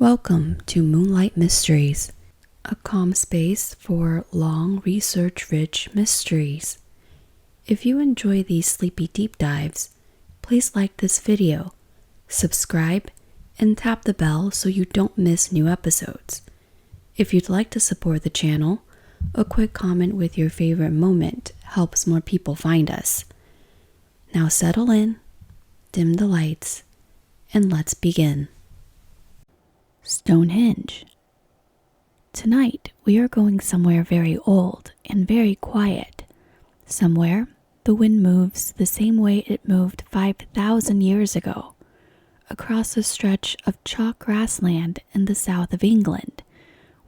Welcome to Moonlight Mysteries, a calm space for long, research-rich mysteries. If you enjoy these sleepy deep dives, please like this video, subscribe, and tap the bell so you don't miss new episodes. If you'd like to support the channel, a quick comment with your favorite moment helps more people find us. Now settle in, dim the lights, and let's begin. Stonehenge. Tonight we are going somewhere very old and very quiet. Somewhere the wind moves the same way it moved 5,000 years ago, across a stretch of chalk grassland in the south of England,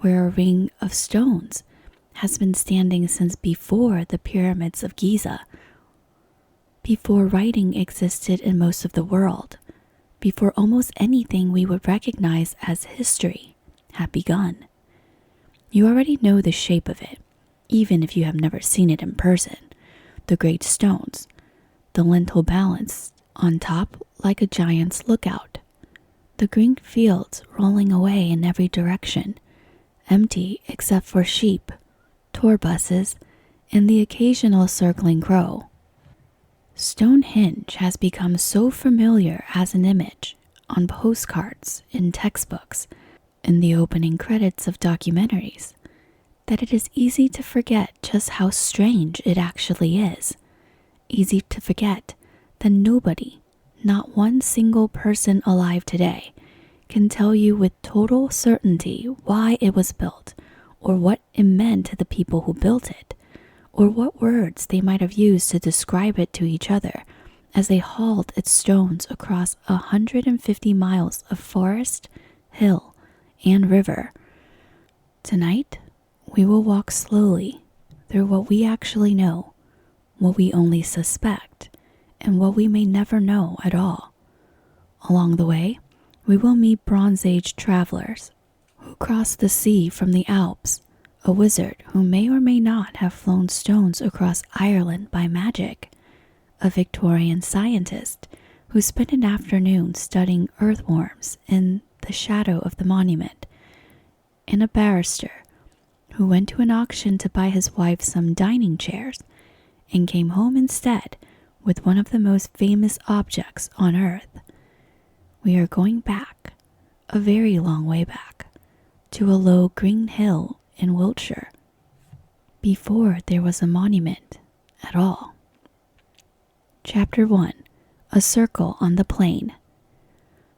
where a ring of stones has been standing since before the pyramids of Giza, before writing existed in most of the world, before almost anything we would recognize as history had begun. You already know the shape of it, even if you have never seen it in person. The great stones, the lintel balanced on top like a giant's lookout, the green fields rolling away in every direction, empty except for sheep, tour buses, and the occasional circling crow. Stonehenge has become so familiar as an image on postcards, in textbooks, in the opening credits of documentaries, that it is easy to forget just how strange it actually is. Easy to forget that nobody, not one single person alive today, can tell you with total certainty why it was built, or what it meant to the people who built it, or what words they might have used to describe it to each other as they hauled its stones across 150 miles of forest, hill, and river. Tonight, we will walk slowly through what we actually know, what we only suspect, and what we may never know at all. Along the way, we will meet Bronze Age travelers who crossed the sea from the Alps, a wizard who may or may not have flown stones across Ireland by magic, a Victorian scientist who spent an afternoon studying earthworms in the shadow of the monument, and a barrister who went to an auction to buy his wife some dining chairs and came home instead with one of the most famous objects on Earth. We are going back, a very long way back, to a low green hill in Wiltshire, before there was a monument at all. Chapter 1. A Circle on the Plain.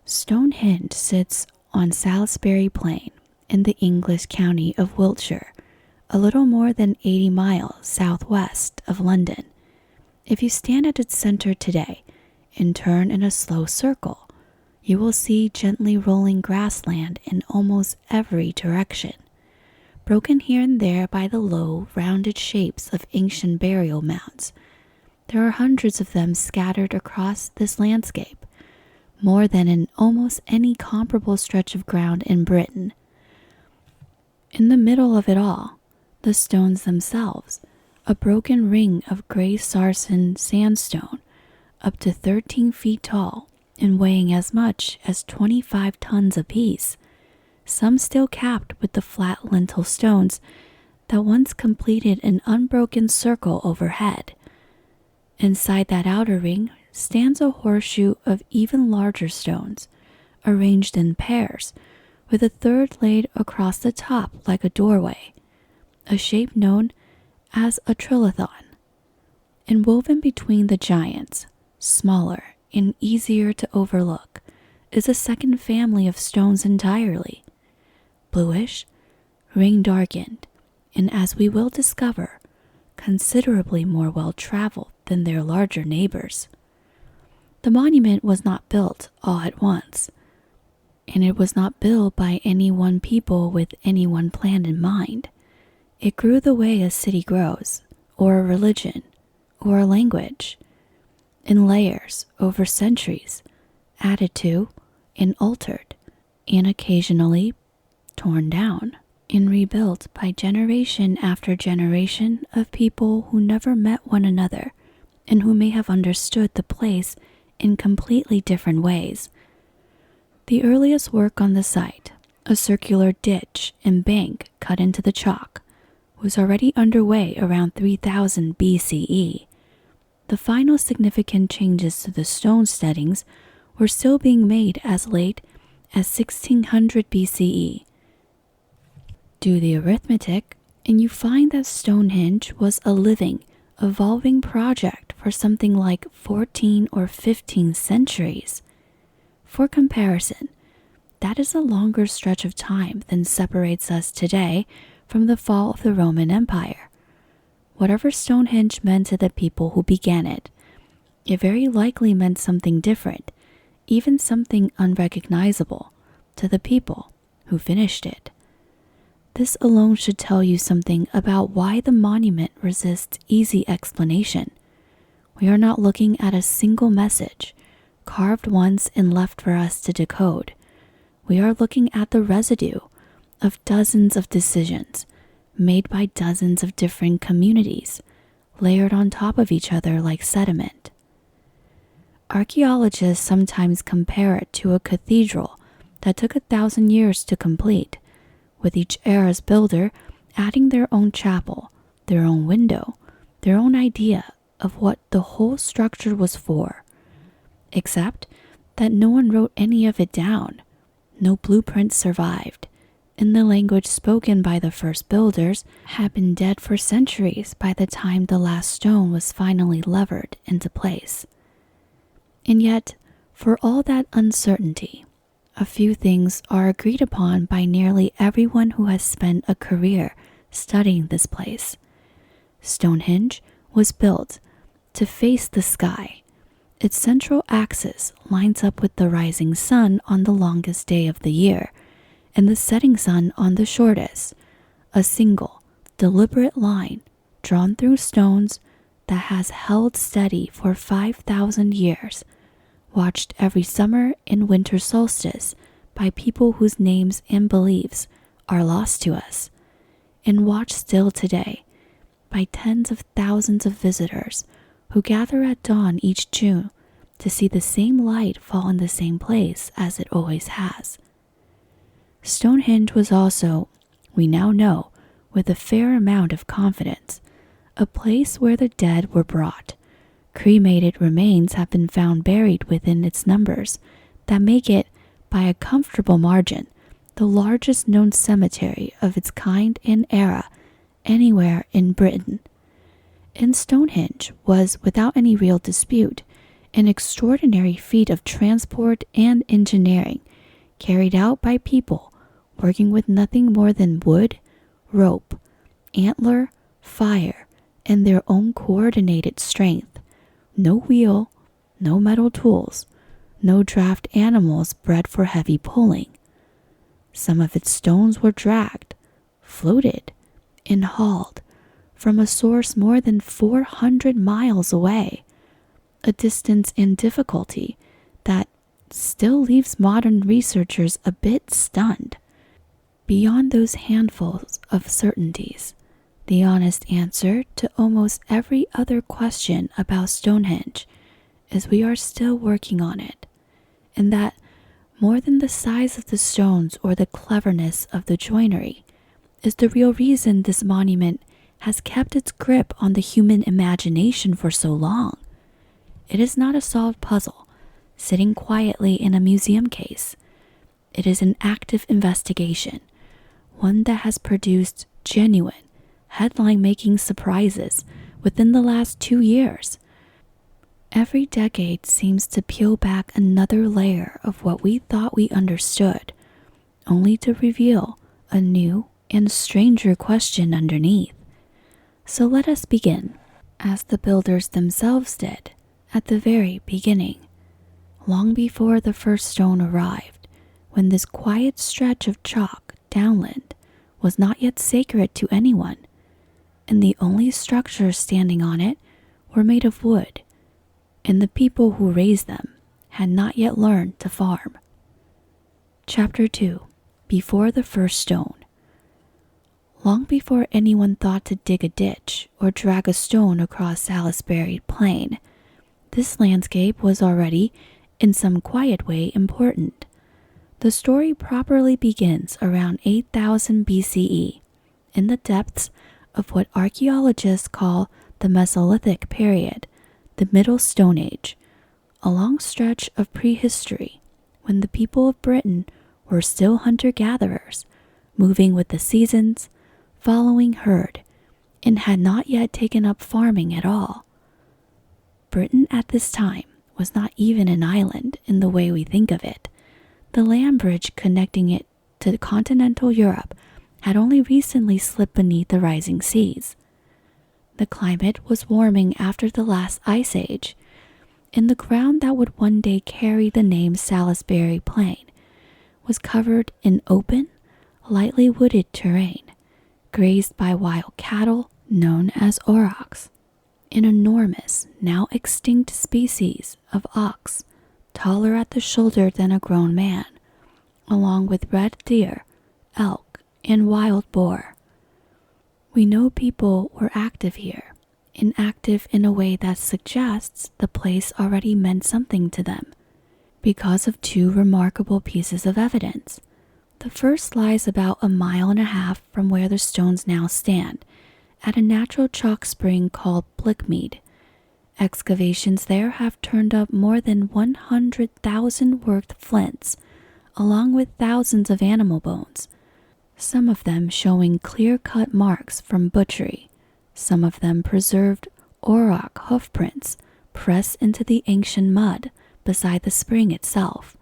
Stonehenge sits on Salisbury Plain in the English county of Wiltshire, a little more than 80 miles southwest of London. If you stand at its center today and turn in a slow circle, you will see gently rolling grassland in almost every direction, broken here and there by the low, rounded shapes of ancient burial mounds. There are hundreds of them scattered across this landscape, more than in almost any comparable stretch of ground in Britain. In the middle of it all, the stones themselves, a broken ring of gray sarsen sandstone, up to 13 feet tall and weighing as much as 25 tons apiece, some still capped with the flat lintel stones that once completed an unbroken circle overhead. Inside that outer ring stands a horseshoe of even larger stones, arranged in pairs, with a third laid across the top like a doorway, a shape known as a trilithon. And woven between the giants, smaller and easier to overlook, is a second family of stones entirely, bluish, ring darkened, and as we will discover, considerably more well-traveled than their larger neighbors. The monument was not built all at once, and it was not built by any one people with any one plan in mind. It grew the way a city grows, or a religion, or a language, in layers over centuries, added to and altered, and occasionally torn down and rebuilt by generation after generation of people who never met one another and who may have understood the place in completely different ways. The earliest work on the site A circular ditch and bank cut into the chalk was already underway around 3000 BCE. The final significant changes to the stone settings were still being made as late as 1600 BCE. Do the arithmetic, and you find that Stonehenge was a living, evolving project for something like 14 or 15 centuries. For comparison, that is a longer stretch of time than separates us today from the fall of the Roman Empire. Whatever Stonehenge meant to the people who began it, it very likely meant something different, even something unrecognizable, to the people who finished it. This alone should tell you something about why the monument resists easy explanation. We are not looking at a single message, carved once and left for us to decode. We are looking at the residue of dozens of decisions made by dozens of different communities, layered on top of each other like sediment. Archaeologists sometimes compare it to a cathedral that took 1,000 years to complete, with each era's builder adding their own chapel, their own window, their own idea of what the whole structure was for. Except that no one wrote any of it down. No blueprint survived, and the language spoken by the first builders had been dead for centuries by the time the last stone was finally levered into place. And yet, for all that uncertainty, a few things are agreed upon by nearly everyone who has spent a career studying this place. Stonehenge was built to face the sky. Its central axis lines up with the rising sun on the longest day of the year, and the setting sun on the shortest, a single, deliberate line drawn through stones that has held steady for 5,000 years, watched every summer and winter solstice by people whose names and beliefs are lost to us, and watched still today by tens of thousands of visitors who gather at dawn each June to see the same light fall in the same place as it always has. Stonehenge was also, we now know with a fair amount of confidence, a place where the dead were brought. Cremated remains have been found buried within its numbers that make it, by a comfortable margin, the largest known cemetery of its kind and era anywhere in Britain. And Stonehenge was, without any real dispute, an extraordinary feat of transport and engineering carried out by people working with nothing more than wood, rope, antler, fire, and their own coordinated strength. No wheel, no metal tools, no draft animals bred for heavy pulling. Some of its stones were dragged, floated, and hauled from a source more than 400 miles away, a distance and difficulty that still leaves modern researchers a bit stunned. Beyond those handfuls of certainties, the honest answer to almost every other question about Stonehenge is we are still working on it, and that more than the size of the stones or the cleverness of the joinery is the real reason this monument has kept its grip on the human imagination for so long. It is not a solved puzzle sitting quietly in a museum case. It is an active investigation, one that has produced genuine, headline-making surprises within the last 2 years. Every decade seems to peel back another layer of what we thought we understood, only to reveal a new and stranger question underneath. So let us begin, as the builders themselves did, at the very beginning, long before the first stone arrived, when this quiet stretch of chalk downland was not yet sacred to anyone, and the only structures standing on it were made of wood, and the people who raised them had not yet learned to farm. Chapter 2. Before the First Stone. Long before anyone thought to dig a ditch or drag a stone across Salisbury Plain, this landscape was already, in some quiet way, important. The story properly begins around 8000 BCE in the depths of what archaeologists call the Mesolithic period, the Middle Stone Age, a long stretch of prehistory when the people of Britain were still hunter-gatherers, moving with the seasons, following herd, and had not yet taken up farming at all. Britain at this time was not even an island in the way we think of it. The land bridge connecting it to continental Europe had only recently slipped beneath the rising seas. The climate was warming after the last ice age, and the ground that would one day carry the name Salisbury Plain was covered in open, lightly wooded terrain, grazed by wild cattle known as aurochs, an enormous, now extinct species of ox, taller at the shoulder than a grown man, along with red deer, elk, and wild boar. We know people were active here, and active in a way that suggests the place already meant something to them, because of two remarkable pieces of evidence. The first lies about a mile and a half from where the stones now stand, at a natural chalk spring called Blickmead. Excavations there have turned up more than 100,000 worked flints, along with thousands of animal bones, some of them showing clear-cut marks from butchery, some of them preserved auroch hoofprints pressed into the ancient mud beside the spring itself.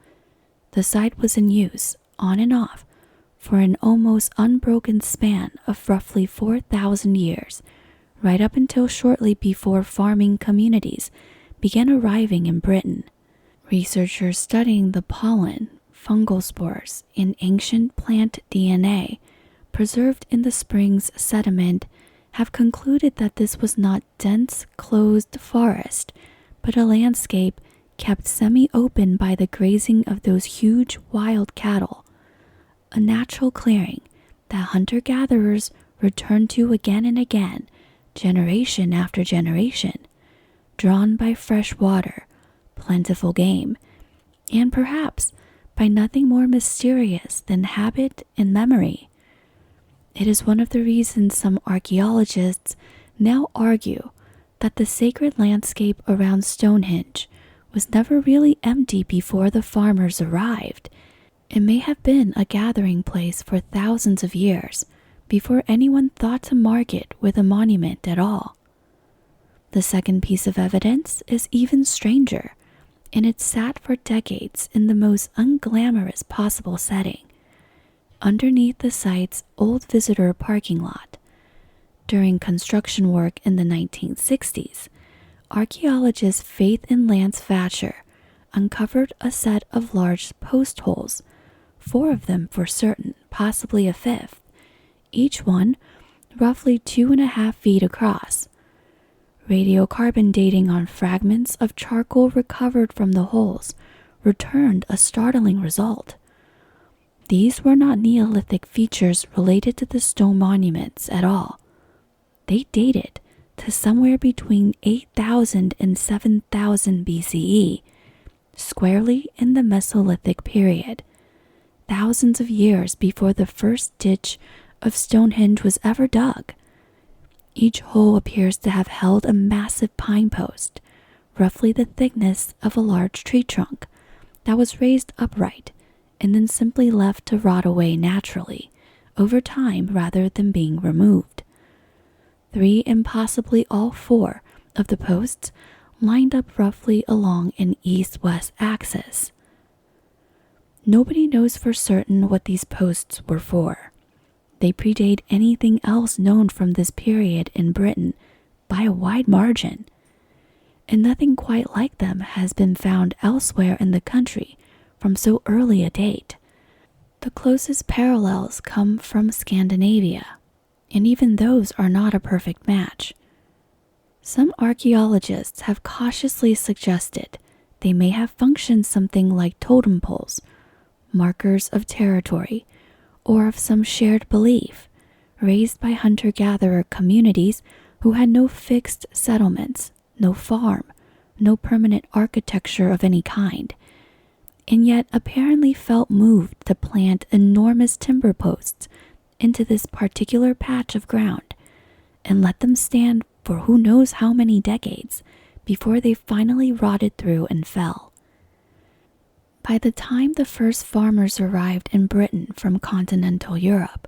The site was in use, on and off, for an almost unbroken span of roughly 4,000 years, right up until shortly before farming communities began arriving in Britain. Researchers studying the pollen, fungal spores, and ancient plant DNA preserved in the spring's sediment have concluded that this was not dense, closed forest, but a landscape kept semi-open by the grazing of those huge wild cattle, a natural clearing that hunter-gatherers returned to again and again, generation after generation, drawn by fresh water, plentiful game, and perhaps by nothing more mysterious than habit and memory. It is one of the reasons some archaeologists now argue that the sacred landscape around Stonehenge was never really empty before the farmers arrived. It may have been a gathering place for thousands of years before anyone thought to mark it with a monument at all. The second piece of evidence is even stranger, and it sat for decades in the most unglamorous possible setting, underneath the site's old visitor parking lot. During construction work in the 1960s, archaeologist Faith and Lance Thatcher uncovered a set of large post holes, 4 of them for certain, possibly a 5th, each one roughly 2.5 feet across. Radiocarbon dating on fragments of charcoal recovered from the holes returned a startling result. These were not Neolithic features related to the stone monuments at all. They dated to somewhere between 8,000 and 7,000 BCE, squarely in the Mesolithic period, thousands of years before the first ditch of Stonehenge was ever dug. Each hole appears to have held a massive pine post, roughly the thickness of a large tree trunk, that was raised upright and then simply left to rot away naturally over time rather than being removed. 3 and possibly all 4 of the posts lined up roughly along an east-west axis. Nobody knows for certain what these posts were for. They predate anything else known from this period in Britain by a wide margin, and nothing quite like them has been found elsewhere in the country from so early a date. The closest parallels come from Scandinavia, and even those are not a perfect match. Some archaeologists have cautiously suggested they may have functioned something like totem poles, markers of territory, or of some shared belief, raised by hunter-gatherer communities who had no fixed settlements, no farm, no permanent architecture of any kind, and yet apparently felt moved to plant enormous timber posts into this particular patch of ground and let them stand for who knows how many decades before they finally rotted through and fell. By the time the first farmers arrived in Britain from continental Europe,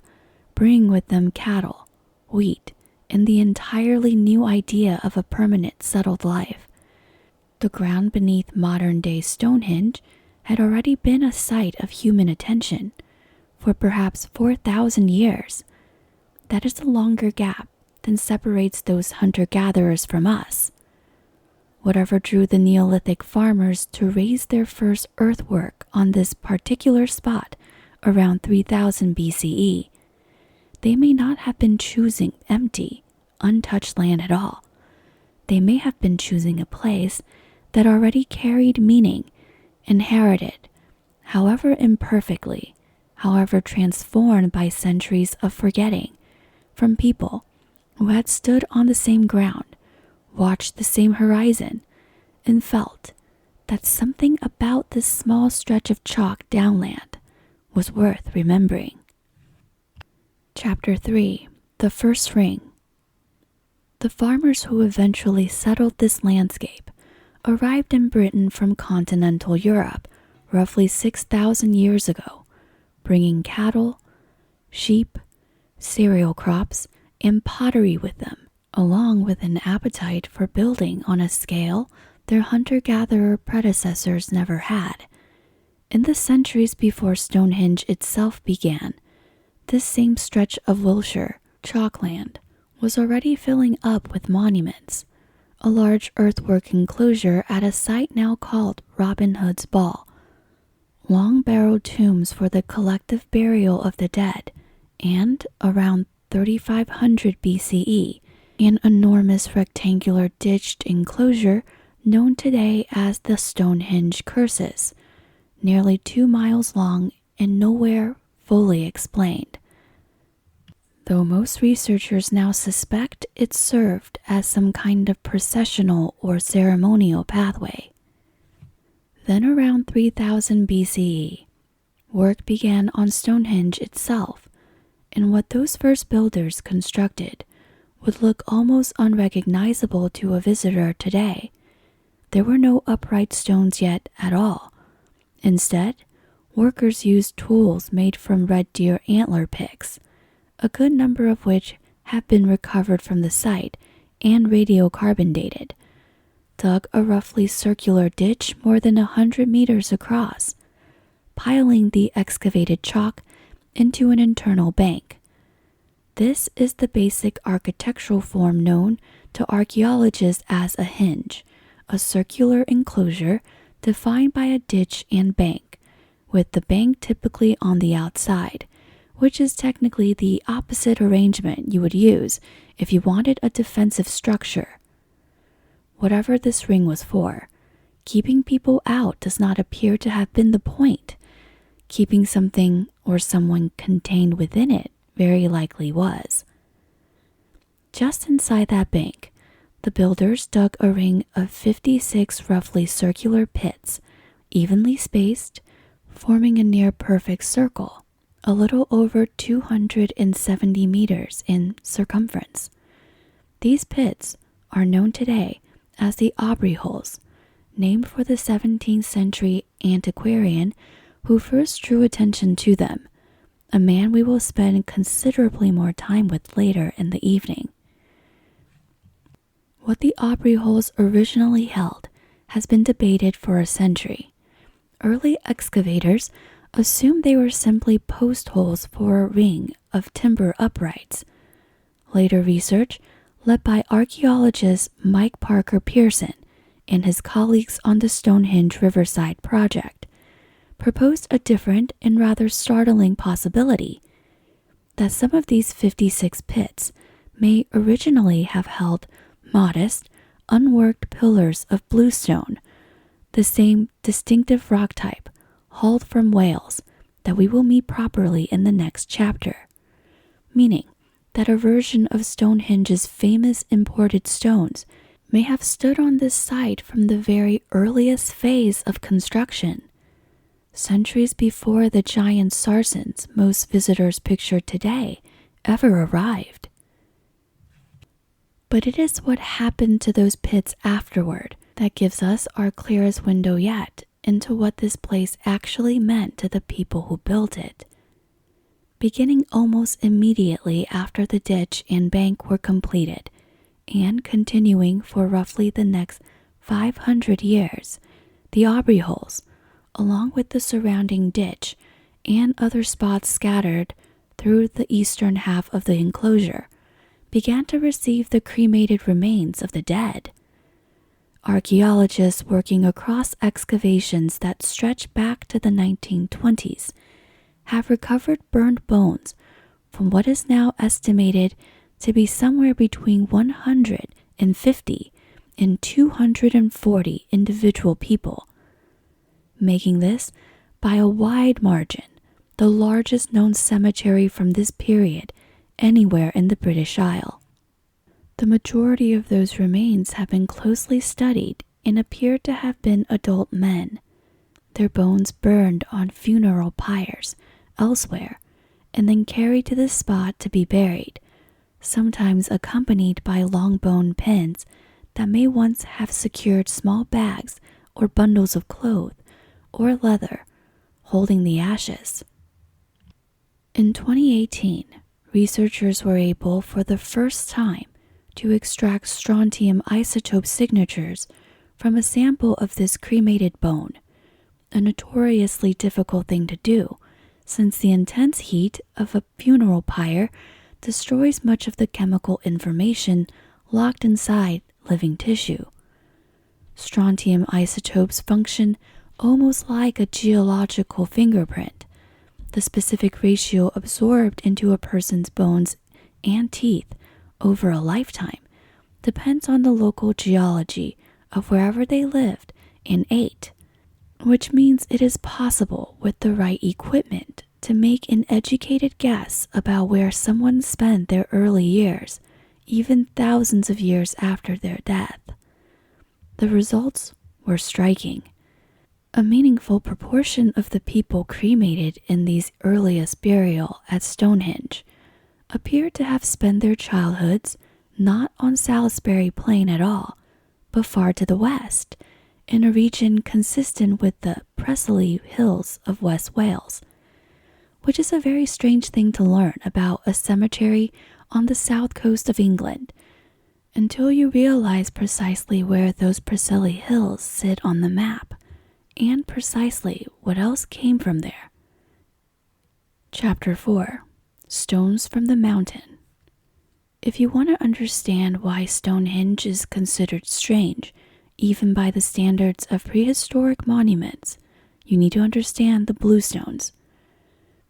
bringing with them cattle, wheat, and the entirely new idea of a permanent settled life, the ground beneath modern-day Stonehenge had already been a site of human attention for perhaps 4,000 years. That is a longer gap than separates those hunter-gatherers from us. Whatever drew the Neolithic farmers to raise their first earthwork on this particular spot around 3000 BCE, they may not have been choosing empty, untouched land at all. They may have been choosing a place that already carried meaning, inherited, however imperfectly, however transformed by centuries of forgetting, from people who had stood on the same ground, watched the same horizon, and felt that something about this small stretch of chalk downland was worth remembering. Chapter 3. The First Ring. The farmers who eventually settled this landscape arrived in Britain from continental Europe roughly 6,000 years ago, bringing cattle, sheep, cereal crops, and pottery with them, along with an appetite for building on a scale their hunter-gatherer predecessors never had. In the centuries before Stonehenge itself began, this same stretch of Wiltshire, chalkland, was already filling up with monuments. A large earthwork enclosure at a site now called Robin Hood's Ball, long-barreled tombs for the collective burial of the dead, and, around 3500 BCE, an enormous rectangular ditched enclosure known today as the Stonehenge Cursus, nearly 2 miles long and nowhere fully explained, though most researchers now suspect it served as some kind of processional or ceremonial pathway. Then around 3000 BCE, work began on Stonehenge itself, and what those first builders constructed would look almost unrecognizable to a visitor today. There were no upright stones yet at all. Instead, workers used tools made from red deer antler picks, a good number of which have been recovered from the site and radiocarbon dated, dug a roughly circular ditch more than 100 meters across, piling the excavated chalk into an internal bank. This is the basic architectural form known to archaeologists as a henge, a circular enclosure defined by a ditch and bank, with the bank typically on the outside, which is technically the opposite arrangement you would use if you wanted a defensive structure. Whatever this ring was for, keeping people out does not appear to have been the point. Keeping something or someone contained within it very likely was. Just inside that bank, the builders dug a ring of 56 roughly circular pits, evenly spaced, forming a near-perfect circle, a little over 270 meters in circumference. These pits are known today as the Aubrey holes, named for the 17th century antiquarian who first drew attention to them, a man we will spend considerably more time with later in the evening. What the Aubrey holes originally held has been debated for a century. Early excavators assumed they were simply post holes for a ring of timber uprights. Later research, led by archaeologist Mike Parker Pearson and his colleagues on the Stonehenge Riverside project, proposed a different and rather startling possibility, that some of these 56 pits may originally have held modest, unworked pillars of bluestone, the same distinctive rock type hauled from Wales that we will meet properly in the next chapter, meaning that a version of Stonehenge's famous imported stones may have stood on this site from the very earliest phase of construction. centuries before the giant sarcens most visitors picture today ever arrived. But it is what happened to those pits afterward that gives us our clearest window yet into what this place actually meant to the people who built it. Beginning almost immediately after the ditch and bank were completed, and continuing for roughly the next 500 years, the Aubrey holes, along with the surrounding ditch and other spots scattered through the eastern half of the enclosure, began to receive the cremated remains of the dead. Archaeologists working across excavations that stretch back to the 1920s have recovered burned bones from what is now estimated to be somewhere between 150 and 240 individual people, making this, by a wide margin, the largest known cemetery from this period anywhere in the British Isle. The majority of those remains have been closely studied and appear to have been adult men, their bones burned on funeral pyres elsewhere and then carried to this spot to be buried, sometimes accompanied by long bone pins that may once have secured small bags or bundles of cloth or leather holding the ashes. In 2018, researchers were able for the first time to extract strontium isotope signatures from a sample of this cremated bone, a notoriously difficult thing to do since the intense heat of a funeral pyre destroys much of the chemical information locked inside living tissue. Strontium isotopes function almost like a geological fingerprint. The specific ratio absorbed into a person's bones and teeth over a lifetime depends on the local geology of wherever they lived and ate, which means it is possible with the right equipment to make an educated guess about where someone spent their early years, even thousands of years after their death. The results were striking. A meaningful proportion of the people cremated in these earliest burial at Stonehenge appear to have spent their childhoods not on Salisbury Plain at all, but far to the west, in a region consistent with the Preseli Hills of West Wales, which is a very strange thing to learn about a cemetery on the south coast of England, until you realize precisely where those Preseli Hills sit on the map, and precisely what else came from there. Chapter 4. Stones from the Mountain. If you want to understand why Stonehenge is considered strange, even by the standards of prehistoric monuments, you need to understand the bluestones.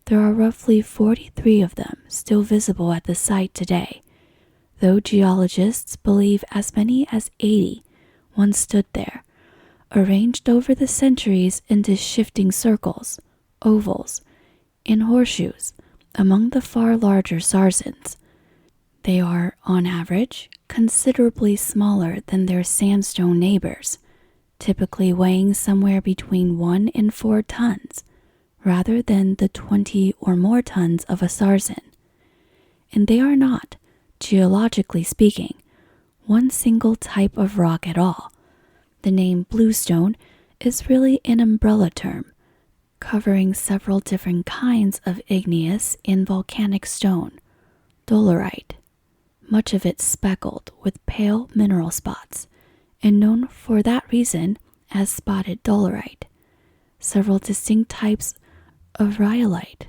There are roughly 43 of them still visible at the site today, though geologists believe as many as 80 once stood there, arranged over the centuries into shifting circles, ovals, and horseshoes among the far larger sarcens. They are, on average, considerably smaller than their sandstone neighbors, typically weighing somewhere between 1 and 4 tons, rather than the 20 or more tons of a sarsen. And they are not, geologically speaking, one single type of rock at all. The name bluestone is really an umbrella term, covering several different kinds of igneous and volcanic stone, dolerite, much of it speckled with pale mineral spots, and known for that reason as spotted dolerite, several distinct types of rhyolite,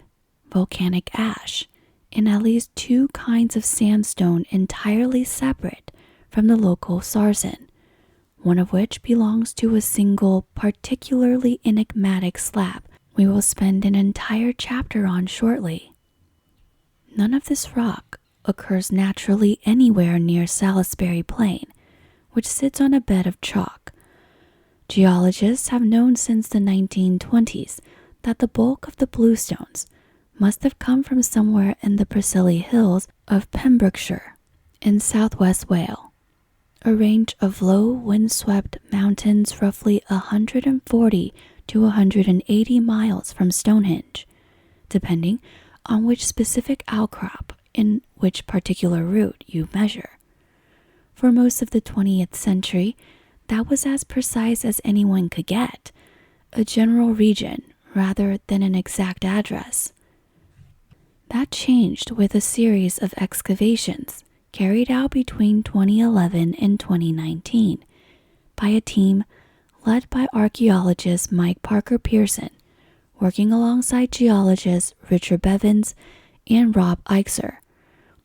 volcanic ash, and at least 2 kinds of sandstone entirely separate from the local sarsen, one of which belongs to a single, particularly enigmatic slab we will spend an entire chapter on shortly. None of this rock occurs naturally anywhere near Salisbury Plain, which sits on a bed of chalk. Geologists have known since the 1920s that the bulk of the bluestones must have come from somewhere in the Preseli Hills of Pembrokeshire in southwest Wales, a range of low, windswept mountains roughly 140 to 180 miles from Stonehenge, depending on which specific outcrop in which particular route you measure. For most of the 20th century, that was as precise as anyone could get, a general region rather than an exact address. That changed with a series of excavations carried out between 2011 and 2019 by a team led by archaeologist Mike Parker Pearson, working alongside geologists Richard Bevins and Rob Eichser,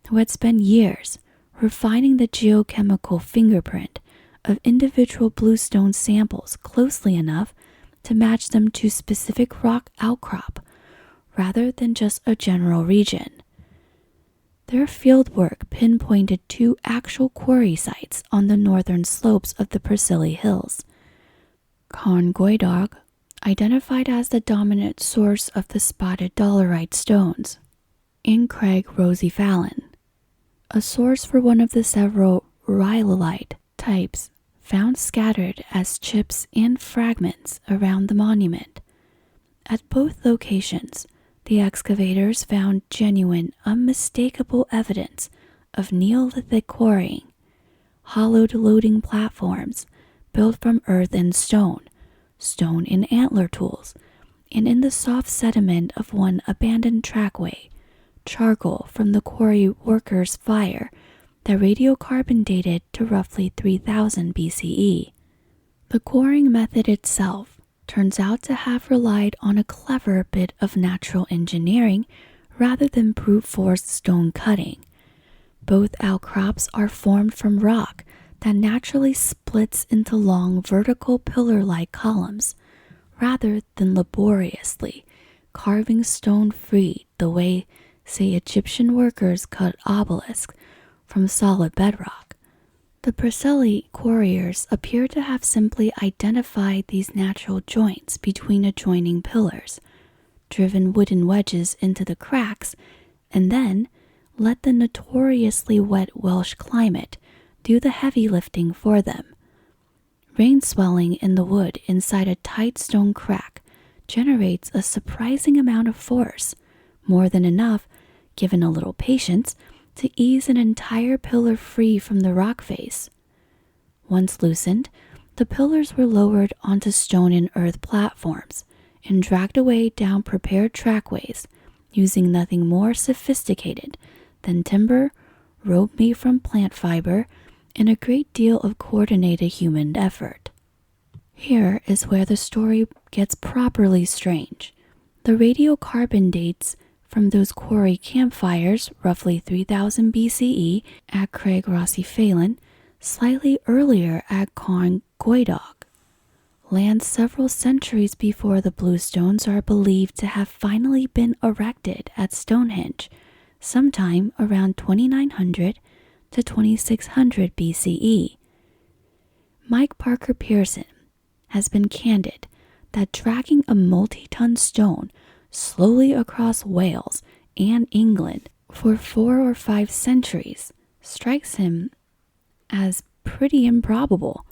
who had spent years refining the geochemical fingerprint of individual bluestone samples closely enough to match them to specific rock outcrop rather than just a general region. Their fieldwork pinpointed 2 actual quarry sites on the northern slopes of the Presili Hills. Carn Goidog, identified as the dominant source of the spotted dolerite stones, and Craig Rosie Fallon, a source for one of the several rhyolite types found scattered as chips and fragments around the monument. At both locations, the excavators found genuine, unmistakable evidence of Neolithic quarrying, hollowed loading platforms built from earth and stone and antler tools, and in the soft sediment of one abandoned trackway, charcoal from the quarry workers' fire that radiocarbon dated to roughly 3000 BCE. The quarrying method itself turns out to have relied on a clever bit of natural engineering rather than brute force stone cutting. Both outcrops are formed from rock that naturally splits into long vertical pillar-like columns, rather than laboriously carving stone free the way, say, Egyptian workers cut obelisks from solid bedrock. The Presili quarriers appear to have simply identified these natural joints between adjoining pillars, driven wooden wedges into the cracks, and then let the notoriously wet Welsh climate do the heavy lifting for them. Rain swelling in the wood inside a tight stone crack generates a surprising amount of force, more than enough, given a little patience, to ease an entire pillar free from the rock face. Once loosened, the pillars were lowered onto stone and earth platforms and dragged away down prepared trackways using nothing more sophisticated than timber, rope made from plant fiber, and a great deal of coordinated human effort. Here is where the story gets properly strange. The radiocarbon dates from those quarry campfires, roughly 3000 BCE at Craig Rossi Phelan, slightly earlier at Carn Goidog, land several centuries before the bluestones are believed to have finally been erected at Stonehenge, sometime around 2900 to 2600 BCE. Mike Parker Pearson has been candid that dragging a multi-ton stone slowly across Wales and England for 4 or 5 centuries strikes him as pretty improbable.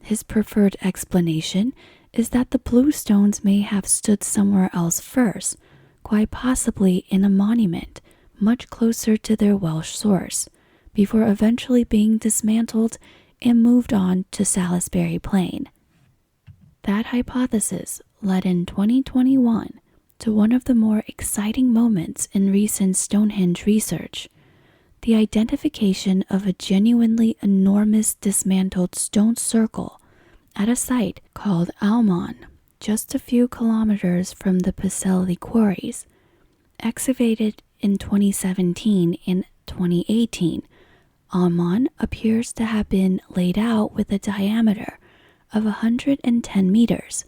His preferred explanation is that the bluestones may have stood somewhere else first, quite possibly in a monument much closer to their Welsh source, before eventually being dismantled and moved on to Salisbury Plain. That hypothesis led in 2021 to one of the more exciting moments in recent Stonehenge research, the identification of a genuinely enormous dismantled stone circle at a site called Almon, just a few kilometers from the Presili quarries. Excavated in 2017 and 2018, Almon appears to have been laid out with a diameter of 110 meters,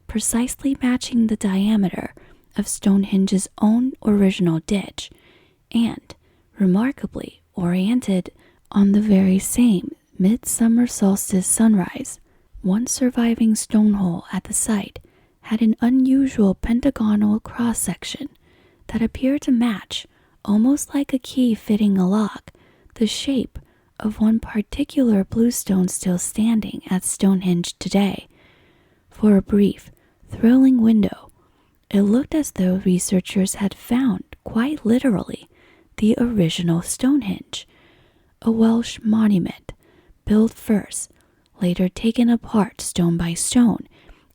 precisely matching the diameter of Stonehenge's own original ditch, and, remarkably, oriented on the very same midsummer solstice sunrise. One surviving stone hole at the site had an unusual pentagonal cross-section that appeared to match, almost like a key fitting a lock, the shape of one particular bluestone still standing at Stonehenge today. For a brief thrilling window, it looked as though researchers had found, quite literally, the original Stonehenge, a Welsh monument built first, later taken apart stone by stone,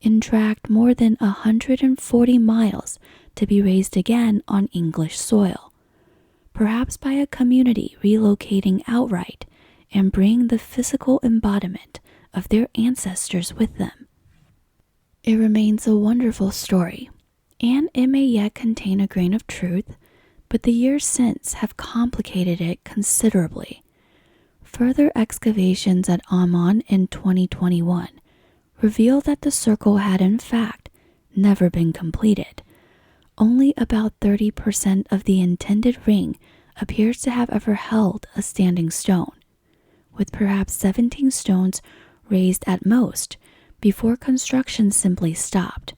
and dragged more than 140 miles to be raised again on English soil, perhaps by a community relocating outright and bringing the physical embodiment of their ancestors with them. It remains a wonderful story, and it may yet contain a grain of truth, but the years since have complicated it considerably. Further excavations at Amman in 2021 revealed that the circle had in fact never been completed. Only about 30% of the intended ring appears to have ever held a standing stone, with perhaps 17 stones raised at most before construction simply stopped,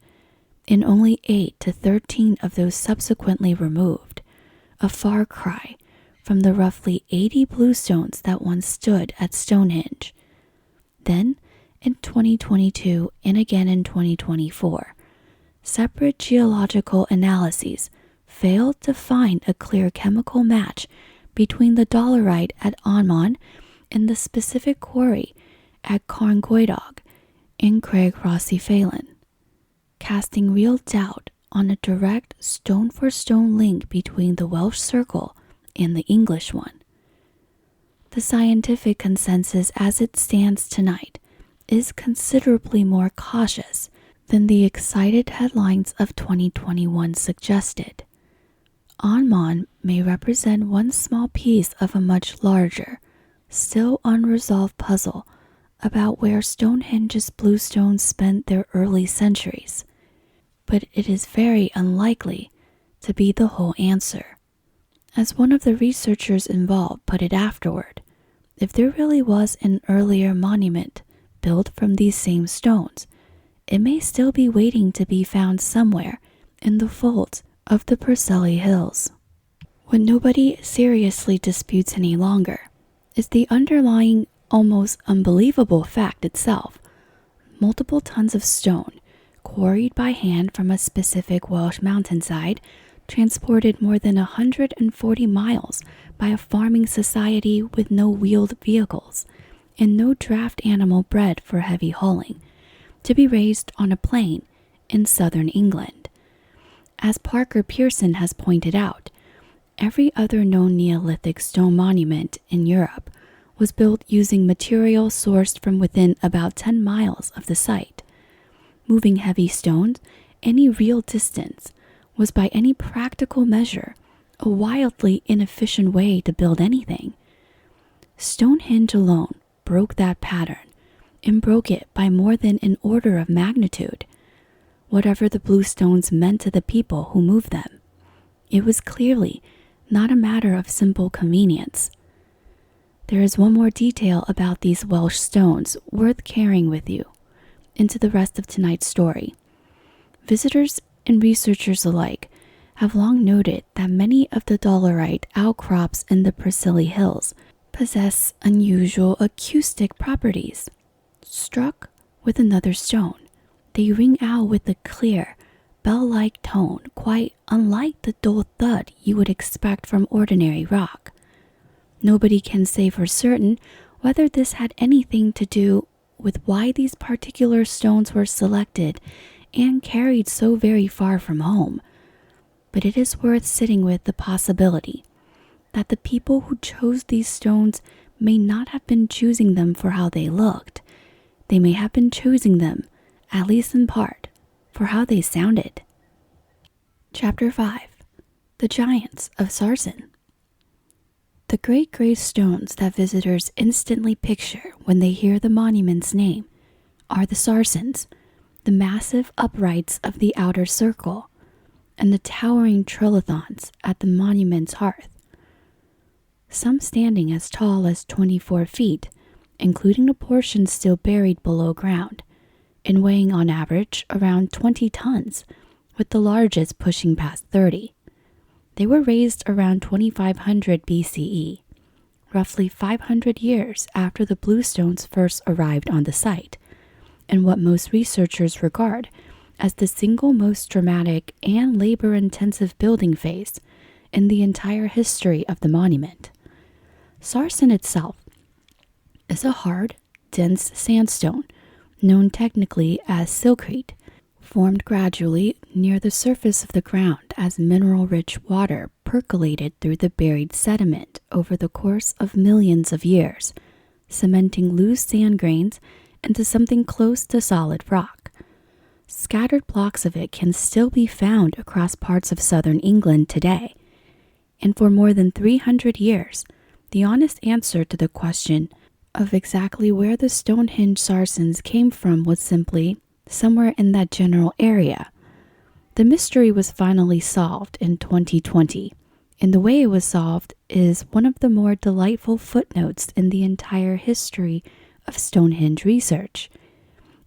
and only 8 to 13 of those subsequently removed, a far cry from the roughly 80 bluestones that once stood at Stonehenge. Then, in 2022 and again in 2024, separate geological analyses failed to find a clear chemical match between the dolerite at Amman and the specific quarry at Carngoidog in Craig Rossi Phelan, casting real doubt on a direct stone-for-stone link between the Welsh circle and the English one. The scientific consensus as it stands tonight is considerably more cautious than the excited headlines of 2021 suggested. Amman may represent one small piece of a much larger, still unresolved puzzle about where Stonehenge's bluestones spent their early centuries, but it is very unlikely to be the whole answer. As one of the researchers involved put it afterward, if there really was an earlier monument built from these same stones, it may still be waiting to be found somewhere in the folds of the Preseli Hills. What nobody seriously disputes any longer is the underlying, almost unbelievable fact itself. Multiple tons of stone, quarried by hand from a specific Welsh mountainside, transported more than 140 miles by a farming society with no wheeled vehicles and no draft animal bred for heavy hauling, to be raised on a plain in southern England. As Parker Pearson has pointed out, every other known Neolithic stone monument in Europe was built using material sourced from within about 10 miles of the site. Moving heavy stones any real distance was by any practical measure a wildly inefficient way to build anything. Stonehenge alone broke that pattern, and broke it by more than an order of magnitude. Whatever the bluestones meant to the people who moved them, it was clearly not a matter of simple convenience. There is one more detail about these Welsh stones worth carrying with you into the rest of tonight's story. Visitors and researchers alike have long noted that many of the dolerite outcrops in the Preseli Hills possess unusual acoustic properties. Struck with another stone, they ring out with a clear, bell-like tone quite unlike the dull thud you would expect from ordinary rock. Nobody can say for certain whether this had anything to do with why these particular stones were selected and carried so very far from home, but it is worth sitting with the possibility that the people who chose these stones may not have been choosing them for how they looked. They may have been choosing them, at least in part, for how they sounded. Chapter 5. The Giants of Sarsen. The great gray stones that visitors instantly picture when they hear the monument's name are the Sarsens, the massive uprights of the outer circle, and the towering trilithons at the monument's hearth. Some standing as tall as 24 feet, including a portion still buried below ground, and weighing on average around 20 tons, with the largest pushing past 30. They were raised around 2500 BCE, roughly 500 years after the bluestones first arrived on the site, and what most researchers regard as the single most dramatic and labor-intensive building phase in the entire history of the monument. Sarsen itself is a hard, dense sandstone, known technically as silcrete, formed gradually near the surface of the ground as mineral-rich water percolated through the buried sediment over the course of millions of years, cementing loose sand grains into something close to solid rock. Scattered blocks of it can still be found across parts of southern England today, and for more than 300 years, the honest answer to the question of exactly where the Stonehenge Sarsens came from was simply somewhere in that general area. The mystery was finally solved in 2020, and the way it was solved is one of the more delightful footnotes in the entire history of Stonehenge research.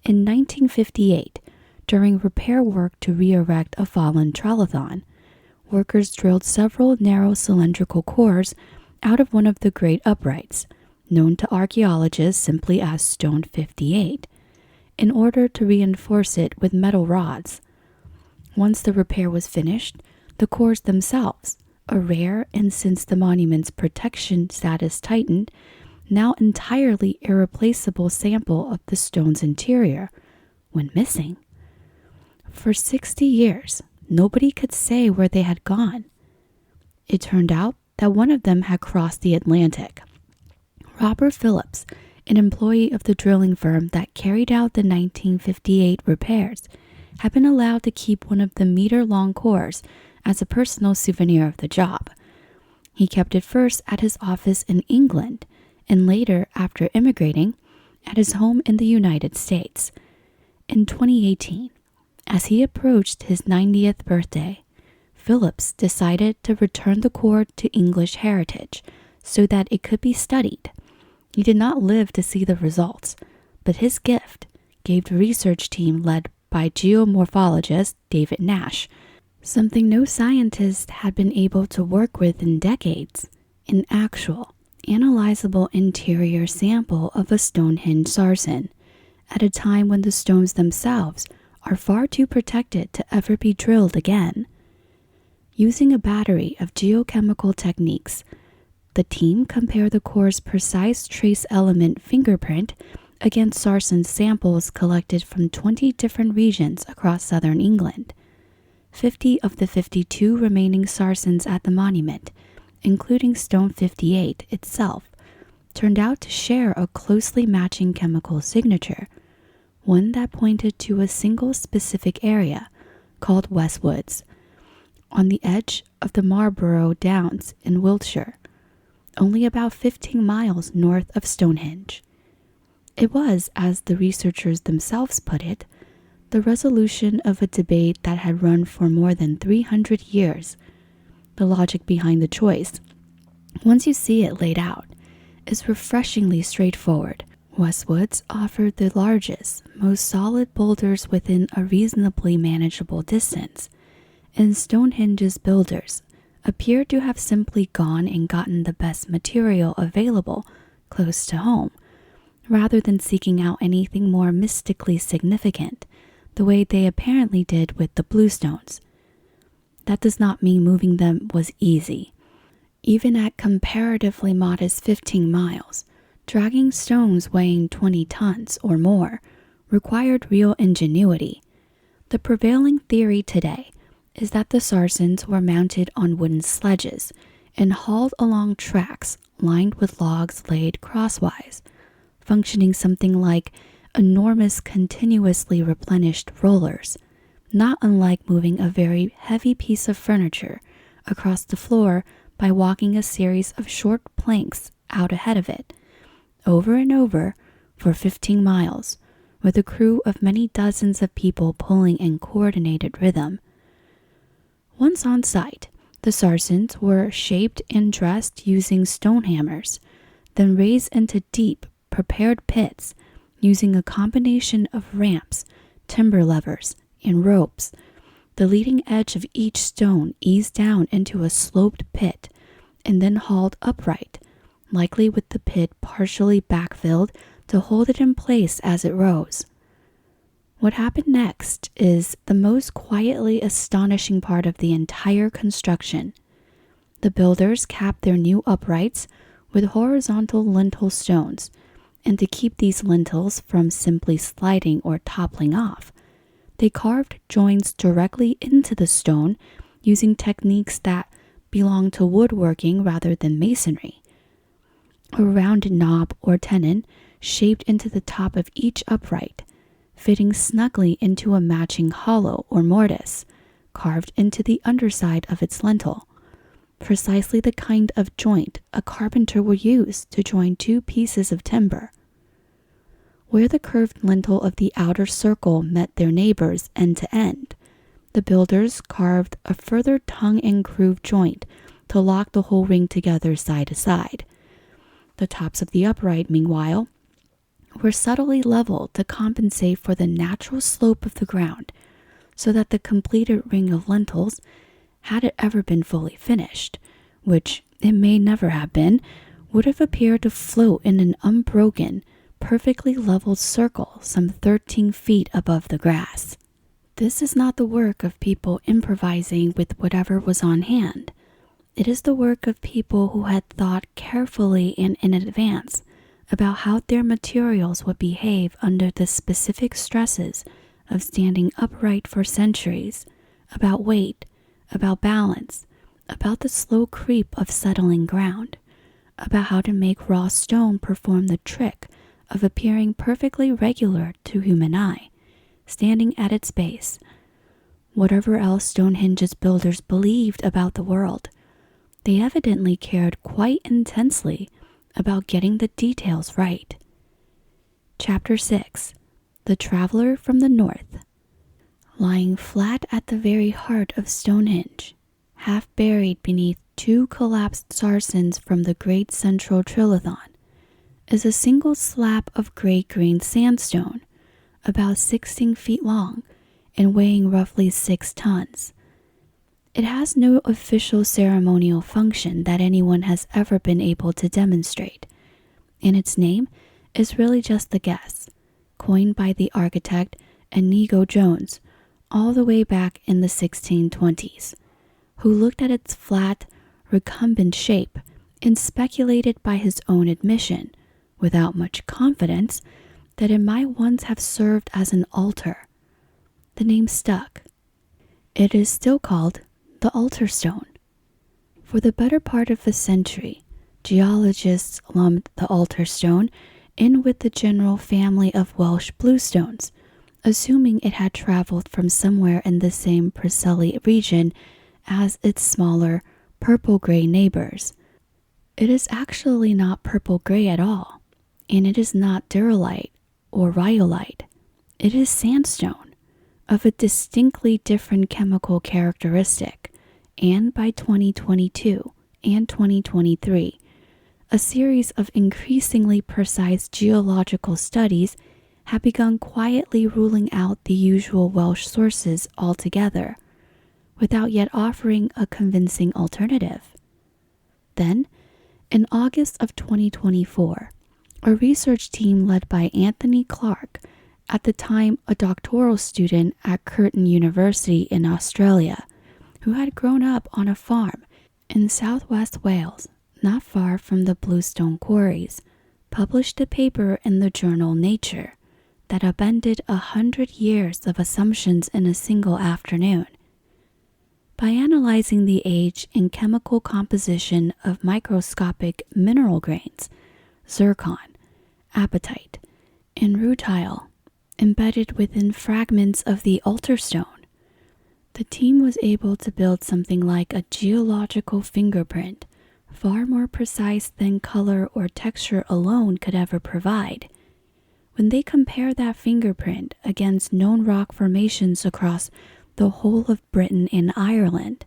In 1958, during repair work to re-erect a fallen trilithon, workers drilled several narrow cylindrical cores out of one of the great uprights, known to archaeologists simply as Stone 58, in order to reinforce it with metal rods. Once the repair was finished, the cores themselves, a rare and since the monument's protection status tightened, now entirely irreplaceable sample of the stone's interior, went missing. For 60 years, nobody could say where they had gone. It turned out that one of them had crossed the Atlantic. Robert Phillips, an employee of the drilling firm that carried out the 1958 repairs, had been allowed to keep one of the meter-long cores as a personal souvenir of the job. He kept it first at his office in England, and later, after immigrating, at his home in the United States. In 2018, as he approached his 90th birthday, Phillips decided to return the cord to English heritage so that it could be studied. He did not live to see the results, but his gift gave the research team led by geomorphologist David Nash something no scientist had been able to work with in decades, an actual, analyzable interior sample of a Stonehenge sarsen, at a time when the stones themselves are far too protected to ever be drilled again. Using a battery of geochemical techniques, the team compared the core's precise trace element fingerprint against sarsen samples collected from 20 different regions across southern England. 50 of the 52 remaining sarsens at the monument, including Stone 58 itself, turned out to share a closely matching chemical signature, one that pointed to a single specific area called Westwoods, on the edge of the Marlborough Downs in Wiltshire, only about 15 miles north of Stonehenge. It was, as the researchers themselves put it, the resolution of a debate that had run for more than 300 years. The logic behind the choice, once you see it laid out, is refreshingly straightforward. Westwoods offered the largest, most solid boulders within a reasonably manageable distance, and Stonehenge's builders appeared to have simply gone and gotten the best material available close to home, rather than seeking out anything more mystically significant, the way they apparently did with the bluestones. That does not mean moving them was easy. Even at comparatively modest 15 miles, dragging stones weighing 20 tons or more required real ingenuity. The prevailing theory today is that the sarsens were mounted on wooden sledges and hauled along tracks lined with logs laid crosswise, functioning something like enormous continuously replenished rollers, not unlike moving a very heavy piece of furniture across the floor by walking a series of short planks out ahead of it, over and over for 15 miles, with a crew of many dozens of people pulling in coordinated rhythm. Once on site, the sarsens were shaped and dressed using stone hammers, then raised into deep, prepared pits using a combination of ramps, timber levers, and ropes. The leading edge of each stone eased down into a sloped pit and then hauled upright, likely with the pit partially backfilled to hold it in place as it rose. What happened next is the most quietly astonishing part of the entire construction. The builders capped their new uprights with horizontal lintel stones, and to keep these lintels from simply sliding or toppling off, they carved joints directly into the stone using techniques that belong to woodworking rather than masonry. A rounded knob or tenon shaped into the top of each upright, fitting snugly into a matching hollow or mortise, carved into the underside of its lintel, precisely the kind of joint a carpenter would use to join two pieces of timber. Where the curved lintel of the outer circle met their neighbors end to end, the builders carved a further tongue and groove joint to lock the whole ring together side to side. The tops of the upright, meanwhile, were subtly leveled to compensate for the natural slope of the ground, so that the completed ring of lintels, had it ever been fully finished, which it may never have been, would have appeared to float in an unbroken, perfectly leveled circle some 13 feet above the grass. This is not the work of people improvising with whatever was on hand. It is the work of people who had thought carefully and in advance about how their materials would behave under the specific stresses of standing upright for centuries, about weight, about balance, about the slow creep of settling ground, about how to make raw stone perform the trick of appearing perfectly regular to human eye, standing at its base. Whatever else Stonehenge's builders believed about the world, they evidently cared quite intensely about getting the details right. Chapter 6. The Traveler from the North. Lying flat at the very heart of Stonehenge, half buried beneath two collapsed sarcens from the great central trilithon, is a single slab of gray-green sandstone, about 16 feet long and weighing roughly 6 tons. It has no official ceremonial function that anyone has ever been able to demonstrate, and its name is really just a guess, coined by the architect Inigo Jones all the way back in the 1620s, who looked at its flat, recumbent shape and speculated by his own admission, without much confidence, that it might once have served as an altar. The name stuck. It is still called the altar stone. For the better part of a century, geologists lumped the altar stone in with the general family of Welsh bluestones, assuming it had traveled from somewhere in the same Preseli region as its smaller purple-gray neighbors. It is actually not purple-gray at all, and it is not duralite or rhyolite. It is sandstone, of a distinctly different chemical characteristic, and by 2022 and 2023, a series of increasingly precise geological studies have begun quietly ruling out the usual Welsh sources altogether, without yet offering a convincing alternative. Then, in August of 2024, a research team led by Anthony Clark, at the time a doctoral student at Curtin University in Australia, who had grown up on a farm in southwest Wales, not far from the bluestone quarries, published a paper in the journal Nature that upended 100 years of assumptions in a single afternoon. By analyzing the age and chemical composition of microscopic mineral grains, zircon, apatite, and rutile, embedded within fragments of the altar stone, the team was able to build something like a geological fingerprint, far more precise than color or texture alone could ever provide. When they compare that fingerprint against known rock formations across the whole of Britain and Ireland,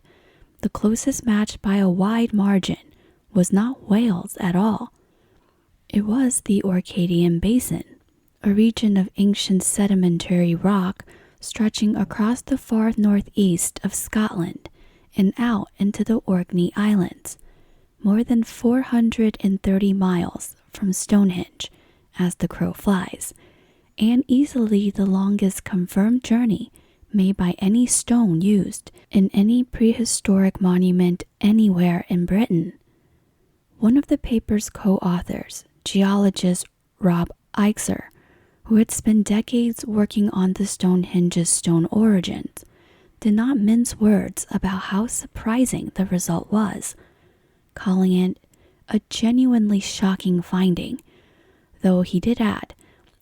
the closest match by a wide margin was not Wales at all. It was the Orcadian Basin, a region of ancient sedimentary rock stretching across the far northeast of Scotland and out into the Orkney Islands, more than 430 miles from Stonehenge, as the crow flies, and easily the longest confirmed journey made by any stone used in any prehistoric monument anywhere in Britain. One of the paper's co-authors, geologist Rob Eichser, who had spent decades working on the Stonehenge's stone origins, did not mince words about how surprising the result was, calling it a genuinely shocking finding, though he did add,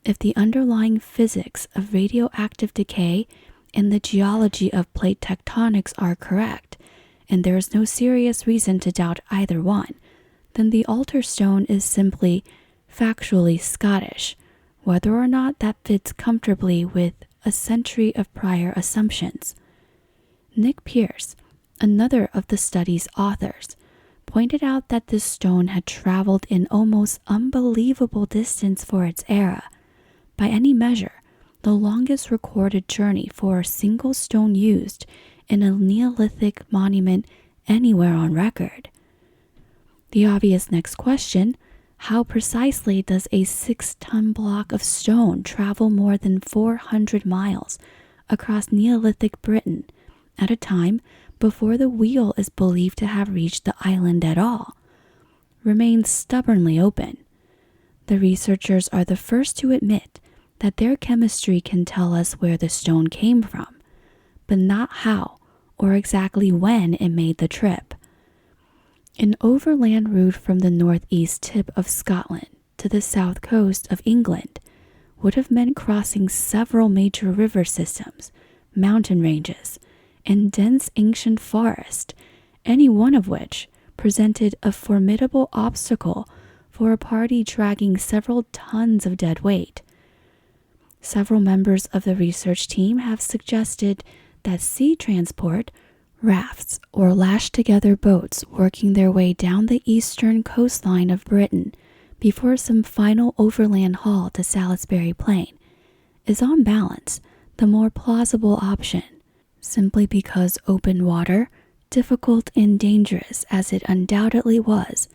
if the underlying physics of radioactive decay and the geology of plate tectonics are correct, and there is no serious reason to doubt either one, then the altar stone is simply factually Scottish, whether or not that fits comfortably with a century of prior assumptions. Nick Pierce, another of the study's authors, pointed out that this stone had traveled an almost unbelievable distance for its era. By any measure, the longest recorded journey for a single stone used in a Neolithic monument anywhere on record. The obvious next question, how precisely does a 6-ton block of stone travel more than 400 miles across Neolithic Britain at a time before the wheel is believed to have reached the island at all, remains stubbornly open. The researchers are the first to admit that their chemistry can tell us where the stone came from, but not how or exactly when it made the trip. An overland route from the northeast tip of Scotland to the south coast of England would have meant crossing several major river systems, mountain ranges, and dense ancient forest, any one of which presented a formidable obstacle for a party dragging several tons of dead weight. Several members of the research team have suggested that sea transport, rafts, or lashed-together boats working their way down the eastern coastline of Britain before some final overland haul to Salisbury Plain is on balance the more plausible option, simply because open water, difficult and dangerous as it undoubtedly was,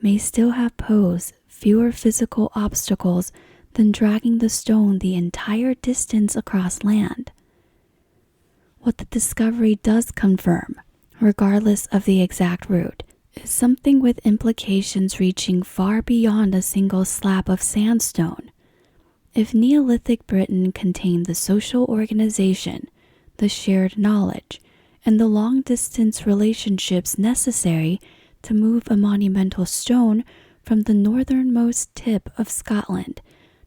may still have posed fewer physical obstacles than dragging the stone the entire distance across land. What the discovery does confirm, regardless of the exact route, is something with implications reaching far beyond a single slab of sandstone. If Neolithic Britain contained the social organization, the shared knowledge, and the long-distance relationships necessary to move a monumental stone from the northernmost tip of Scotland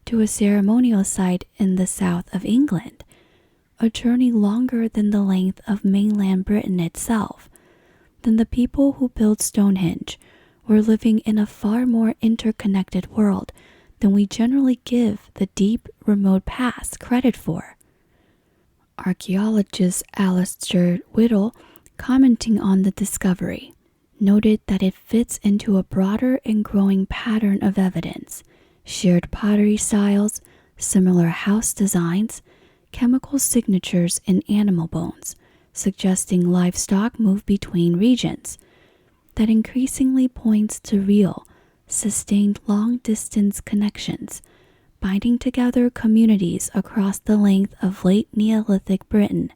to a ceremonial site in the south of England, a journey longer than the length of mainland Britain itself, then the people who built Stonehenge were living in a far more interconnected world than we generally give the deep, remote past credit for. Archaeologist Alistair Whittle, commenting on the discovery, noted that it fits into a broader and growing pattern of evidence: shared pottery styles, similar house designs, chemical signatures in animal bones, suggesting livestock move between regions, that increasingly points to real, sustained long-distance connections, binding together communities across the length of late Neolithic Britain.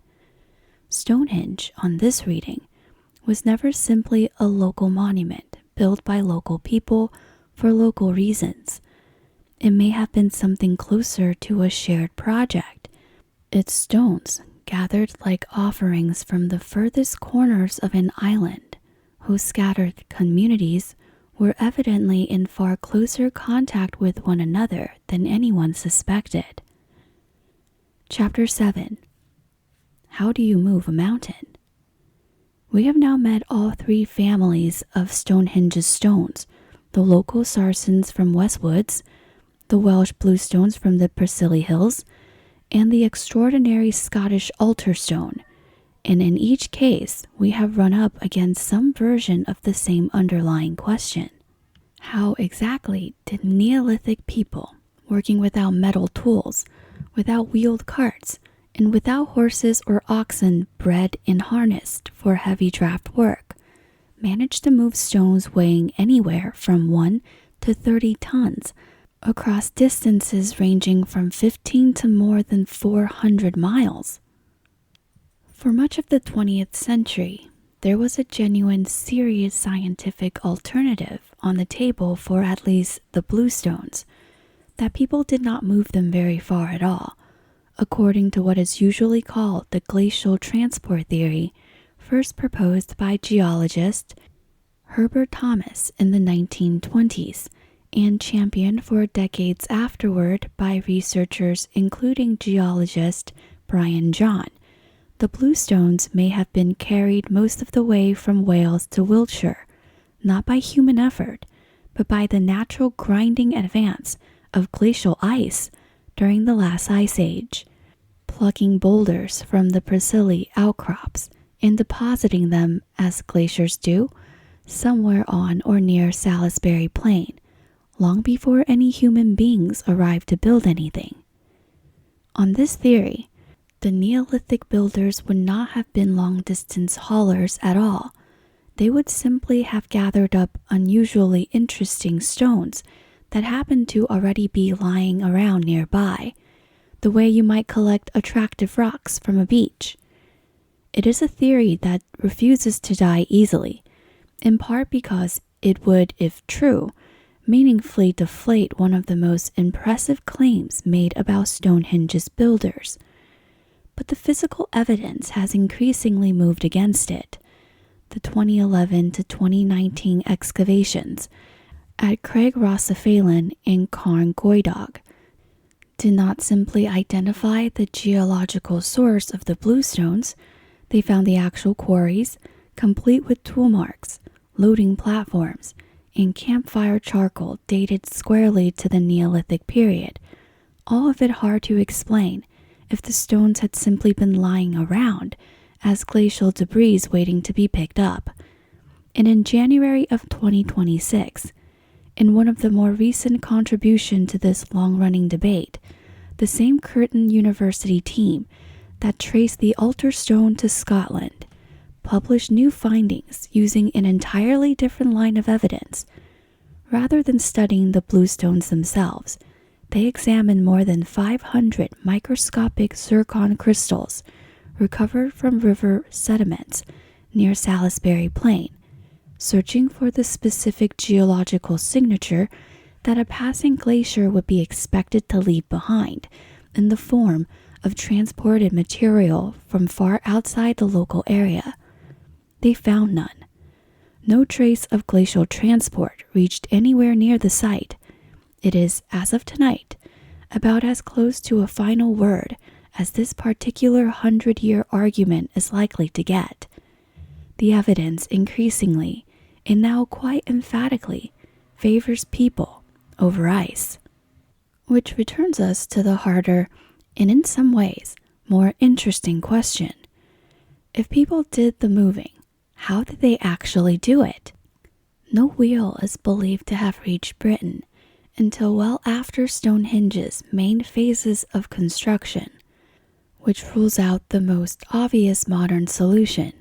Stonehenge, on this reading, was never simply a local monument built by local people for local reasons. It may have been something closer to a shared project. Its stones, gathered like offerings from the furthest corners of an island, whose scattered communities were evidently in far closer contact with one another than anyone suspected. Chapter 7. How do you move a mountain? We have now met all three families of Stonehenge's stones: the local sarsens from Westwoods, the Welsh bluestones from the Presili Hills, and the extraordinary Scottish altar stone, and in each case we have run up against some version of the same underlying question. How exactly did Neolithic people, working without metal tools, without wheeled carts, and without horses or oxen bred and harnessed for heavy draft work, manage to move stones weighing anywhere from 1 to 30 tons across distances ranging from 15 to more than 400 miles. For much of the 20th century, there was a genuine, serious scientific alternative on the table for at least the bluestones, that people did not move them very far at all, according to what is usually called the glacial transport theory, first proposed by geologist Herbert Thomas in the 1920s and championed for decades afterward by researchers including geologist Brian John. The bluestones may have been carried most of the way from Wales to Wiltshire, not by human effort, but by the natural grinding advance of glacial ice during the last ice age, plucking boulders from the Priscilli outcrops and depositing them, as glaciers do, somewhere on or near Salisbury Plain, long before any human beings arrived to build anything. On this theory, the Neolithic builders would not have been long-distance haulers at all. They would simply have gathered up unusually interesting stones that happened to already be lying around nearby, the way you might collect attractive rocks from a beach. It is a theory that refuses to die easily, in part because it would, if true, meaningfully deflate one of the most impressive claims made about Stonehenge's builders. But the physical evidence has increasingly moved against it. The 2011 to 2019 excavations at Craig Rossophalin and Carn Goydog did not simply identify the geological source of the bluestones. They found the actual quarries, complete with tool marks, loading platforms, and campfire charcoal dated squarely to the Neolithic period, all of it hard to explain if the stones had simply been lying around as glacial debris waiting to be picked up. And in January of 2026, in one of the more recent contributions to this long-running debate, the same Curtin University team that traced the altar stone to Scotland published new findings using an entirely different line of evidence. Rather than studying the bluestones themselves, they examined more than 500 microscopic zircon crystals recovered from river sediments near Salisbury Plain, searching for the specific geological signature that a passing glacier would be expected to leave behind in the form of transported material from far outside the local area. They found none. No trace of glacial transport reached anywhere near the site. It is, as of tonight, about as close to a final word as this particular 100-year argument is likely to get. The evidence increasingly, and now quite emphatically, favors people over ice. Which returns us to the harder, and in some ways, more interesting question. If people did the moving, how did they actually do it? No wheel is believed to have reached Britain until well after Stonehenge's main phases of construction, which rules out the most obvious modern solution.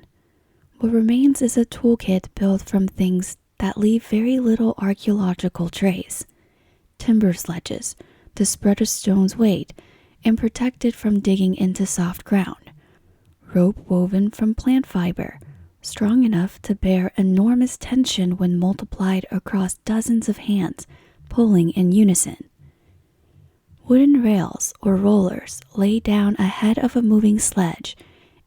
What remains is a toolkit built from things that leave very little archaeological trace. Timber sledges to spread a stone's weight and protect it from digging into soft ground. Rope woven from plant fiber, strong enough to bear enormous tension when multiplied across dozens of hands pulling in unison. Wooden rails or rollers laid down ahead of a moving sledge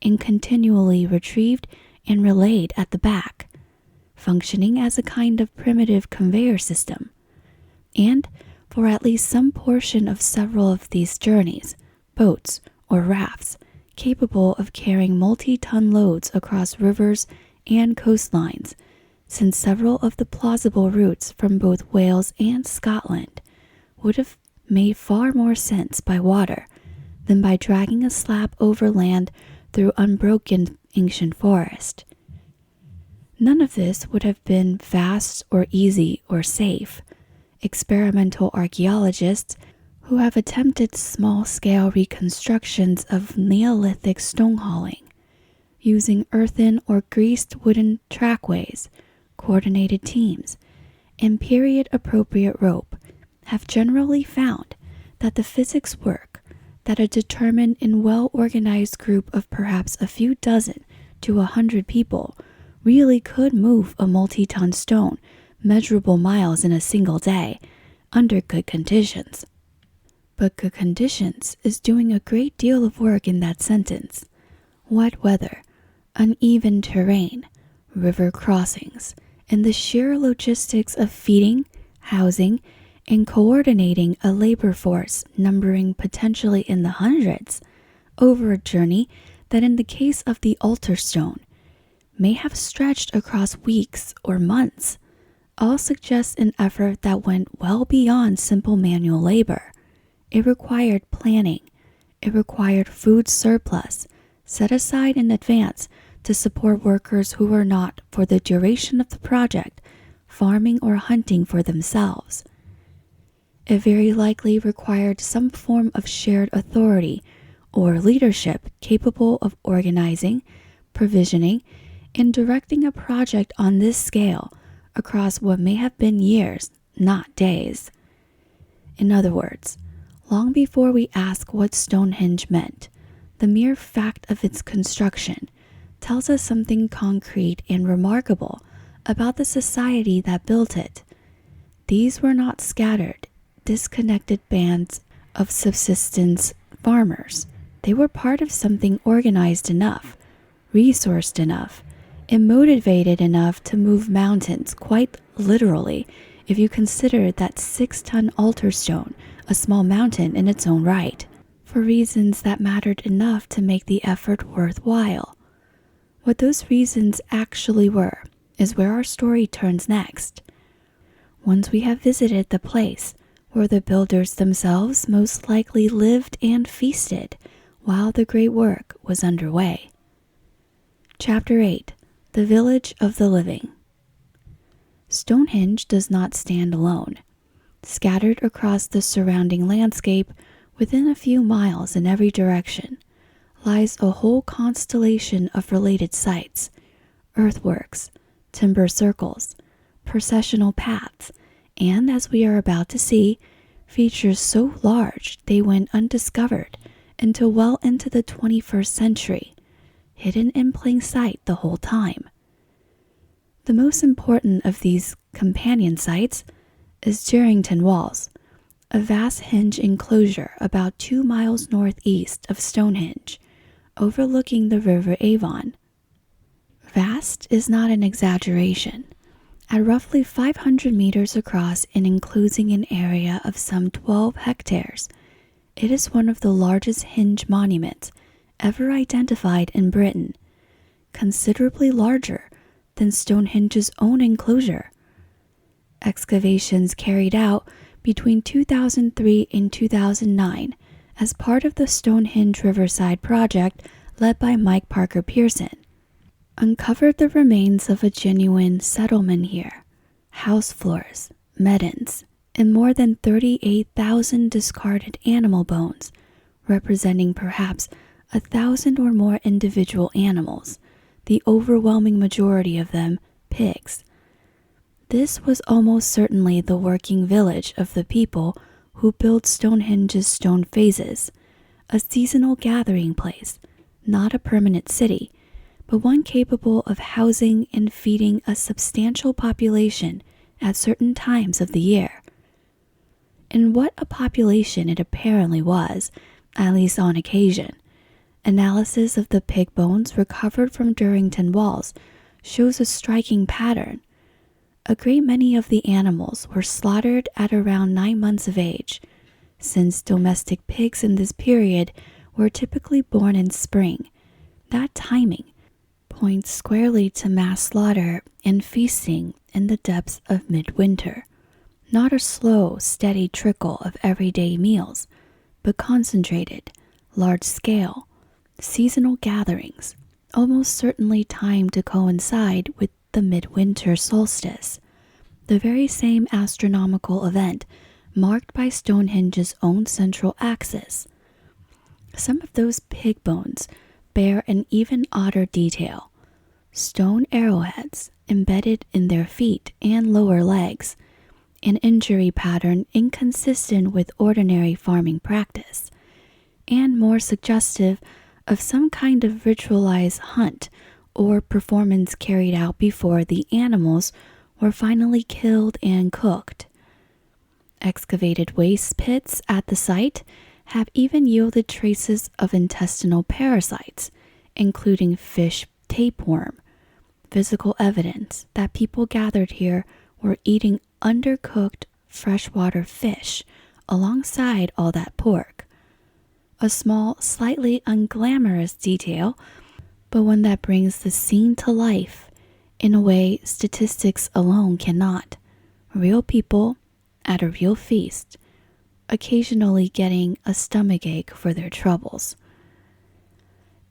and continually retrieved and relayed at the back, functioning as a kind of primitive conveyor system. And for at least some portion of several of these journeys, boats or rafts capable of carrying multi-ton loads across rivers and coastlines, since several of the plausible routes from both Wales and Scotland would have made far more sense by water than by dragging a slab overland through unbroken ancient forest. None of this would have been fast or easy or safe. Experimental archaeologists who have attempted small-scale reconstructions of Neolithic stone hauling, using earthen or greased wooden trackways, coordinated teams, and period-appropriate rope, have generally found that the physics work that a determined and well-organized group of perhaps a few dozen to 100 people really could move a multi-ton stone measurable miles in a single day under good conditions. But good conditions is doing a great deal of work in that sentence. Wet weather, uneven terrain, river crossings, and the sheer logistics of feeding, housing, and coordinating a labor force numbering potentially in the hundreds over a journey that in the case of the altar stone may have stretched across weeks or months, all suggests an effort that went well beyond simple manual labor. It required planning. It required food surplus set aside in advance to support workers who were not, for the duration of the project, farming or hunting for themselves. It very likely required some form of shared authority or leadership capable of organizing, provisioning, and directing a project on this scale across what may have been years, not days. In other words, long before we ask what Stonehenge meant, the mere fact of its construction tells us something concrete and remarkable about the society that built it. These were not scattered, disconnected bands of subsistence farmers. They were part of something organized enough, resourced enough, and motivated enough to move mountains, quite literally, if you consider that 6-ton altar stone a small mountain in its own right, for reasons that mattered enough to make the effort worthwhile. What those reasons actually were is where our story turns next. Once we have visited the place where the builders themselves most likely lived and feasted while the great work was underway. Chapter 8. The Village of the Living. Stonehenge does not stand alone. Scattered across the surrounding landscape, within a few miles in every direction, lies a whole constellation of related sites, earthworks, timber circles, processional paths, and, as we are about to see, features so large they went undiscovered until well into the 21st century, hidden in plain sight the whole time. The most important of these companion sites is Jerrington Walls, a vast henge enclosure about 2 miles northeast of Stonehenge, overlooking the River Avon. Vast is not an exaggeration. At roughly 500 meters across and enclosing an area of some 12 hectares, it is one of the largest henge monuments ever identified in Britain, considerably larger than Stonehenge's own enclosure. Excavations carried out between 2003 and 2009 as part of the Stonehenge Riverside project led by Mike Parker Pearson uncovered the remains of a genuine settlement here, house floors, meddons, and more than 38,000 discarded animal bones, representing perhaps 1,000 or more individual animals, the overwhelming majority of them pigs. This was almost certainly the working village of the people who built Stonehenge's stone phases, a seasonal gathering place, not a permanent city, but one capable of housing and feeding a substantial population at certain times of the year. And what a population it apparently was, at least on occasion. Analysis of the pig bones recovered from Jerrington Walls shows a striking pattern. A great many of the animals were slaughtered at around 9 months of age, since domestic pigs in this period were typically born in spring. That timing points squarely to mass slaughter and feasting in the depths of midwinter. Not a slow, steady trickle of everyday meals, but concentrated, large-scale, seasonal gatherings, almost certainly timed to coincide with the midwinter solstice, the very same astronomical event marked by Stonehenge's own central axis. Some of those pig bones bear an even odder detail: stone arrowheads embedded in their feet and lower legs, an injury pattern inconsistent with ordinary farming practice, and more suggestive of some kind of ritualized hunt or performance carried out before the animals were finally killed and cooked. Excavated waste pits at the site have even yielded traces of intestinal parasites, including fish tapeworm, physical evidence that people gathered here were eating undercooked freshwater fish alongside all that pork. A small, slightly unglamorous detail, but one that brings the scene to life in a way statistics alone cannot. Real people at a real feast, occasionally getting a stomachache for their troubles.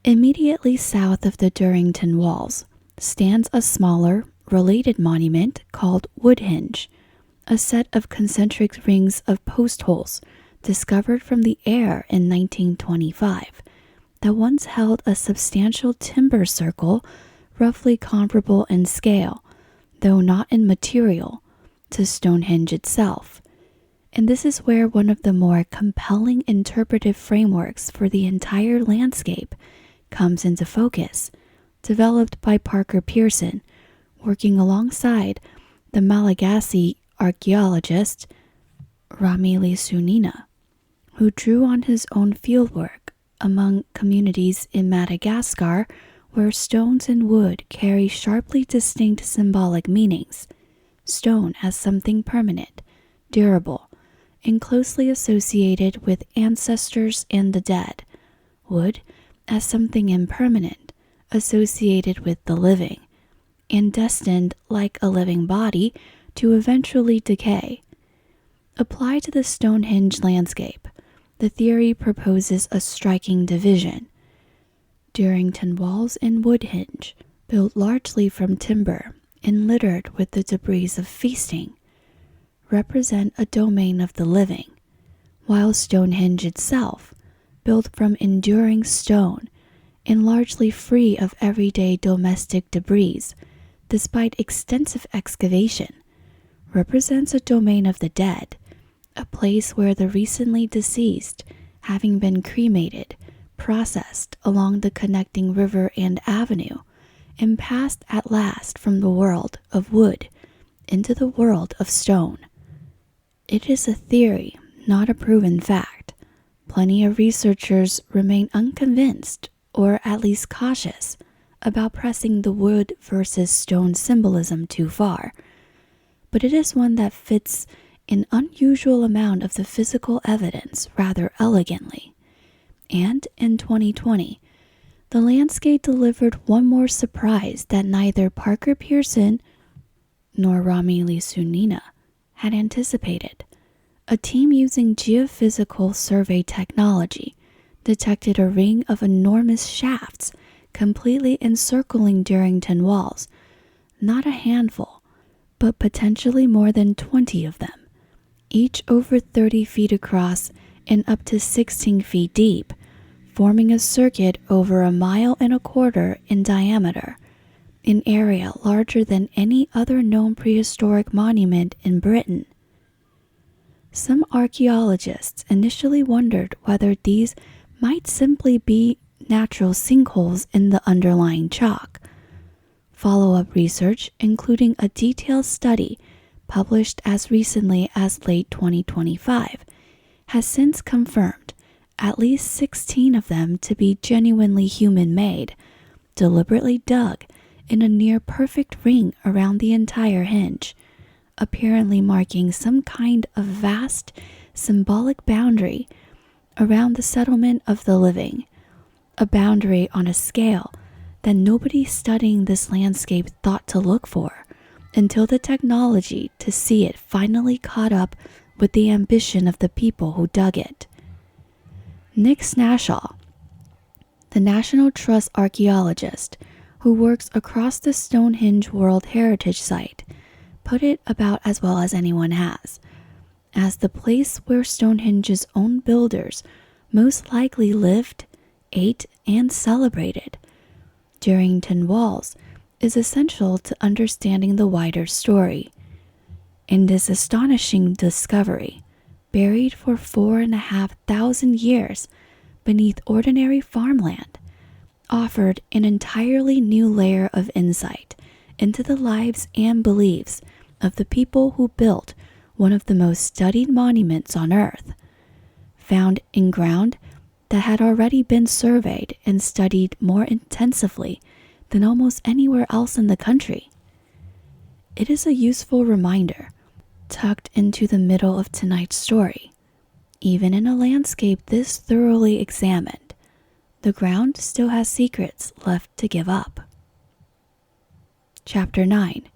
Immediately south of the Durrington walls stands a smaller, related monument called Woodhenge, a set of concentric rings of post holes discovered from the air in 1925 that once held a substantial timber circle roughly comparable in scale, though not in material, to Stonehenge itself. And this is where one of the more compelling interpretive frameworks for the entire landscape comes into focus, developed by Parker Pearson, working alongside the Malagasy archaeologist Ramili Sunina, who drew on his own fieldwork among communities in Madagascar where stones and wood carry sharply distinct symbolic meanings. Stone as something permanent, durable, and closely associated with ancestors and the dead. Wood as something impermanent, associated with the living, and destined, like a living body, to eventually decay. Applied to the Stonehenge landscape, the theory proposes a striking division. Durrington walls and Woodhenge, built largely from timber and littered with the debris of feasting, represent a domain of the living, while Stonehenge itself, built from enduring stone and largely free of everyday domestic debris, despite extensive excavation, represents a domain of the dead, a place where the recently deceased, having been cremated, processed along the connecting river and avenue, and passed at last from the world of wood into the world of stone. It is a theory, not a proven fact. Plenty of researchers remain unconvinced, or at least cautious, about pressing the wood versus stone symbolism too far. But it is one that fits an unusual amount of the physical evidence rather elegantly. And in 2020, the landscape delivered one more surprise that neither Parker Pearson nor Ramili Sunina had anticipated. A team using geophysical survey technology detected a ring of enormous shafts completely encircling Durrington walls. Not a handful, but potentially more than 20 of them, each over 30 feet across and up to 16 feet deep, forming a circuit over 1.25 miles in diameter, an area larger than any other known prehistoric monument in Britain. Some archaeologists initially wondered whether these might simply be natural sinkholes in the underlying chalk. Follow-up research, including a detailed study published as recently as late 2025, has since confirmed at least 16 of them to be genuinely human-made, deliberately dug in a near-perfect ring around the entire henge, apparently marking some kind of vast symbolic boundary around the settlement of the living, a boundary on a scale that nobody studying this landscape thought to look for until the technology to see it finally caught up with the ambition of the people who dug it. Nick Snashaw, the National Trust archaeologist who works across the Stonehenge World Heritage Site, put it about as well as anyone has, as the place where Stonehenge's own builders most likely lived, ate, and celebrated. Durrington Walls is essential to understanding the wider story. In this astonishing discovery, buried for 4,500 years beneath ordinary farmland, offered an entirely new layer of insight into the lives and beliefs of the people who built one of the most studied monuments on Earth, found in ground that had already been surveyed and studied more intensively than almost anywhere else in the country. It is a useful reminder, tucked into the middle of tonight's story. Even in a landscape this thoroughly examined, the ground still has secrets left to give up. Chapter 9.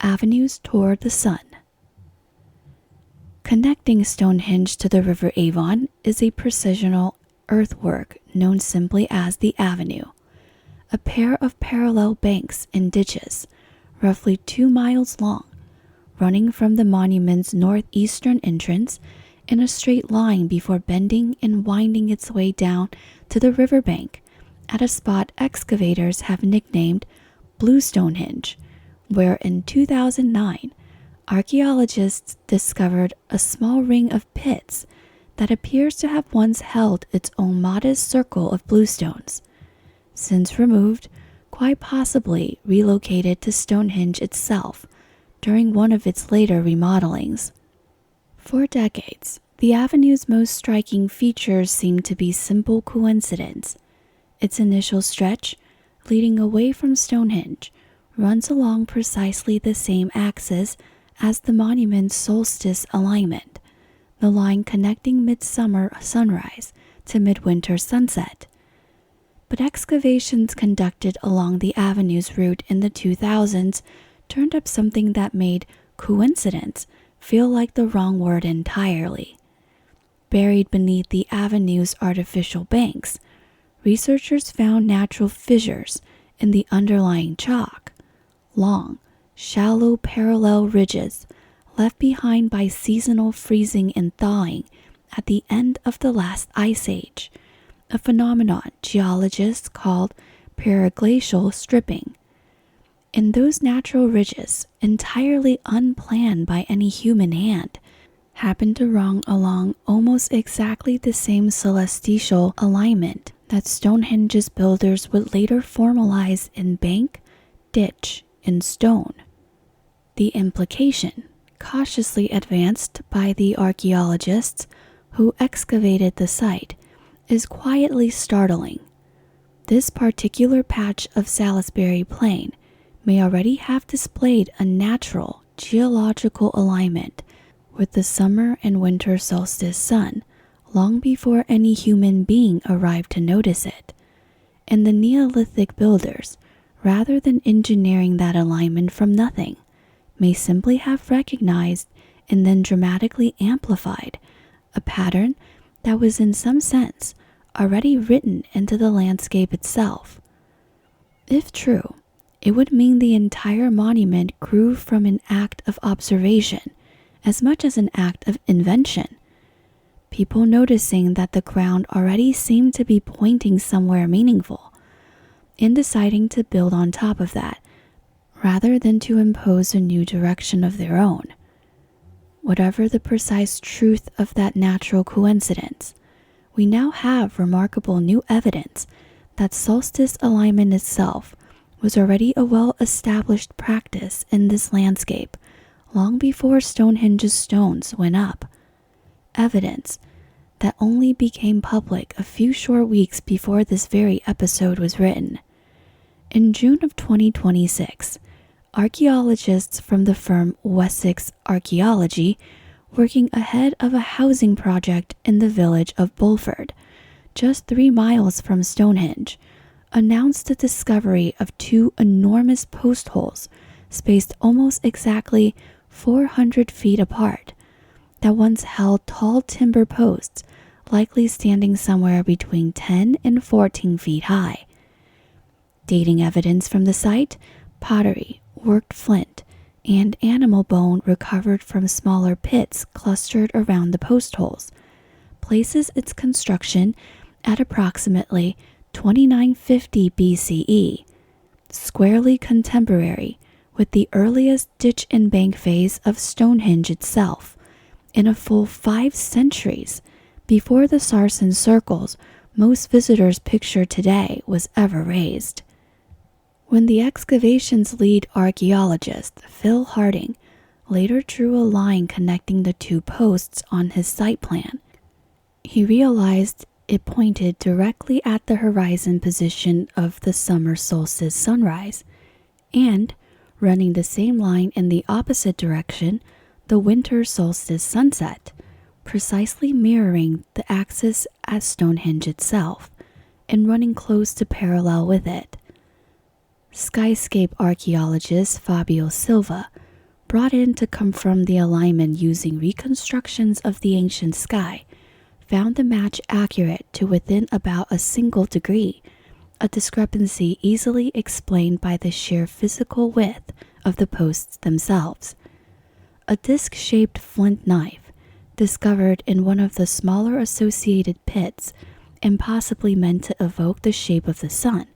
Avenues Toward the Sun. Connecting Stonehenge to the River Avon is a precisional earthwork known simply as the Avenue, a pair of parallel banks and ditches, roughly 2 miles long, running from the monument's northeastern entrance in a straight line before bending and winding its way down to the riverbank at a spot excavators have nicknamed Blue Stonehenge, where in 2009, archaeologists discovered a small ring of pits that appears to have once held its own modest circle of bluestones, since removed, quite possibly relocated to Stonehenge itself during one of its later remodelings. For decades, the avenue's most striking features seem to be simple coincidence. Its initial stretch, leading away from Stonehenge, runs along precisely the same axis as the monument's solstice alignment, the line connecting midsummer sunrise to midwinter sunset. But excavations conducted along the avenue's route in the 2000s turned up something that made coincidence feel like the wrong word entirely. Buried beneath the avenue's artificial banks, researchers found natural fissures in the underlying chalk, long, shallow parallel ridges left behind by seasonal freezing and thawing at the end of the last ice age, a phenomenon geologists called periglacial stripping. In those natural ridges, entirely unplanned by any human hand, happened to run along almost exactly the same celestial alignment that Stonehenge's builders would later formalize in bank, ditch, and stone. The implication, cautiously advanced by the archaeologists who excavated the site, is quietly startling. This particular patch of Salisbury Plain may already have displayed a natural geological alignment with the summer and winter solstice sun long before any human being arrived to notice it, and the Neolithic builders, rather than engineering that alignment from nothing, may simply have recognized and then dramatically amplified a pattern that was in some sense already written into the landscape itself. If true, it would mean the entire monument grew from an act of observation as much as an act of invention. People noticing that the ground already seemed to be pointing somewhere meaningful, and deciding to build on top of that, rather than to impose a new direction of their own. Whatever the precise truth of that natural coincidence, we now have remarkable new evidence that solstice alignment itself was already a well-established practice in this landscape long before Stonehenge's stones went up. Evidence that only became public a few short weeks before this very episode was written. In June of 2026, archaeologists from the firm Wessex Archaeology, working ahead of a housing project in the village of Bulford, just 3 miles from Stonehenge, announced the discovery of 2 enormous post holes spaced almost exactly 400 feet apart that once held tall timber posts, likely standing somewhere between 10 and 14 feet high. Dating evidence from the site, pottery, worked flint, and animal bone recovered from smaller pits clustered around the post holes, places its construction at approximately 2950 BCE, squarely contemporary with the earliest ditch and bank phase of Stonehenge itself, in a full 5 centuries before the Sarsen circles most visitors picture today was ever raised. When the excavation's lead archaeologist, Phil Harding, later drew a line connecting the 2 posts on his site plan, he realized it pointed directly at the horizon position of the summer solstice sunrise, and, running the same line in the opposite direction, the winter solstice sunset, precisely mirroring the axis at Stonehenge itself, and running close to parallel with it. Skyscape archaeologist Fabio Silva, brought in to confirm the alignment using reconstructions of the ancient sky, found the match accurate to within about a single degree, a discrepancy easily explained by the sheer physical width of the posts themselves. A disc-shaped flint knife, discovered in one of the smaller associated pits and possibly meant to evoke the shape of the sun,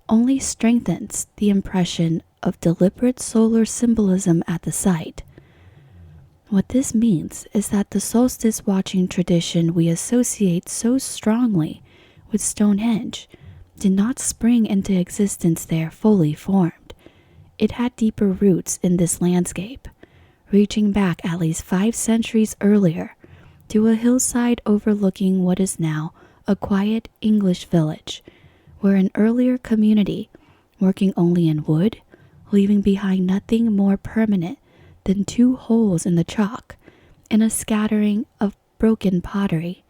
only strengthens the impression of deliberate solar symbolism at the site. What this means is that the solstice watching tradition we associate so strongly with Stonehenge did not spring into existence there fully formed. It had deeper roots in this landscape, reaching back at least 5 centuries earlier to a hillside overlooking what is now a quiet English village, where an earlier community, working only in wood, leaving behind nothing more permanent than 2 holes in the chalk and a scattering of broken pottery,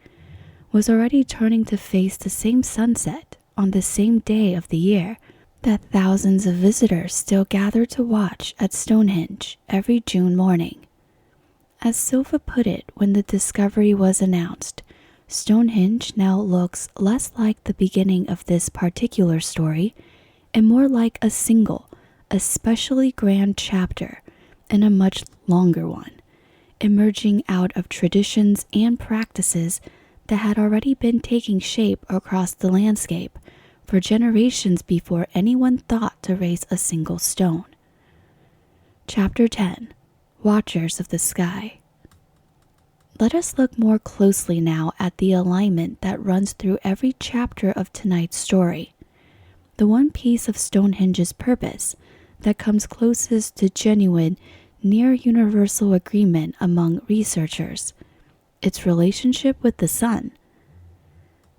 was already turning to face the same sunset on the same day of the year that thousands of visitors still gather to watch at Stonehenge every June morning. As Silva put it when the discovery was announced, Stonehenge now looks less like the beginning of this particular story and more like a single, especially grand chapter in a much longer one, emerging out of traditions and practices that had already been taking shape across the landscape for generations before anyone thought to raise a single stone. Chapter 10. Watchers of the Sky. Let us look more closely now at the alignment that runs through every chapter of tonight's story. The one piece of Stonehenge's purpose that comes closest to genuine, near-universal agreement among researchers, its relationship with the sun.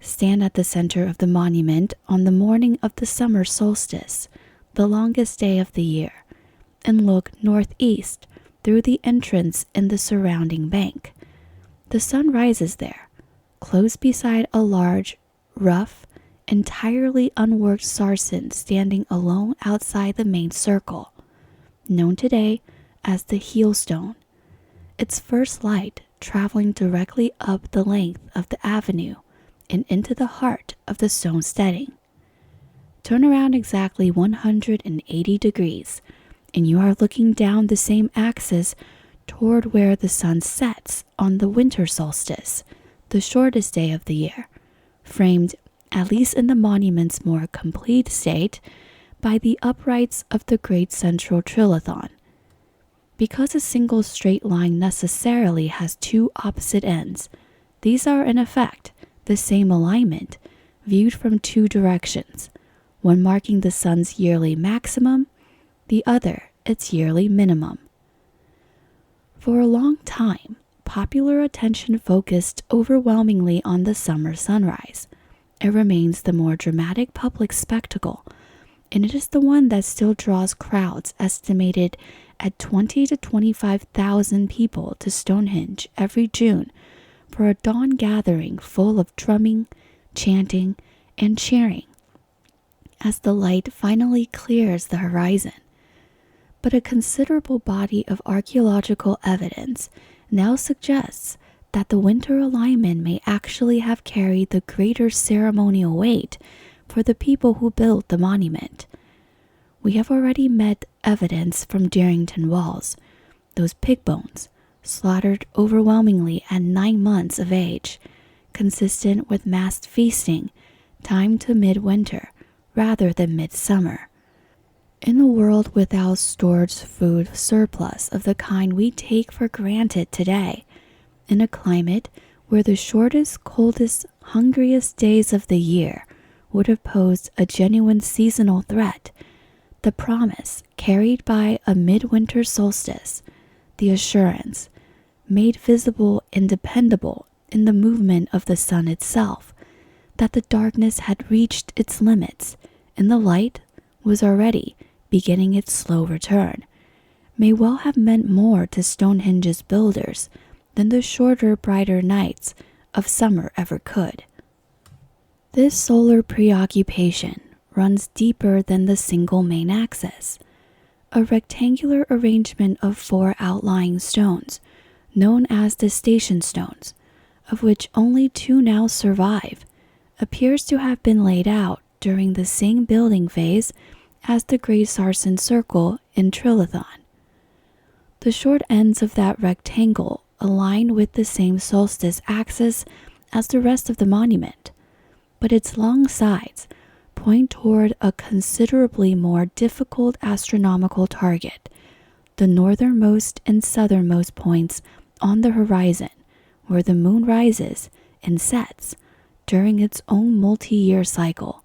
Stand at the center of the monument on the morning of the summer solstice, the longest day of the year, and look northeast through the entrance in the surrounding bank. The sun rises there, close beside a large, rough, entirely unworked sarsen standing alone outside the main circle, known today as the heel stone, its first light traveling directly up the length of the avenue and into the heart of the stone setting. Turn around exactly 180 degrees, and you are looking down the same axis toward where the sun sets on the winter solstice, the shortest day of the year, framed, at least in the monument's more complete state, by the uprights of the great central trilithon. Because a single straight line necessarily has 2 opposite ends, these are in effect the same alignment, viewed from 2 directions, one marking the sun's yearly maximum, the other its yearly minimum. For a long time, popular attention focused overwhelmingly on the summer sunrise. It remains the more dramatic public spectacle, and it is the one that still draws crowds estimated at 20 to 25,000 people to Stonehenge every June for a dawn gathering full of drumming, chanting, and cheering as the light finally clears the horizon. But a considerable body of archaeological evidence now suggests that the winter alignment may actually have carried the greater ceremonial weight for the people who built the monument. We have already met evidence from Darrington walls, those pig bones, slaughtered overwhelmingly at 9 months of age, consistent with massed feasting, timed to midwinter rather than midsummer. In a world without stored food surplus of the kind we take for granted today, in a climate where the shortest, coldest, hungriest days of the year would have posed a genuine seasonal threat, the promise carried by a midwinter solstice, the assurance made visible and dependable in the movement of the sun itself, that the darkness had reached its limits and the light was already beginning its slow return, may well have meant more to Stonehenge's builders than the shorter, brighter nights of summer ever could. This solar preoccupation runs deeper than the single main axis. A rectangular arrangement of 4 outlying stones, known as the station stones, of which only 2 now survive, appears to have been laid out during the same building phase as the Great Sarsen Circle in Trilithon. The short ends of that rectangle align with the same solstice axis as the rest of the monument, but its long sides point toward a considerably more difficult astronomical target, the northernmost and southernmost points on the horizon, where the moon rises and sets during its own multi-year cycle,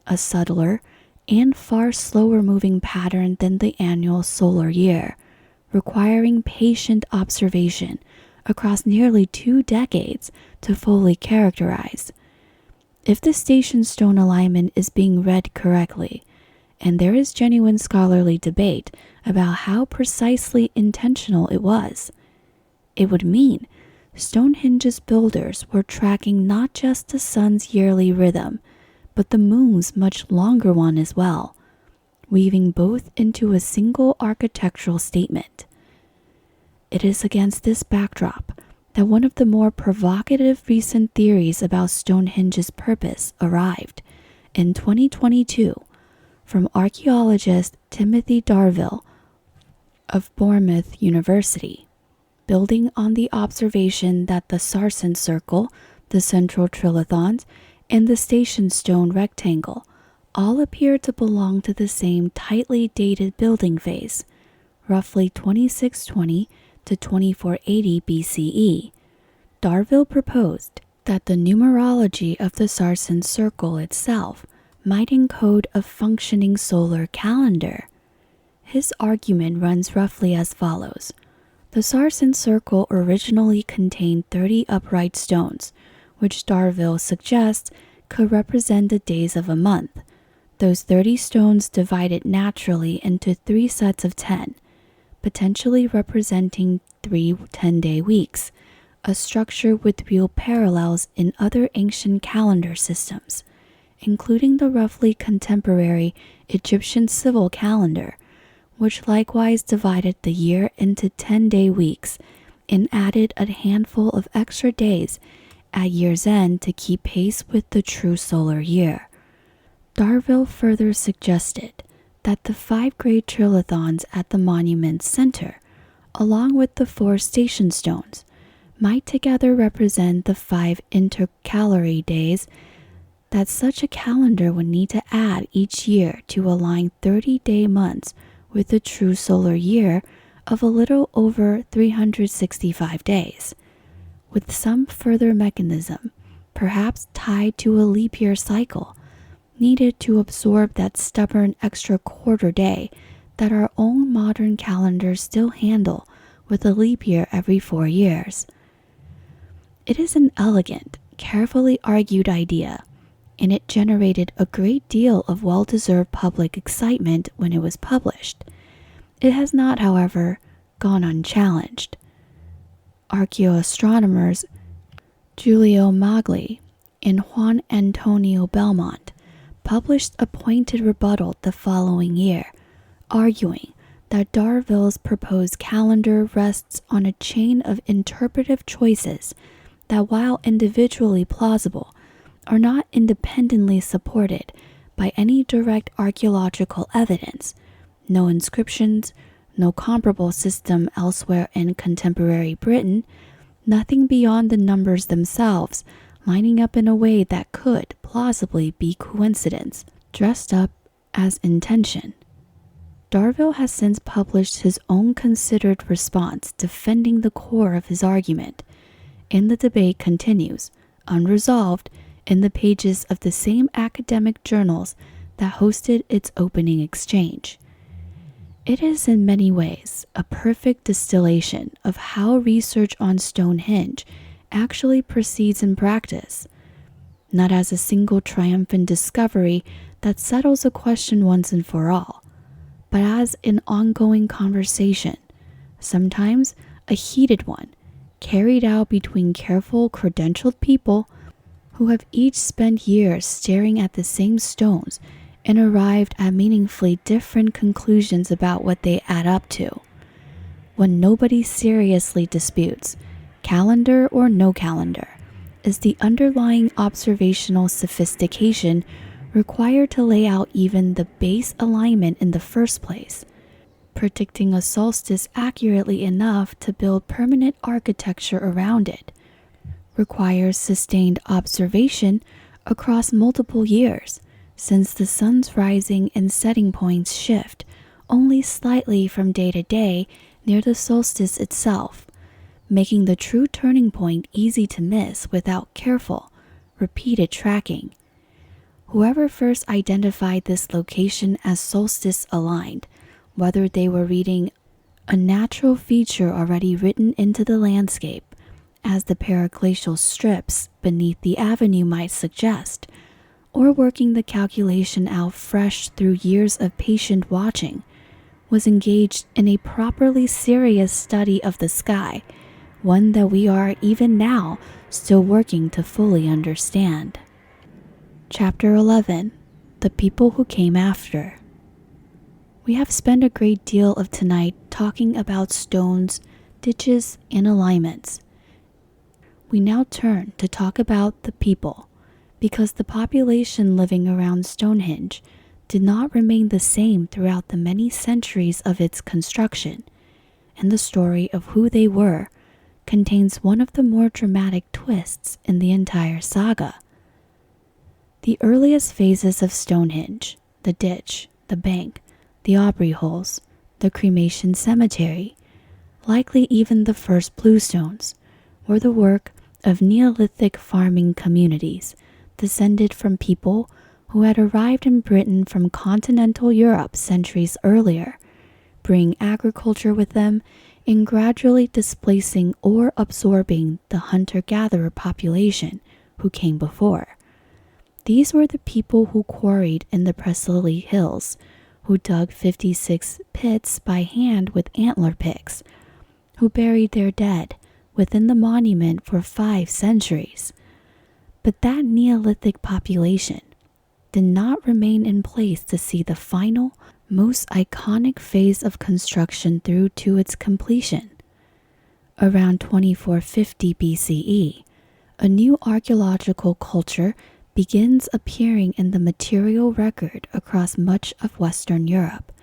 a subtler and far slower moving pattern than the annual solar year, requiring patient observation across nearly 2 decades to fully characterize. If the station stone alignment is being read correctly, and there is genuine scholarly debate about how precisely intentional it was, it would mean Stonehenge's builders were tracking not just the sun's yearly rhythm, but the moon's much longer one as well, weaving both into a single architectural statement. It is against this backdrop that one of the more provocative recent theories about Stonehenge's purpose arrived in 2022 from archaeologist Timothy Darville of Bournemouth University, building on the observation that the Sarsen Circle, the central trilithons, and the station stone rectangle all appear to belong to the same tightly dated building phase, roughly 2620 to 2480 BCE. Darville proposed that the numerology of the Sarsen Circle itself might encode a functioning solar calendar. His argument runs roughly as follows. The Sarsen Circle originally contained 30 upright stones, which Darville suggests could represent the days of a month. Those 30 stones divided naturally into 3 sets of 10, potentially representing 3 10-day weeks, a structure with real parallels in other ancient calendar systems, including the roughly contemporary Egyptian civil calendar, which likewise divided the year into 10-day weeks and added a handful of extra days at year's end to keep pace with the true solar year. Darville further suggested that the 5 great trilithons at the monument's center, along with the 4 station stones, might together represent the 5 intercalary days that such a calendar would need to add each year to align 30-day months with the true solar year of a little over 365 days, with some further mechanism, perhaps tied to a leap year cycle, needed to absorb that stubborn extra quarter day that our own modern calendars still handle with a leap year every 4 years. It is an elegant, carefully argued idea, and it generated a great deal of well-deserved public excitement when it was published. It has not, however, gone unchallenged. Archaeoastronomers Giulio Magli and Juan Antonio Belmont published a pointed rebuttal the following year, arguing that Darville's proposed calendar rests on a chain of interpretive choices that, while individually plausible, are not independently supported by any direct archaeological evidence, no inscriptions, no comparable system elsewhere in contemporary Britain, nothing beyond the numbers themselves lining up in a way that could plausibly be coincidence, dressed up as intention. Darville has since published his own considered response defending the core of his argument, and the debate continues, unresolved, in the pages of the same academic journals that hosted its opening exchange. It is in many ways a perfect distillation of how research on Stonehenge actually proceeds in practice, not as a single triumphant discovery that settles a question once and for all, but as an ongoing conversation, sometimes a heated one, carried out between careful, credentialed people who have each spent years staring at the same stones and arrived at meaningfully different conclusions about what they add up to. When nobody seriously disputes, calendar or no calendar, is the underlying observational sophistication required to lay out even the base alignment in the first place, predicting a solstice accurately enough to build permanent architecture around it, requires sustained observation across multiple years, since the sun's rising and setting points shift only slightly from day to day near the solstice itself, making the true turning point easy to miss without careful, repeated tracking. Whoever first identified this location as solstice aligned, whether they were reading a natural feature already written into the landscape, as the periglacial strips beneath the avenue might suggest, or working the calculation out fresh through years of patient watching, was engaged in a properly serious study of the sky, one that we are even now still working to fully understand. Chapter 11. The People Who Came After. We have spent a great deal of tonight talking about stones, ditches, and alignments. We now turn to talk about the people, because the population living around Stonehenge did not remain the same throughout the many centuries of its construction, and the story of who they were contains one of the more dramatic twists in the entire saga. The earliest phases of Stonehenge, the ditch, the bank, the Aubrey holes, the cremation cemetery, likely even the first bluestones, were the work of Neolithic farming communities descended from people who had arrived in Britain from continental Europe centuries earlier, bringing agriculture with them and gradually displacing or absorbing the hunter-gatherer population who came before. These were the people who quarried in the Preseli Hills, who dug 56 pits by hand with antler picks, who buried their dead within the monument for 5 centuries. But that Neolithic population did not remain in place to see the final, most iconic phase of construction through to its completion. Around 2450 BCE, a new archaeological culture begins appearing in the material record across much of Western Europe,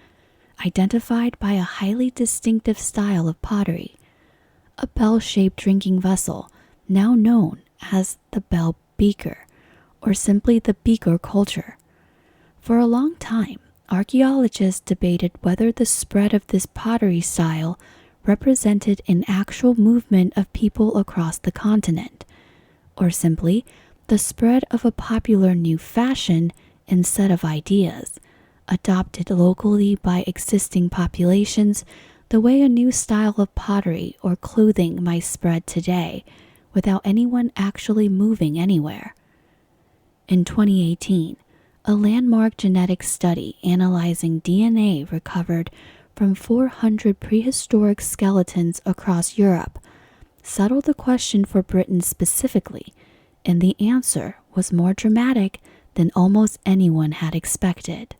identified by a highly distinctive style of pottery, a bell-shaped drinking vessel now known as the bell beaker, or simply the beaker culture. For a long time, archaeologists debated whether the spread of this pottery style represented an actual movement of people across the continent, or simply the spread of a popular new fashion and set of ideas, adopted locally by existing populations the way a new style of pottery or clothing might spread today without anyone actually moving anywhere. In 2018, a landmark genetic study analyzing DNA recovered from 400 prehistoric skeletons across Europe settled the question for Britain specifically, and the answer was more dramatic than almost anyone had expected.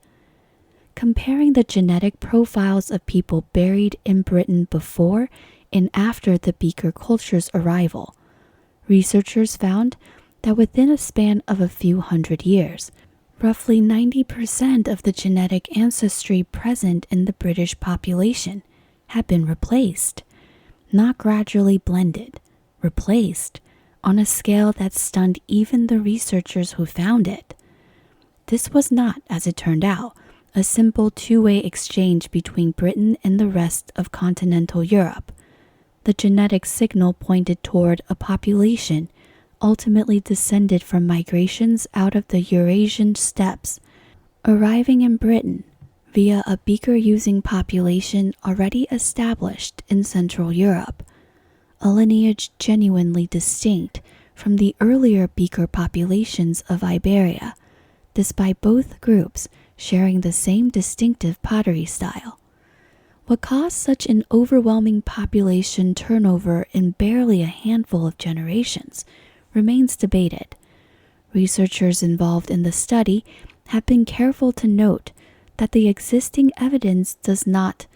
Comparing the genetic profiles of people buried in Britain before and after the beaker culture's arrival, researchers found that within a span of a few hundred years, roughly 90% of the genetic ancestry present in the British population had been replaced, not gradually blended, replaced, on a scale that stunned even the researchers who found it. This was not, as it turned out, a simple two-way exchange between Britain and the rest of continental Europe. The genetic signal pointed toward a population ultimately descended from migrations out of the Eurasian steppes, arriving in Britain via a beaker-using population already established in Central Europe, a lineage genuinely distinct from the earlier beaker populations of Iberia, despite both groups sharing the same distinctive pottery style. What caused such an overwhelming population turnover in barely a handful of generations remains debated. Researchers involved in the study have been careful to note that the existing evidence does not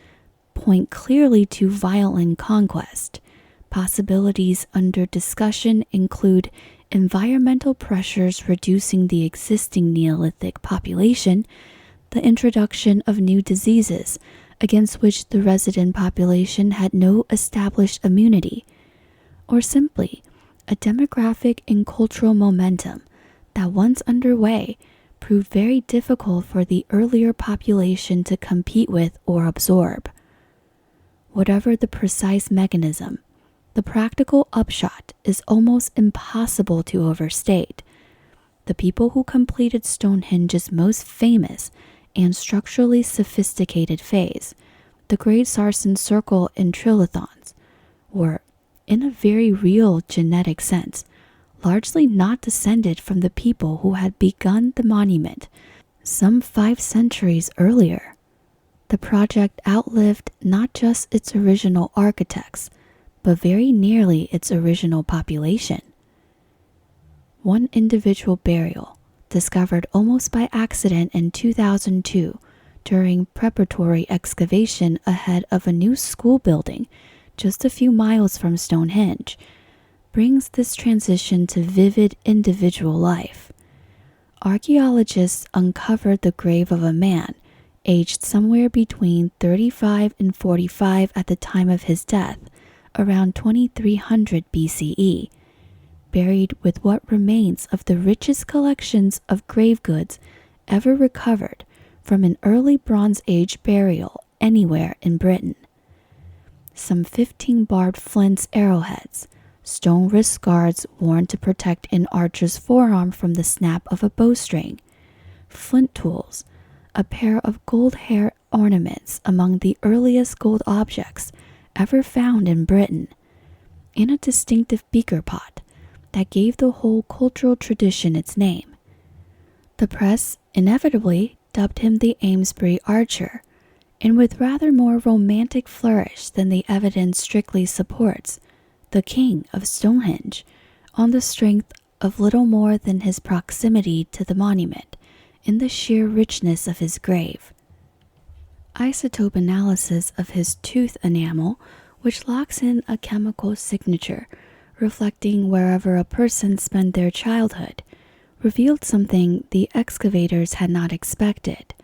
point clearly to violent conquest. Possibilities under discussion include environmental pressures reducing the existing Neolithic population, the introduction of new diseases against which the resident population had no established immunity, or simply a demographic and cultural momentum that once underway proved very difficult for the earlier population to compete with or absorb. Whatever the precise mechanism, the practical upshot is almost impossible to overstate. The people who completed Stonehenge's most famous and structurally sophisticated phase, the Great Sarsen Circle and Trilithons, were, in a very real genetic sense, largely not descended from the people who had begun the monument some 5 centuries earlier. The project outlived not just its original architects, but very nearly its original population. One individual burial, discovered almost by accident in 2002 during preparatory excavation ahead of a new school building just a few miles from Stonehenge, brings this transition to vivid individual life. Archaeologists uncovered the grave of a man aged somewhere between 35 and 45 at the time of his death, around 2300 BCE, buried with what remains of the richest collections of grave goods ever recovered from an early Bronze Age burial anywhere in Britain. Some 15 barbed flints arrowheads, stone wrist guards worn to protect an archer's forearm from the snap of a bowstring, flint tools, a pair of gold hair ornaments among the earliest gold objects ever found in Britain, and a distinctive beaker pot that gave the whole cultural tradition its name. The press inevitably dubbed him the Amesbury Archer, and with rather more romantic flourish than the evidence strictly supports, the King of Stonehenge, on the strength of little more than his proximity to the monument in the sheer richness of his grave. Isotope analysis of his tooth enamel, which locks in a chemical signature reflecting wherever a person spent their childhood, revealed something the excavators had not expected.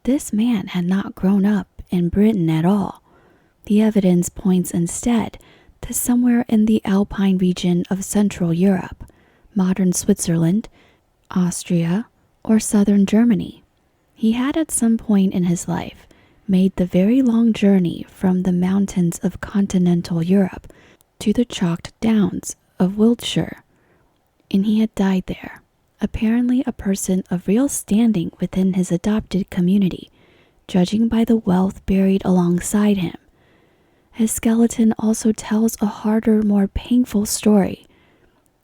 This man had not grown up in Britain at all. The evidence points instead to somewhere in the Alpine region of Central Europe, modern Switzerland, Austria, or southern Germany. He had at some point in his life made the very long journey from the mountains of continental Europe to the chalked downs of Wiltshire, and he had died there, apparently a person of real standing within his adopted community, judging by the wealth buried alongside him. His skeleton also tells a harder, more painful story,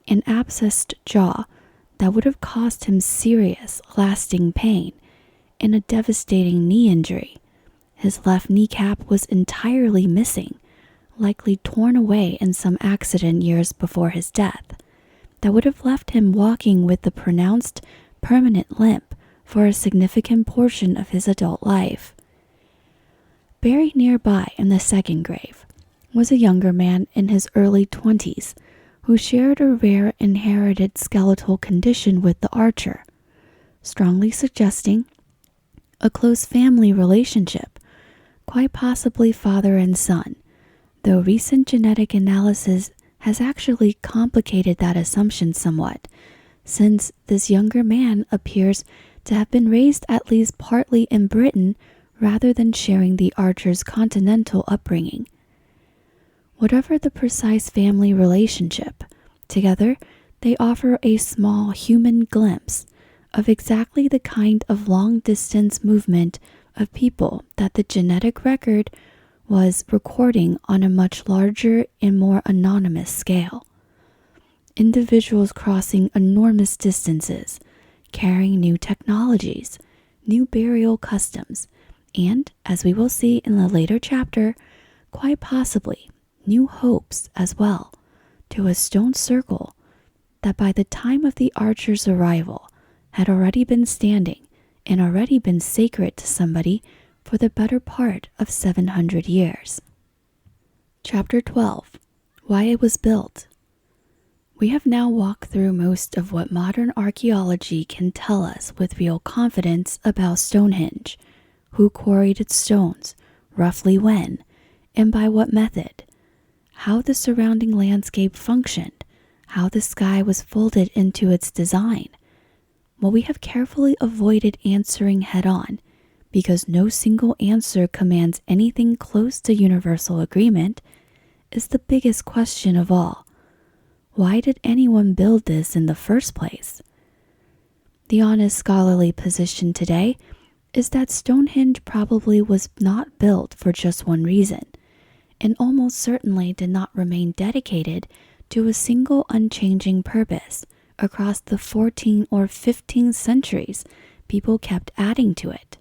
an abscessed jaw that would have caused him serious, lasting pain, and a devastating knee injury. His left kneecap was entirely missing, likely torn away in some accident years before his death, that would have left him walking with the pronounced permanent limp for a significant portion of his adult life. Buried nearby in the second grave was a younger man in his early 20s who shared a rare inherited skeletal condition with the archer, strongly suggesting a close family relationship, quite possibly father and son, though recent genetic analysis has actually complicated that assumption somewhat, since this younger man appears to have been raised at least partly in Britain rather than sharing the archer's continental upbringing. Whatever the precise family relationship, together they offer a small human glimpse of exactly the kind of long-distance movement of people that the genetic record was recording on a much larger and more anonymous scale. Individuals crossing enormous distances, carrying new technologies, new burial customs, and, as we will see in a later chapter, quite possibly new hopes as well, to a stone circle that by the time of the archer's arrival had already been standing and already been sacred to somebody for the better part of 700 years. Chapter 12. Why it was built. We have now walked through most of what modern archaeology can tell us with real confidence about Stonehenge, who quarried its stones, roughly when, and by what method, how the surrounding landscape functioned, how the sky was folded into its design. What we have carefully avoided answering head-on, because no single answer commands anything close to universal agreement, is the biggest question of all. Why did anyone build this in the first place? The honest scholarly position today is that Stonehenge probably was not built for just one reason, and almost certainly did not remain dedicated to a single unchanging purpose across the 14 or 15 centuries people kept adding to it.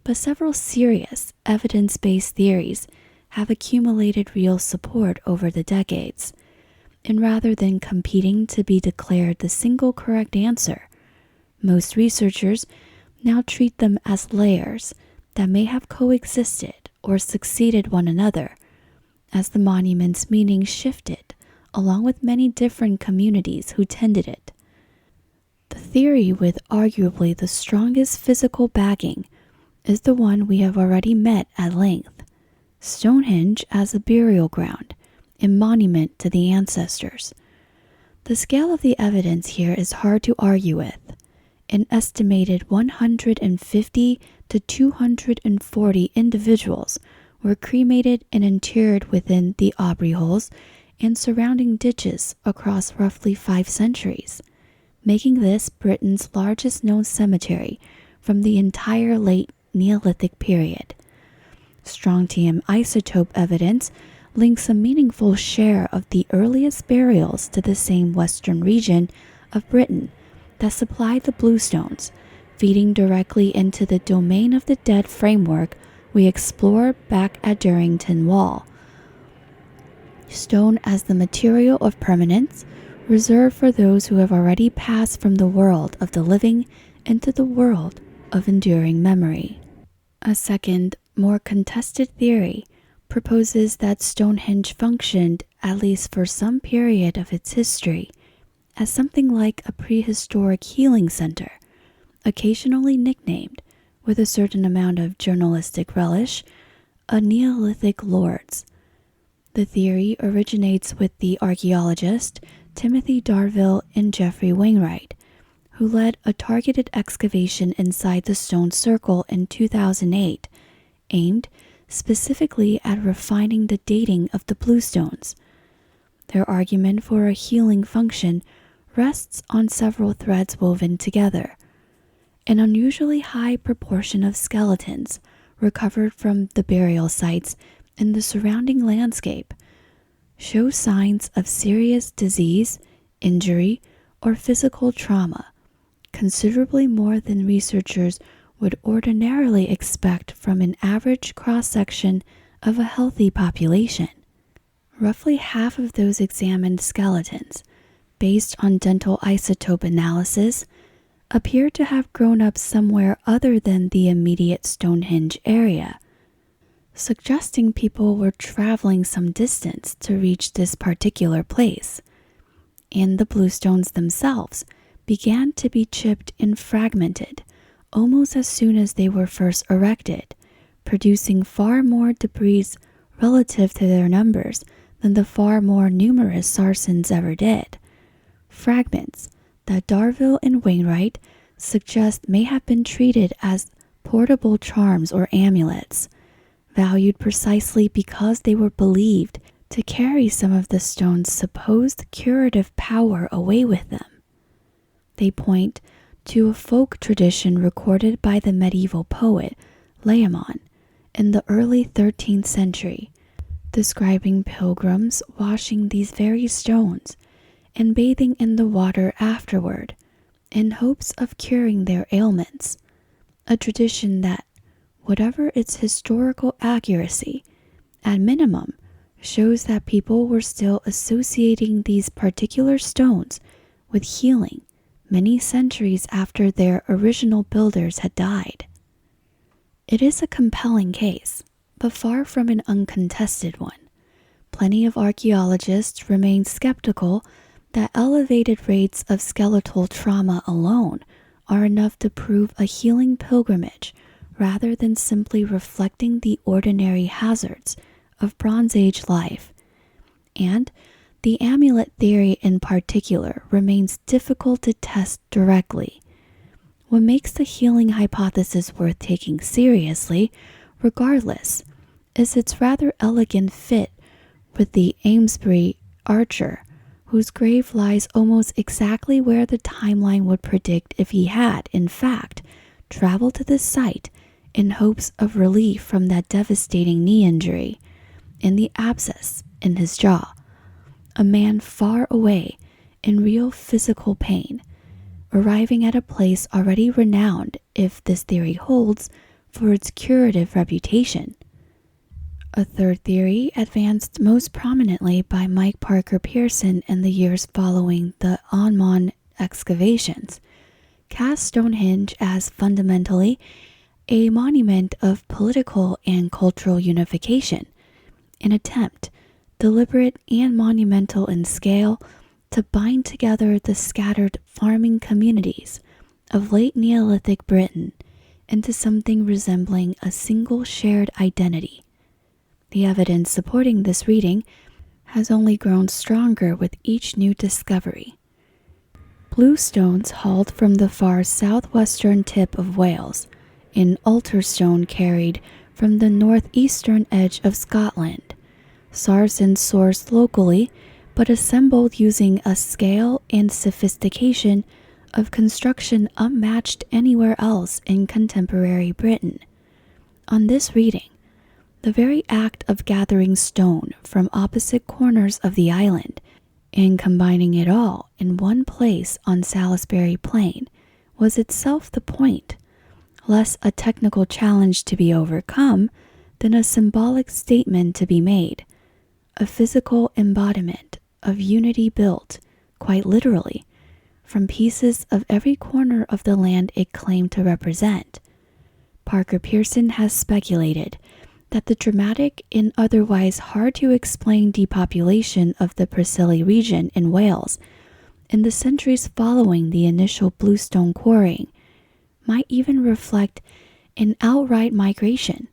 But several serious, evidence-based theories have accumulated real support over the decades, and rather than competing to be declared the single correct answer, most researchers now treat them as layers that may have coexisted or succeeded one another, as the monument's meaning shifted along with many different communities who tended it. The theory with arguably the strongest physical backing is the one we have already met at length: Stonehenge as a burial ground and monument to the ancestors. The scale of the evidence here is hard to argue with. An estimated 150 to 240 individuals were cremated and interred within the Aubrey holes and surrounding ditches across roughly 5 centuries, making this Britain's largest known cemetery from the entire late Neolithic period. Strontium isotope evidence links a meaningful share of the earliest burials to the same western region of Britain that supplied the bluestones, feeding directly into the domain of the dead framework we explore back at Durrington Wall. Stone as the material of permanence, reserved for those who have already passed from the world of the living into the world of enduring memory. A second, more contested theory proposes that Stonehenge functioned, at least for some period of its history, as something like a prehistoric healing center, occasionally nicknamed, with a certain amount of journalistic relish, a Neolithic Lords. The theory originates with the archaeologist Timothy Darville and Geoffrey Wainwright, who led a targeted excavation inside the stone circle in 2008, aimed specifically at refining the dating of the bluestones. Their argument for a healing function rests on several threads woven together. An unusually high proportion of skeletons recovered from the burial sites in the surrounding landscape show signs of serious disease, injury, or physical trauma, considerably more than researchers would ordinarily expect from an average cross-section of a healthy population. Roughly half of those examined skeletons, based on dental isotope analysis, appear to have grown up somewhere other than the immediate Stonehenge area, suggesting people were traveling some distance to reach this particular place. And the bluestones themselves began to be chipped and fragmented almost as soon as they were first erected, producing far more debris relative to their numbers than the far more numerous Sarsens ever did. Fragments that Darville and Wainwright suggest may have been treated as portable charms or amulets, valued precisely because they were believed to carry some of the stone's supposed curative power away with them. They point to a folk tradition recorded by the medieval poet Layamon in the early 13th century, describing pilgrims washing these very stones and bathing in the water afterward in hopes of curing their ailments, a tradition that, whatever its historical accuracy, at minimum, shows that people were still associating these particular stones with healing many centuries after their original builders had died. It is a compelling case, but far from an uncontested one. Plenty of archaeologists remain skeptical that elevated rates of skeletal trauma alone are enough to prove a healing pilgrimage rather than simply reflecting the ordinary hazards of Bronze Age life. And the amulet theory in particular remains difficult to test directly. What makes the healing hypothesis worth taking seriously, regardless, is its rather elegant fit with the Amesbury archer, whose grave lies almost exactly where the timeline would predict if he had, in fact, traveled to this site in hopes of relief from that devastating knee injury, in the abscess in his jaw. A man far away in real physical pain, arriving at a place already renowned, if this theory holds, for its curative reputation. A third theory, advanced most prominently by Mike Parker Pearson in the years following the Onmon excavations, casts Stonehenge as fundamentally a monument of political and cultural unification, an attempt, deliberate and monumental in scale, to bind together the scattered farming communities of late Neolithic Britain into something resembling a single shared identity. The evidence supporting this reading has only grown stronger with each new discovery. Blue stones hauled from the far southwestern tip of Wales, in alterstone carried from the northeastern edge of Scotland, sarsen sourced locally but assembled using a scale and sophistication of construction unmatched anywhere else in contemporary Britain. On this reading, the very act of gathering stone from opposite corners of the island and combining it all in one place on Salisbury Plain was itself the point, less a technical challenge to be overcome than a symbolic statement to be made, a physical embodiment of unity built, quite literally, from pieces of every corner of the land it claimed to represent. Parker Pearson has speculated that the dramatic and otherwise hard-to-explain depopulation of the Preseli region in Wales in the centuries following the initial bluestone quarrying might even reflect an outright migration,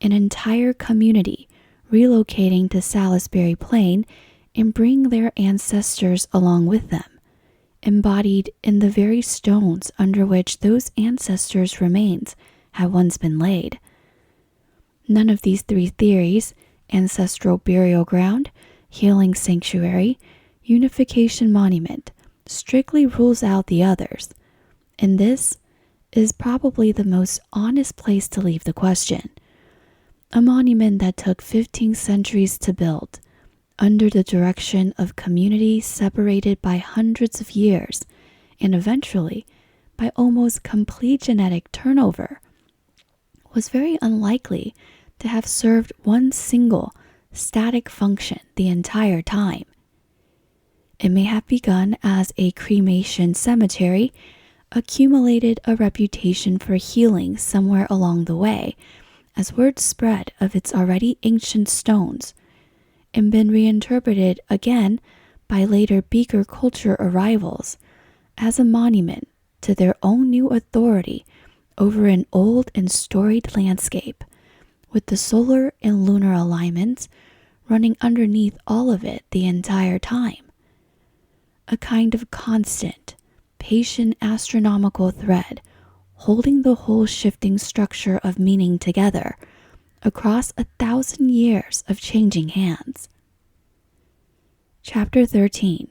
an entire community relocating to Salisbury Plain and bringing their ancestors along with them, embodied in the very stones under which those ancestors' remains had once been laid. None of these three theories, ancestral burial ground, healing sanctuary, unification monument, strictly rules out the others, and this is probably the most honest place to leave the question. A monument that took 15 centuries to build, under the direction of communities separated by hundreds of years, and eventually by almost complete genetic turnover, was very unlikely to have served one single static function the entire time. It may have begun as a cremation cemetery, accumulated a reputation for healing somewhere along the way, as word spread of its already ancient stones, and been reinterpreted again by later Beaker culture arrivals as a monument to their own new authority over an old and storied landscape, with the solar and lunar alignments running underneath all of it the entire time. A kind of constant, patient astronomical thread, holding the whole shifting structure of meaning together across 1,000 years of changing hands. Chapter 13.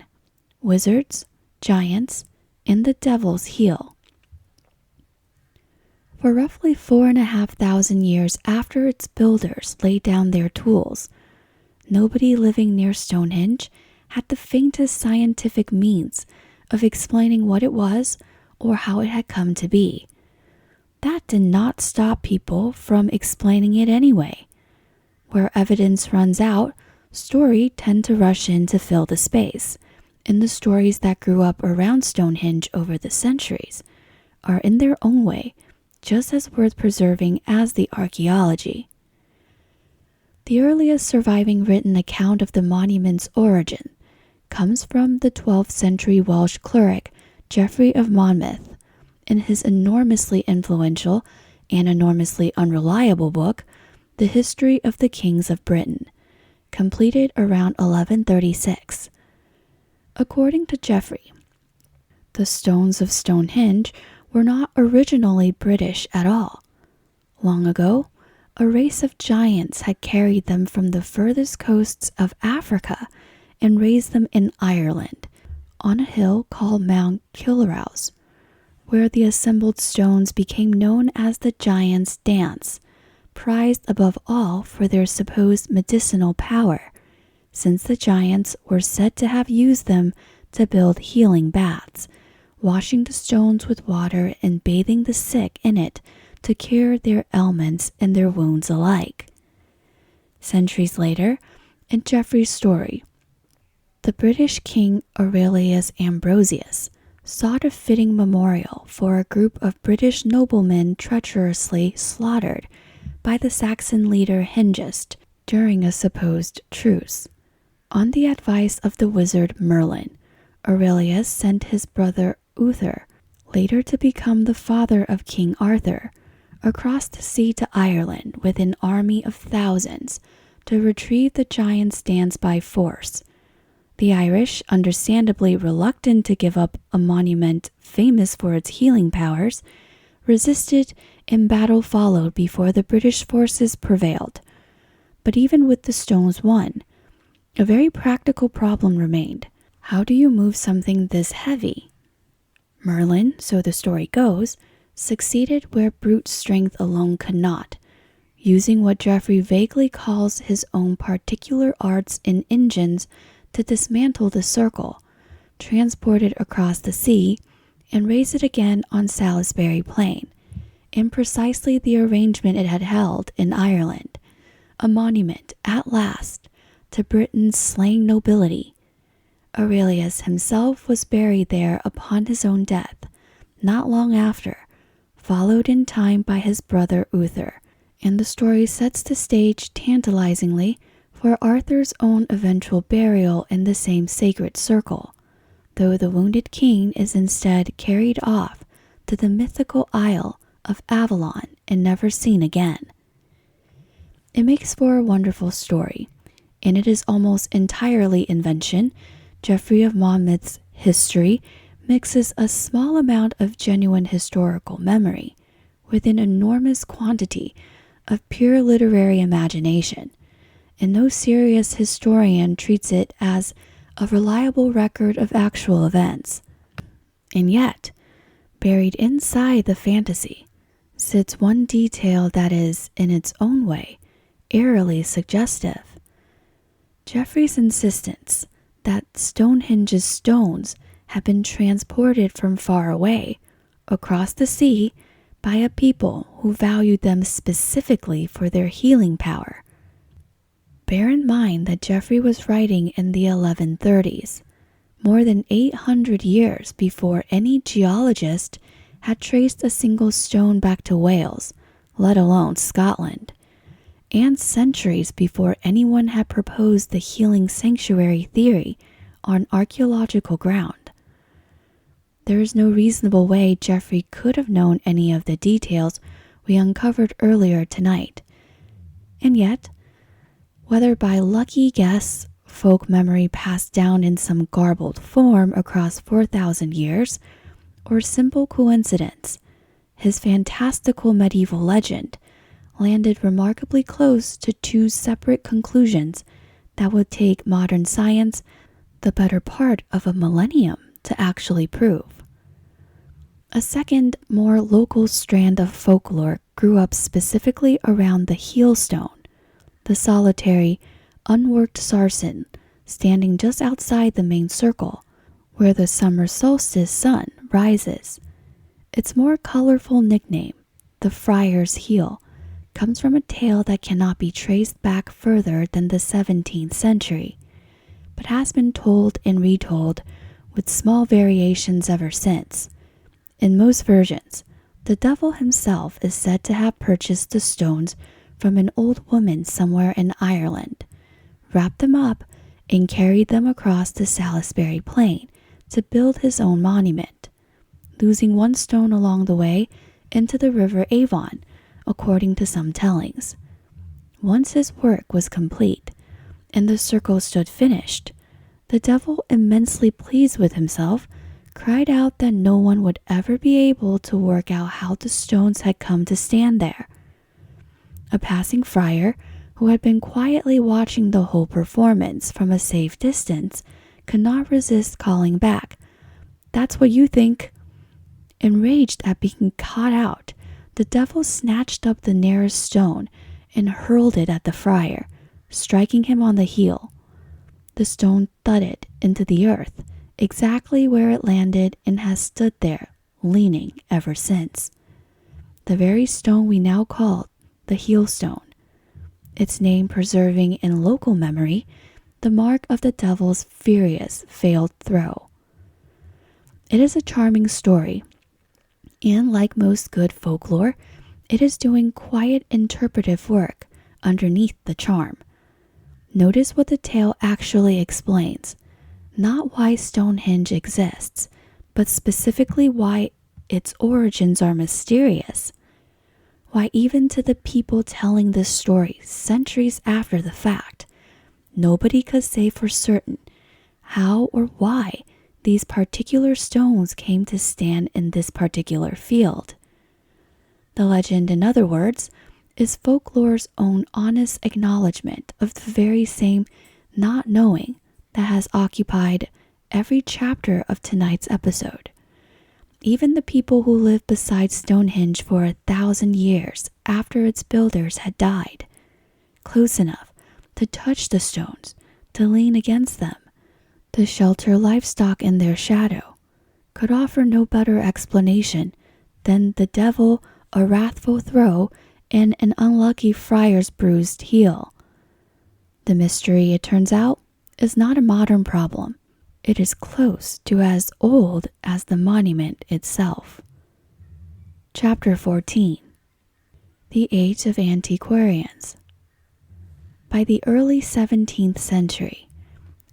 Wizards, Giants, and the Devil's Heel. For roughly 4,500 years after its builders laid down their tools, nobody living near Stonehenge had the faintest scientific means of explaining what it was or how it had come to be. That did not stop people from explaining it anyway. Where evidence runs out, stories tend to rush in to fill the space, and the stories that grew up around Stonehenge over the centuries are in their own way just as worth preserving as the archaeology. The earliest surviving written account of the monument's origin comes from the 12th century Welsh cleric Geoffrey of Monmouth in his enormously influential and enormously unreliable book, The History of the Kings of Britain, completed around 1136. According to Geoffrey, the stones of Stonehenge were not originally British at all. Long ago, a race of giants had carried them from the furthest coasts of Africa and raised them in Ireland, on a hill called Mount Kilrouse, where the assembled stones became known as the Giants' Dance, prized above all for their supposed medicinal power, since the giants were said to have used them to build healing baths, washing the stones with water and bathing the sick in it to cure their ailments and their wounds alike. Centuries later, in Geoffrey's story, the British King Aurelius Ambrosius sought a fitting memorial for a group of British noblemen treacherously slaughtered by the Saxon leader Hengist during a supposed truce. On the advice of the wizard Merlin, Aurelius sent his brother Uther, later to become the father of King Arthur, across the sea to Ireland with an army of thousands to retrieve the Giants' Dance by force. The Irish, understandably reluctant to give up a monument famous for its healing powers, resisted and battle followed before the British forces prevailed. But even with the stones won, a very practical problem remained. How do you move something this heavy? Merlin, so the story goes, succeeded where brute strength alone could not, using what Geoffrey vaguely calls his own particular arts and engines to dismantle the circle, transport it across the sea, and raise it again on Salisbury Plain, in precisely the arrangement it had held in Ireland, a monument, at last, to Britain's slain nobility. Aurelius himself was buried there upon his own death, not long after, followed in time by his brother Uther, and the story sets the stage tantalizingly for Arthur's own eventual burial in the same sacred circle, though the wounded king is instead carried off to the mythical Isle of Avalon and never seen again. It makes for a wonderful story, and it is almost entirely invention. Geoffrey of Monmouth's history mixes a small amount of genuine historical memory with an enormous quantity of pure literary imagination, and no serious historian treats it as a reliable record of actual events. And yet, buried inside the fantasy, sits one detail that is, in its own way, eerily suggestive. Geoffrey's insistence that Stonehenge's stones had been transported from far away, across the sea, by a people who valued them specifically for their healing power. Bear in mind that Geoffrey was writing in the 1130s, more than 800 years before any geologist had traced a single stone back to Wales, let alone Scotland, and centuries before anyone had proposed the healing sanctuary theory on archaeological ground. There is no reasonable way Geoffrey could have known any of the details we uncovered earlier tonight. And yet, whether by lucky guess, folk memory passed down in some garbled form across 4,000 years, or simple coincidence. His fantastical medieval legend landed remarkably close to two separate conclusions that would take modern science the better part of a millennium to actually prove. A second, more local strand of folklore grew up specifically around the heel stone, the solitary, unworked sarsen standing just outside the main circle, where the summer solstice sun rises. Its more colorful nickname, the Friar's Heel, comes from a tale that cannot be traced back further than the 17th century, but has been told and retold with small variations ever since. In most versions, the devil himself is said to have purchased the stones from an old woman somewhere in Ireland, wrapped them up, and carried them across the Salisbury Plain to build his own monument, losing one stone along the way into the River Avon, according to some tellings. Once his work was complete, and the circle stood finished, the devil, immensely pleased with himself, cried out that no one would ever be able to work out how the stones had come to stand there. A passing friar, who had been quietly watching the whole performance from a safe distance, could not resist calling back, "That's what you think." Enraged at being caught out, the devil snatched up the nearest stone and hurled it at the friar, striking him on the heel. The stone thudded into the earth, exactly where it landed, and has stood there, leaning ever since. The very stone we now call the heel stone, its name preserving in local memory the mark of the devil's furious failed throw. It is a charming story, and like most good folklore, it is doing quiet interpretive work underneath the charm. Notice what the tale actually explains, not why Stonehenge exists, but specifically why its origins are mysterious. Why even to the people telling this story centuries after the fact, nobody could say for certain how or why these particular stones came to stand in this particular field. The legend, in other words, is folklore's own honest acknowledgement of the very same not knowing that has occupied every chapter of tonight's episode. Even the people who lived beside Stonehenge for 1,000 years after its builders had died, close enough to touch the stones, to lean against them, to shelter livestock in their shadow, could offer no better explanation than the devil, a wrathful throw, and an unlucky friar's bruised heel. The mystery, it turns out, is not a modern problem. It is close to as old as the monument itself. Chapter 14. The Age of Antiquarians. By the early 17th century,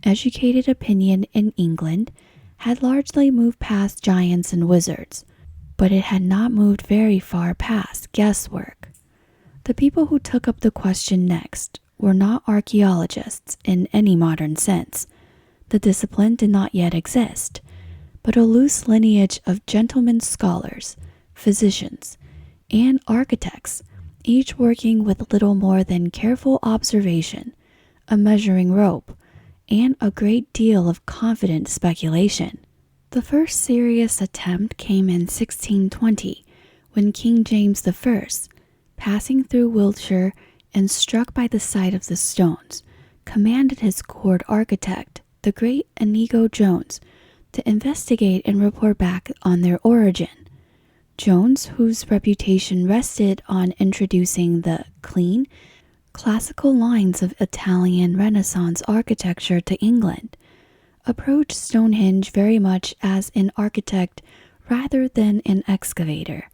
educated opinion in England had largely moved past giants and wizards, but it had not moved very far past guesswork. The people who took up the question next were not archaeologists in any modern sense. The discipline did not yet exist, but a loose lineage of gentlemen scholars, physicians, and architects, each working with little more than careful observation, a measuring rope, and a great deal of confident speculation. The first serious attempt came in 1620, when King James I, passing through Wiltshire and struck by the sight of the stones, commanded his court architect, the great Inigo Jones, to investigate and report back on their origin. Jones, whose reputation rested on introducing the clean, classical lines of Italian Renaissance architecture to England, approached Stonehenge very much as an architect rather than an excavator.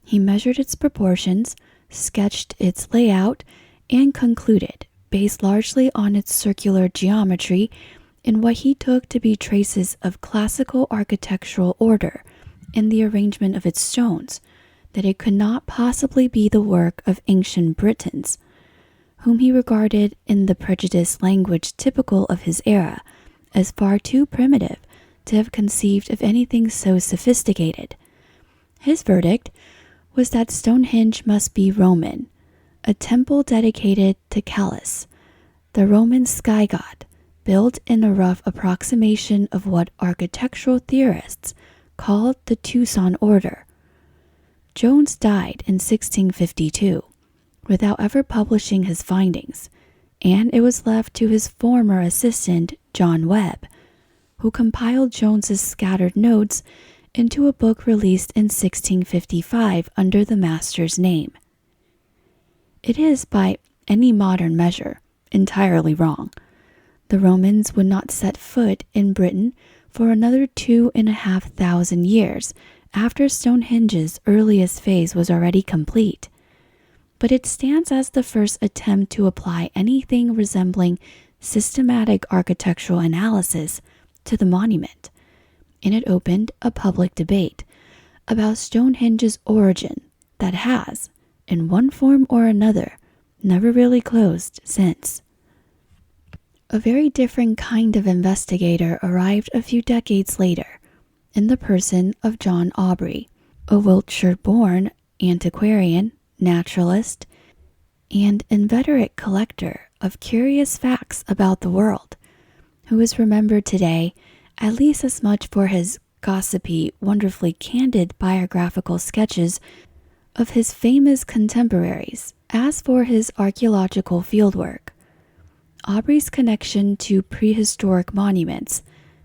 He measured its proportions, sketched its layout, and concluded, based largely on its circular geometry, in what he took to be traces of classical architectural order in the arrangement of its stones, that it could not possibly be the work of ancient Britons, whom he regarded, in the prejudiced language typical of his era, as far too primitive to have conceived of anything so sophisticated. His verdict was that Stonehenge must be Roman, a temple dedicated to Calus, the Roman sky god, built in a rough approximation of what architectural theorists called the Tucson order. Jones died in 1652 without ever publishing his findings, and it was left to his former assistant, John Webb, who compiled Jones's scattered notes into a book released in 1655 under the master's name. It is, by any modern measure, entirely wrong. The Romans would not set foot in Britain for another 2,500 years after Stonehenge's earliest phase was already complete. But it stands as the first attempt to apply anything resembling systematic architectural analysis to the monument, and it opened a public debate about Stonehenge's origin that has, in one form or another, never really closed since. A very different kind of investigator arrived a few decades later, in the person of John Aubrey, a Wiltshire-born antiquarian, naturalist, and inveterate collector of curious facts about the world, who is remembered today at least as much for his gossipy, wonderfully candid biographical sketches of his famous contemporaries as for his archaeological fieldwork. Aubrey's connection to prehistoric monuments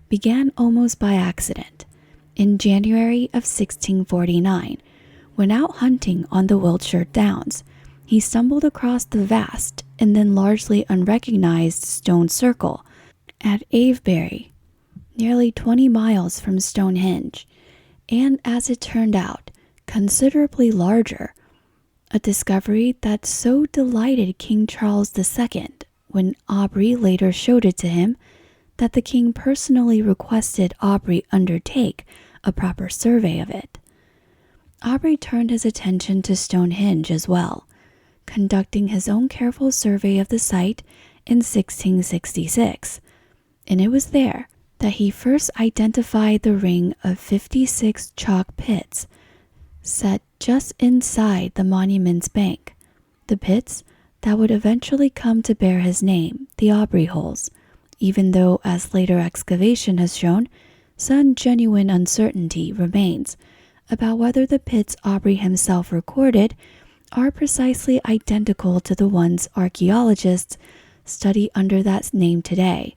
began almost by accident in January of 1649, when out hunting on the Wiltshire Downs, he stumbled across the vast and then largely unrecognized stone circle at Avebury, nearly 20 miles from Stonehenge, and as it turned out, considerably larger, a discovery that so delighted King Charles II when Aubrey later showed it to him that the king personally requested Aubrey undertake a proper survey of it. Aubrey turned his attention to Stonehenge as well, conducting his own careful survey of the site in 1666, and it was there that he first identified the ring of 56 chalk pits set just inside the monument's bank, the pits that would eventually come to bear his name, the Aubrey Holes, even though, as later excavation has shown, some genuine uncertainty remains about whether the pits Aubrey himself recorded are precisely identical to the ones archaeologists study under that name today.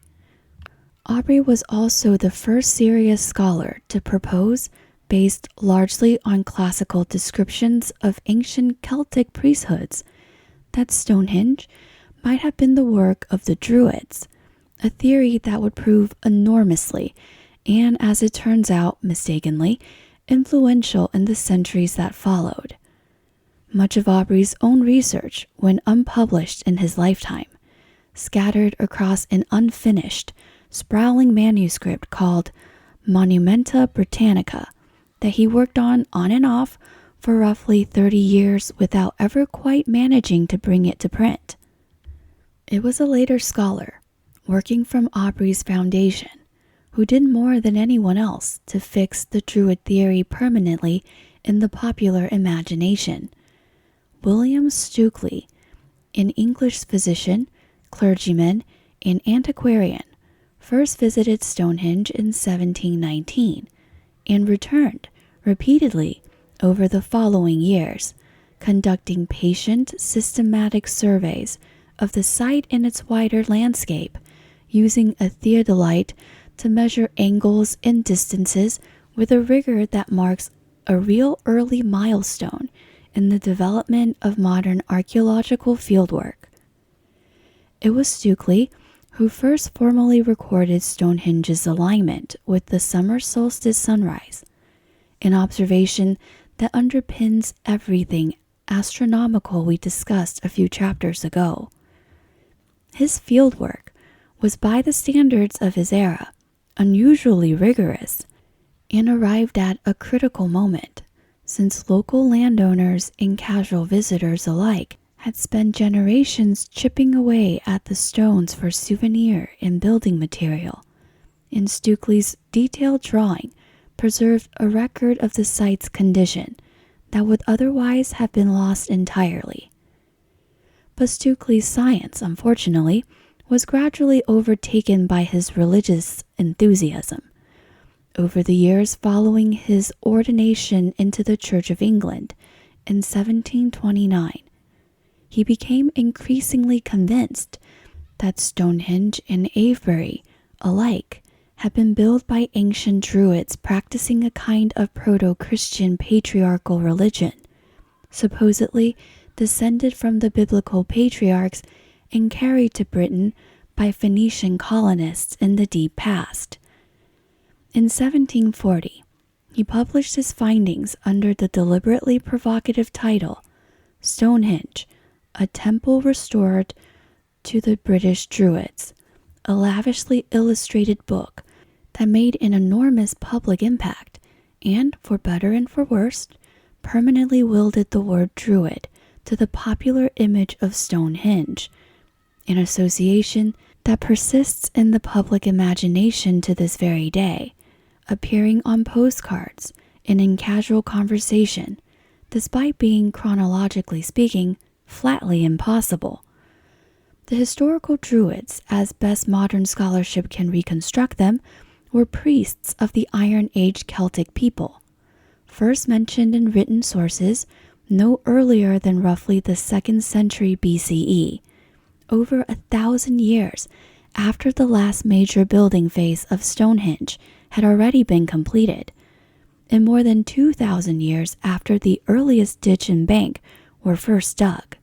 Aubrey was also the first serious scholar to propose, based largely on classical descriptions of ancient Celtic priesthoods, that Stonehenge might have been the work of the Druids, a theory that would prove enormously, and as it turns out mistakenly, influential in the centuries that followed. Much of Aubrey's own research went unpublished in his lifetime, scattered across an unfinished, sprawling manuscript called Monumenta Britannica that he worked on and off for roughly 30 years without ever quite managing to bring it to print. It was a later scholar, working from Aubrey's foundation, who did more than anyone else to fix the Druid theory permanently in the popular imagination. William Stukeley, an English physician, clergyman, and antiquarian, first visited Stonehenge in 1719 and returned repeatedly over the following years, conducting patient, systematic surveys of the site and its wider landscape, using a theodolite to measure angles and distances with a rigor that marks a real early milestone in the development of modern archaeological fieldwork. It was Stukeley who first formally recorded Stonehenge's alignment with the summer solstice sunrise, an observation that underpins everything astronomical we discussed a few chapters ago. His fieldwork was, by the standards of his era, unusually rigorous, and arrived at a critical moment, since local landowners and casual visitors alike had spent generations chipping away at the stones for souvenir and building material, and Stukely's detailed drawing preserved a record of the site's condition that would otherwise have been lost entirely. But Stukely's science, unfortunately, was gradually overtaken by his religious enthusiasm. Over the years following his ordination into the Church of England in 1729, he became increasingly convinced that Stonehenge and Avebury alike had been built by ancient Druids practicing a kind of proto-Christian patriarchal religion, supposedly descended from the biblical patriarchs and carried to Britain by Phoenician colonists in the deep past. In 1740, he published his findings under the deliberately provocative title, Stonehenge, a temple restored to the British Druids, a lavishly illustrated book that made an enormous public impact and, for better and for worse, permanently welded the word Druid to the popular image of Stonehenge, an association that persists in the public imagination to this very day, appearing on postcards and in casual conversation, despite being, chronologically speaking, flatly impossible. The historical Druids, as best modern scholarship can reconstruct them, were priests of the Iron Age Celtic people, first mentioned in written sources no earlier than roughly the 2nd century BCE, over 1,000 years after the last major building phase of Stonehenge had already been completed, and more than 2,000 years after the earliest ditch and bank were first dug.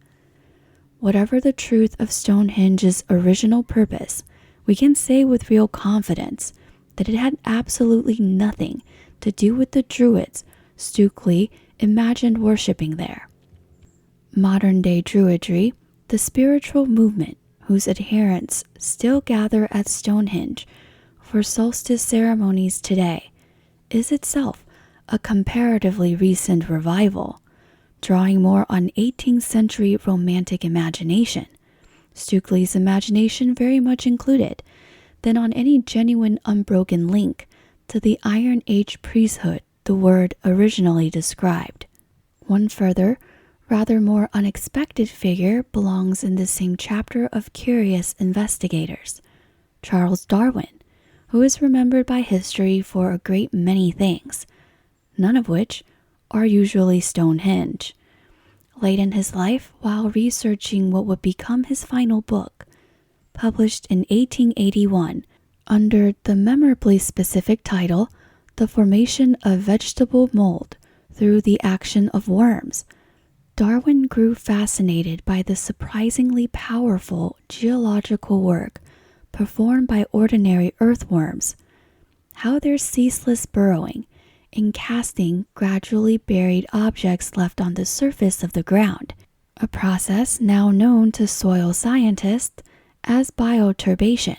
Whatever the truth of Stonehenge's original purpose, we can say with real confidence that it had absolutely nothing to do with the Druids Stukely imagined worshipping there. Modern-day Druidry, the spiritual movement whose adherents still gather at Stonehenge for solstice ceremonies today, is itself a comparatively recent revival, drawing more on 18th century romantic imagination, Stukely's imagination very much included, than on any genuine unbroken link to the Iron Age priesthood the word originally described. One further, rather more unexpected figure belongs in the same chapter of curious investigators, Charles Darwin, who is remembered by history for a great many things, none of which are usually Stonehenge. Late in his life, while researching what would become his final book, published in 1881 under the memorably specific title, The Formation of Vegetable Mold Through the Action of Worms, Darwin grew fascinated by the surprisingly powerful geological work performed by ordinary earthworms, how their ceaseless burrowing and casting gradually buried objects left on the surface of the ground, a process now known to soil scientists as bioturbation.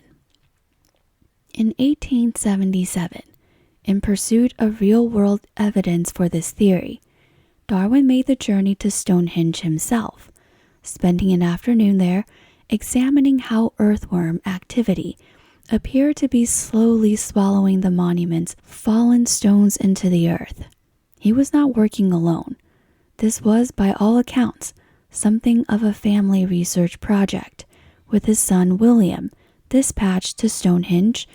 In 1877, in pursuit of real-world evidence for this theory, Darwin made the journey to Stonehenge himself, spending an afternoon there examining how earthworm activity appeared to be slowly swallowing the monument's fallen stones into the earth. He was not working alone. This was, by all accounts, something of a family research project, with his son William dispatched to Stonehenge,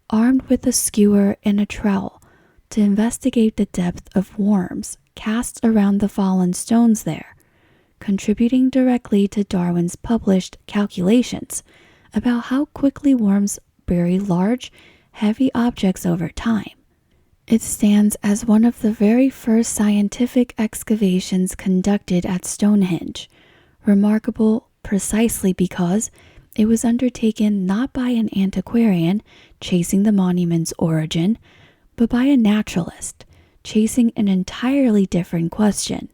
armed with a skewer and a trowel, to investigate the depth of worms cast around the fallen stones there, contributing directly to Darwin's published calculations about how quickly worms bury large, heavy objects over time. It stands as one of the very first scientific excavations conducted at Stonehenge, remarkable precisely because it was undertaken not by an antiquarian chasing the monument's origin, but by a naturalist chasing an entirely different question,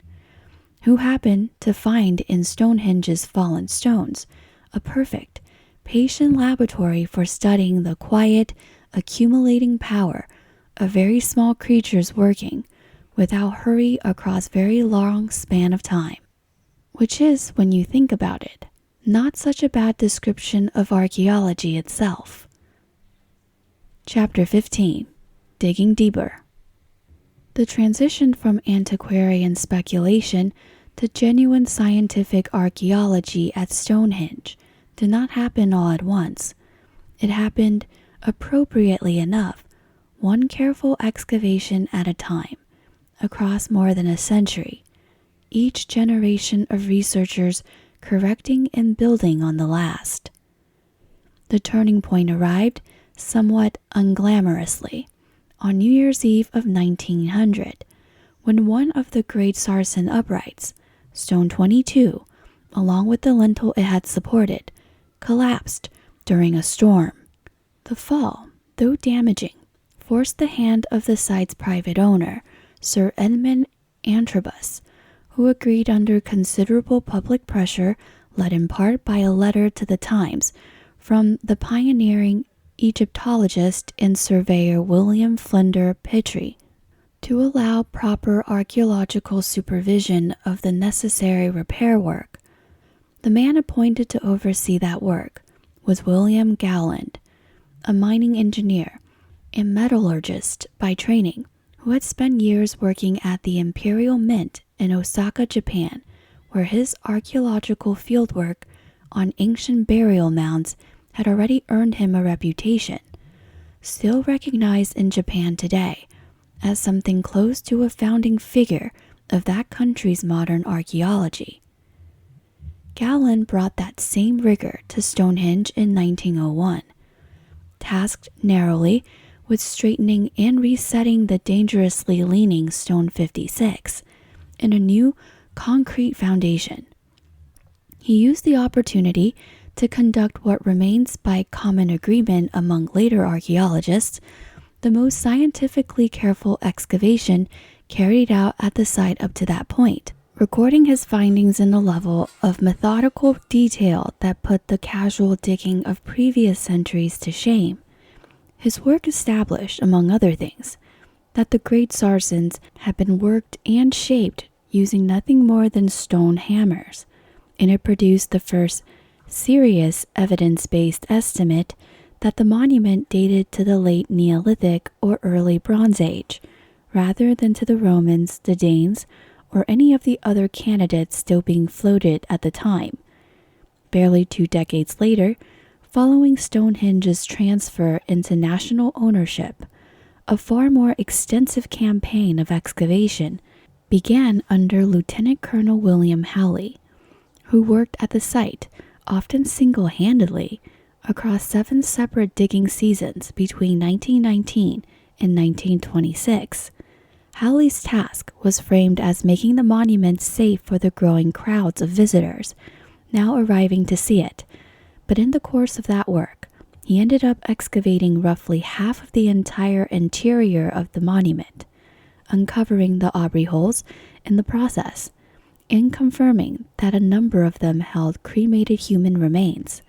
who happened to find in Stonehenge's fallen stones a perfect, patient laboratory for studying the quiet, accumulating power of very small creatures working without hurry across very long span of time. Which is, when you think about it, not such a bad description of archaeology itself. Chapter 15. Digging Deeper. The transition from antiquarian speculation to genuine scientific archaeology at Stonehenge did not happen all at once. It happened, appropriately enough, one careful excavation at a time, across more than a century, each generation of researchers correcting and building on the last. The turning point arrived, somewhat unglamorously, on New Year's Eve of 1900, when one of the great sarsen uprights, Stone 22, along with the lintel it had supported, collapsed during a storm. The fall, though damaging, forced the hand of the site's private owner, Sir Edmund Antrobus, who agreed under considerable public pressure, led in part by a letter to the Times from the pioneering Egyptologist and surveyor William Flinders Petrie, to allow proper archaeological supervision of the necessary repair work. The man appointed to oversee that work was William Gowland, a mining engineer and metallurgist by training, who had spent years working at the Imperial Mint in Osaka, Japan, where his archaeological fieldwork on ancient burial mounds had already earned him a reputation, still recognized in Japan today as something close to a founding figure of that country's modern archaeology. Gowland brought that same rigor to Stonehenge in 1901, tasked narrowly with straightening and resetting the dangerously leaning Stone 56 in a new concrete foundation. He used the opportunity to conduct what remains by common agreement among later archaeologists the most scientifically careful excavation carried out at the site up to that point, recording his findings in a level of methodical detail that put the casual digging of previous centuries to shame. His work established, among other things, that the great sarsens had been worked and shaped using nothing more than stone hammers, and it produced the first serious evidence-based estimate that the monument dated to the late Neolithic or early Bronze Age, rather than to the Romans, the Danes, or any of the other candidates still being floated at the time. Barely 2 decades later, following Stonehenge's transfer into national ownership, a far more extensive campaign of excavation began under Lieutenant Colonel William Howley, who worked at the site, often single-handedly, across 7 separate digging seasons between 1919 and 1926. Howley's task was framed as making the monument safe for the growing crowds of visitors now arriving to see it, but in the course of that work, he ended up excavating roughly half of the entire interior of the monument, uncovering the Aubrey holes in the process, and confirming that a number of them held cremated human remains.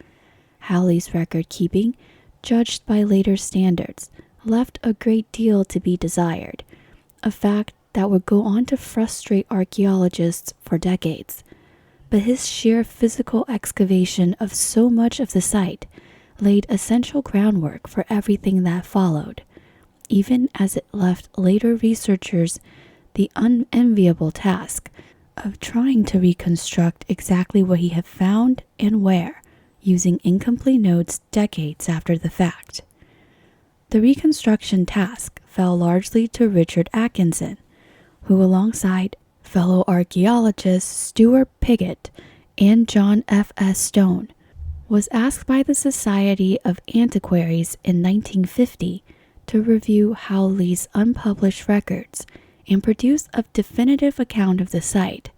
Howley's record-keeping, judged by later standards, left a great deal to be desired, a fact that would go on to frustrate archaeologists for decades. But his sheer physical excavation of so much of the site laid essential groundwork for everything that followed, even as it left later researchers the unenviable task of trying to reconstruct exactly what he had found and where, using incomplete notes decades after the fact. The reconstruction task fell largely to Richard Atkinson, who alongside fellow archaeologists Stuart Piggott and John F.S. Stone, was asked by the Society of Antiquaries in 1950 to review Howley's unpublished records and produce a definitive account of the site.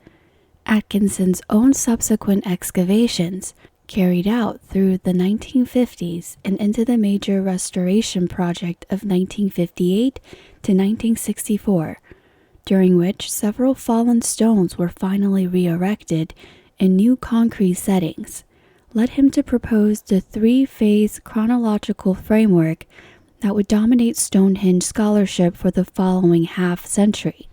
Atkinson's own subsequent excavations, carried out through the 1950s and into the major restoration project of 1958 to 1964, during which several fallen stones were finally re-erected in new concrete settings, led him to propose the 3-phase chronological framework that would dominate Stonehenge scholarship for the following half-century.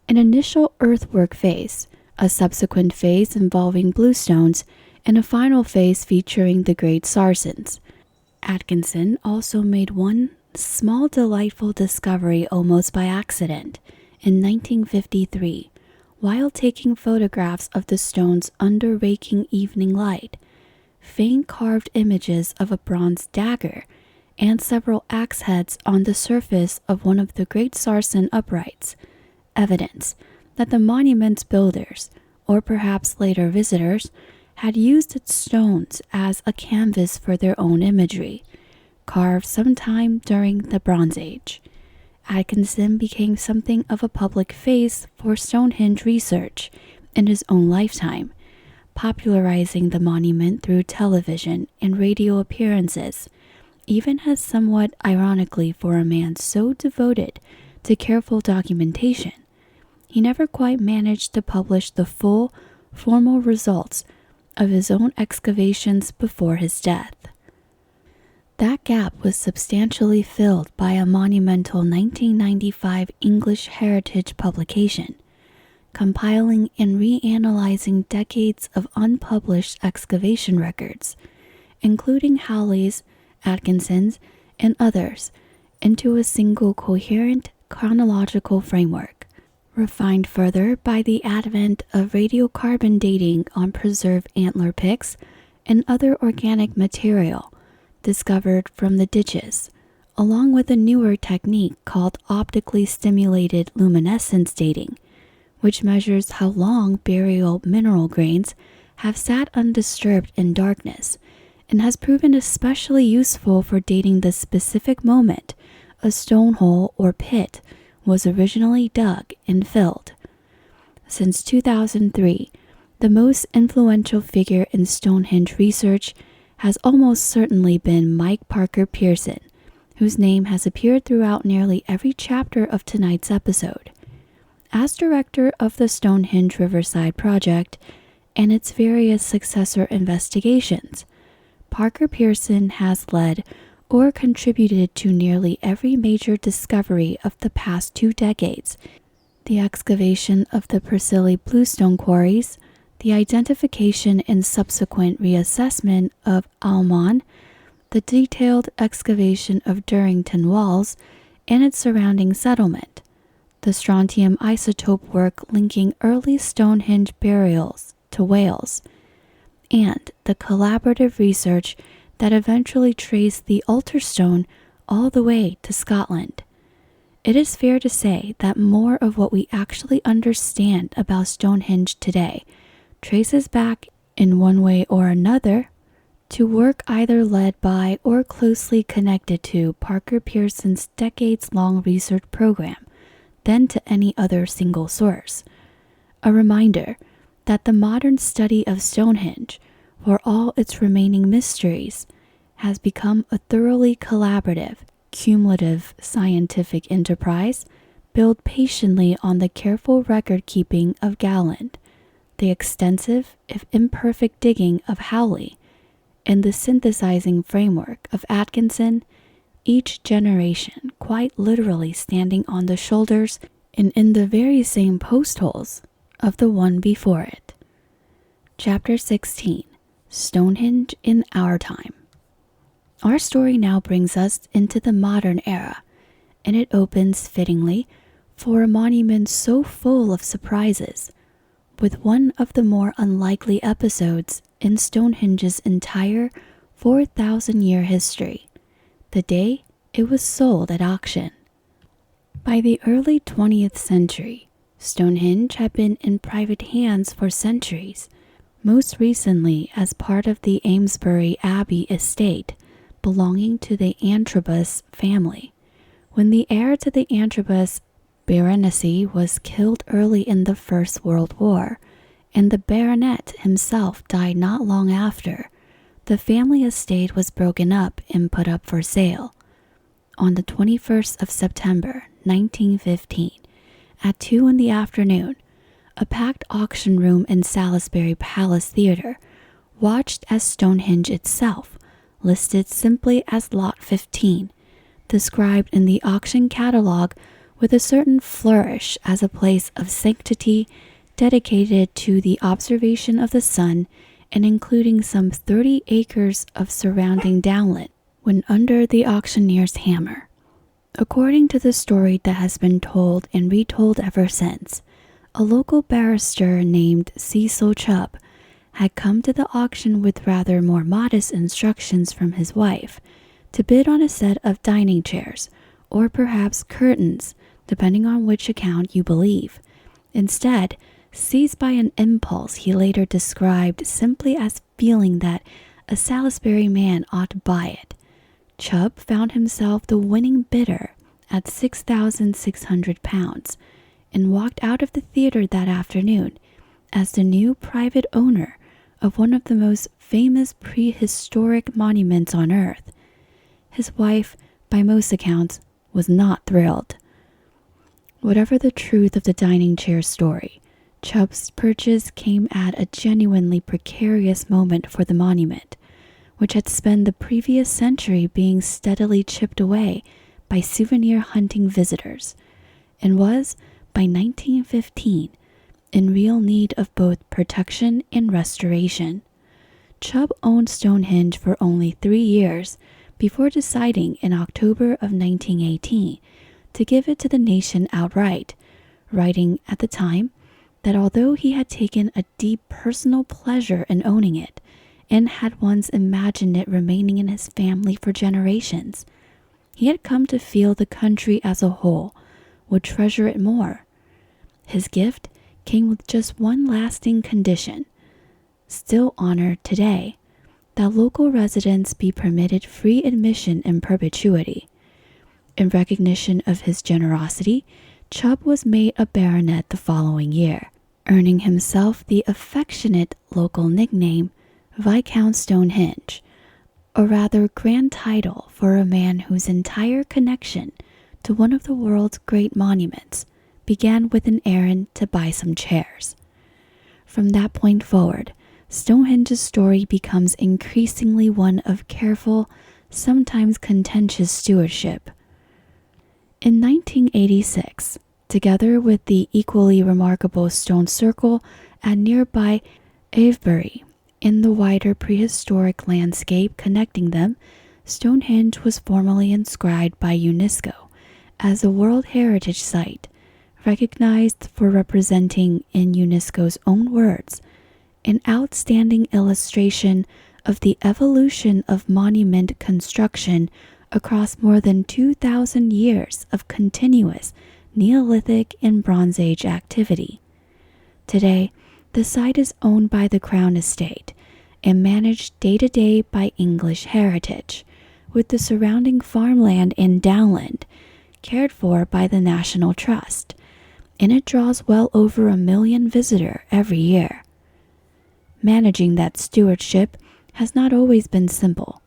An initial earthwork phase, a subsequent phase involving bluestones, and a final phase featuring the great sarsens. Atkinson also made one small delightful discovery almost by accident in 1953 while taking photographs of the stones under raking evening light. Faint carved images of a bronze dagger and several axe heads on the surface of one of the great sarsen uprights, evidence that the monument's builders, or perhaps later visitors, had used its stones as a canvas for their own imagery, carved sometime during the Bronze Age. Atkinson became something of a public face for Stonehenge research in his own lifetime, popularizing the monument through television and radio appearances, even as somewhat ironically for a man so devoted to careful documentation. He never quite managed to publish the full, formal results of his own excavations before his death. That gap was substantially filled by a monumental 1995 English heritage publication, compiling and reanalyzing decades of unpublished excavation records, including Howley's, Atkinson's, and others, into a single coherent chronological framework, refined further by the advent of radiocarbon dating on preserved antler picks and other organic material discovered from the ditches, along with a newer technique called optically stimulated luminescence dating, which measures how long burial mineral grains have sat undisturbed in darkness, and has proven especially useful for dating the specific moment a stone hole or pit was originally dug and filled. Since 2003, the most influential figure in Stonehenge research has almost certainly been Mike Parker Pearson, whose name has appeared throughout nearly every chapter of tonight's episode. As director of the Stonehenge Riverside Project and its various successor investigations, Parker Pearson has led or contributed to nearly every major discovery of the past 2 decades: the excavation of the Priscilli Bluestone quarries, the identification and subsequent reassessment of Almon, the detailed excavation of Durrington Walls and its surrounding settlement, the strontium isotope work linking early Stonehenge burials to Wales, and the collaborative research that eventually traced the altar stone all the way to Scotland. It is fair to say that more of what we actually understand about Stonehenge today traces back, in one way or another, to work either led by or closely connected to Parker Pearson's decades-long research program than to any other single source. A reminder that the modern study of Stonehenge, for all its remaining mysteries, has become a thoroughly collaborative, cumulative scientific enterprise built patiently on the careful record-keeping of Galland, the extensive, if imperfect digging of Howley, and the synthesizing framework of Atkinson, each generation quite literally standing on the shoulders and in the very same post holes of the one before it. Chapter 16. Stonehenge in Our Time. Our story now brings us into the modern era, and it opens fittingly for a monument so full of surprises, with one of the more unlikely episodes in Stonehenge's entire 4,000-year history, the day it was sold at auction. By the early 20th century, Stonehenge had been in private hands for centuries, most recently as part of the Amesbury Abbey estate belonging to the Antrobus family. When the heir to the Antrobus baronetcy was killed early in the First World War, and the baronet himself died not long after, the family estate was broken up and put up for sale. On the 21st of September, 1915, at 2 in the afternoon, a packed auction room in Salisbury Palace Theatre watched as Stonehenge itself, listed simply as Lot 15, described in the auction catalogue with a certain flourish as a place of sanctity dedicated to the observation of the sun and including some 30 acres of surrounding downland, went under the auctioneer's hammer. According to the story that has been told and retold ever since, a local barrister named Cecil Chubb had come to the auction with rather more modest instructions from his wife to bid on a set of dining chairs, or perhaps curtains, depending on which account you believe. Instead, seized by an impulse he later described simply as feeling that a Salisbury man ought to buy it, Chubb found himself the winning bidder at £6,600 and walked out of the theater that afternoon as the new private owner of one of the most famous prehistoric monuments on Earth. His wife, by most accounts, was not thrilled. Whatever the truth of the dining chair story, Chubb's purchase came at a genuinely precarious moment for the monument, which had spent the previous century being steadily chipped away by souvenir hunting visitors, and was, by 1915, in real need of both protection and restoration. Chubb owned Stonehenge for only 3 years before deciding in October of 1918 to give it to the nation outright, writing at the time that although he had taken a deep personal pleasure in owning it and had once imagined it remaining in his family for generations, he had come to feel the country as a whole would treasure it more. His gift came with just one lasting condition, still honored today, that local residents be permitted free admission in perpetuity. In recognition of his generosity, Chubb was made a baronet the following year, earning himself the affectionate local nickname Viscount Stonehenge, a rather grand title for a man whose entire connection to one of the world's great monuments began with an errand to buy some chairs. From that point forward, Stonehenge's story becomes increasingly one of careful, sometimes contentious stewardship. In 1986, together with the equally remarkable stone circle at nearby Avebury, in the wider prehistoric landscape connecting them, Stonehenge was formally inscribed by UNESCO as a World Heritage Site, recognized for representing, in UNESCO's own words, an outstanding illustration of the evolution of monument construction across more than 2,000 years of continuous Neolithic and Bronze Age activity. Today, the site is owned by the Crown Estate and managed day-to-day by English Heritage, with the surrounding farmland and downland cared for by the National Trust, and it draws well over 1 million visitors every year. Managing that stewardship has not always been simple,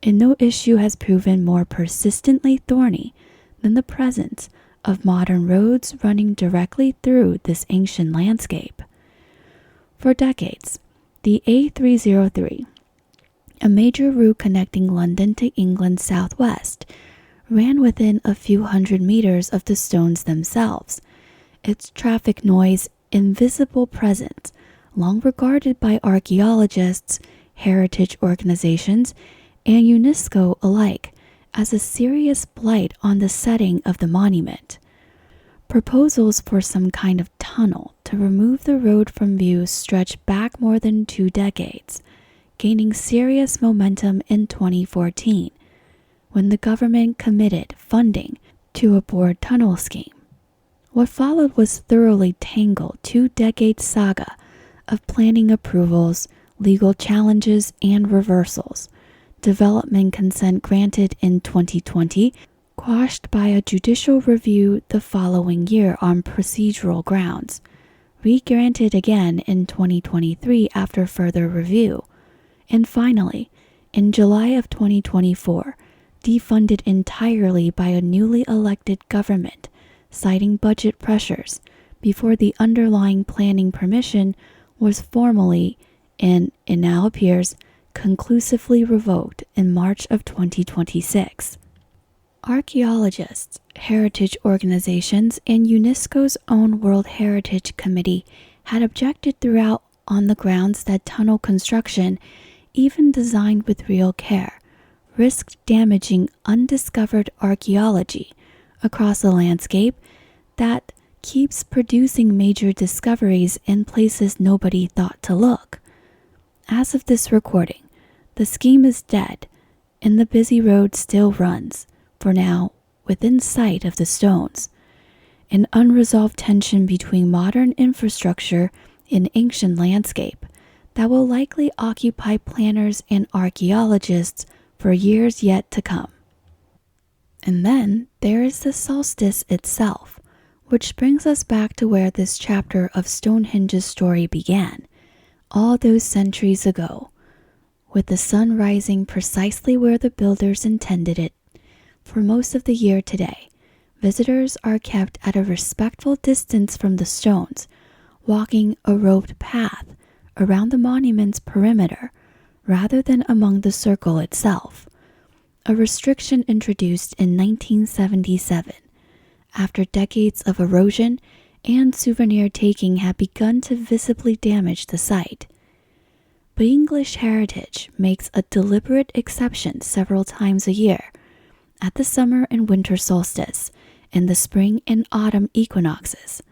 and no issue has proven more persistently thorny than the presence of modern roads running directly through this ancient landscape. For decades, the A303, a major route connecting London to England's southwest, ran within a few hundred meters of the stones themselves, its traffic noise invisible presence, long regarded by archaeologists, heritage organizations, and UNESCO alike as a serious blight on the setting of the monument. Proposals for some kind of tunnel to remove the road from view stretch back more than 2 decades, gaining serious momentum in 2014, when the government committed funding to a bored tunnel scheme. What followed was thoroughly tangled 2-decade saga of planning approvals, legal challenges, and reversals. Development consent granted in 2020, quashed by a judicial review the following year on procedural grounds, re-granted again in 2023 after further review, and finally, in July of 2024, defunded entirely by a newly elected government, citing budget pressures, before the underlying planning permission was formally, and it now appears, conclusively revoked in March of 2026. Archaeologists, heritage organizations, and UNESCO's own World Heritage Committee had objected throughout on the grounds that tunnel construction, even designed with real care, risked damaging undiscovered archaeology across a landscape that keeps producing major discoveries in places nobody thought to look. As of this recording, the scheme is dead, and the busy road still runs, for now, within sight of the stones. An unresolved tension between modern infrastructure and ancient landscape that will likely occupy planners and archaeologists for years yet to come. And then there is the solstice itself, which brings us back to where this chapter of Stonehenge's story began, all those centuries ago, with the sun rising precisely where the builders intended it. For most of the year today, visitors are kept at a respectful distance from the stones, walking a roped path around the monument's perimeter rather than among the circle itself, a restriction introduced in 1977 after decades of erosion and souvenir taking had begun to visibly damage the site. But English Heritage makes a deliberate exception several times a year, at the summer and winter solstice, and the spring and autumn equinoxes,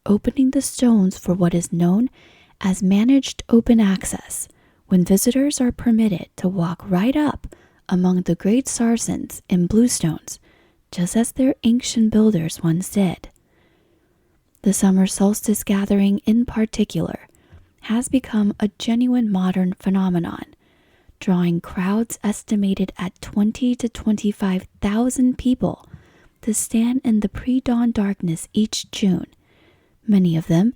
opening the stones for what is known as managed open access, when visitors are permitted to walk right up among the great sarsen and bluestones, just as their ancient builders once did. The summer solstice gathering in particular has become a genuine modern phenomenon, drawing crowds estimated at 20 to 25,000 people to stand in the pre-dawn darkness each June, many of them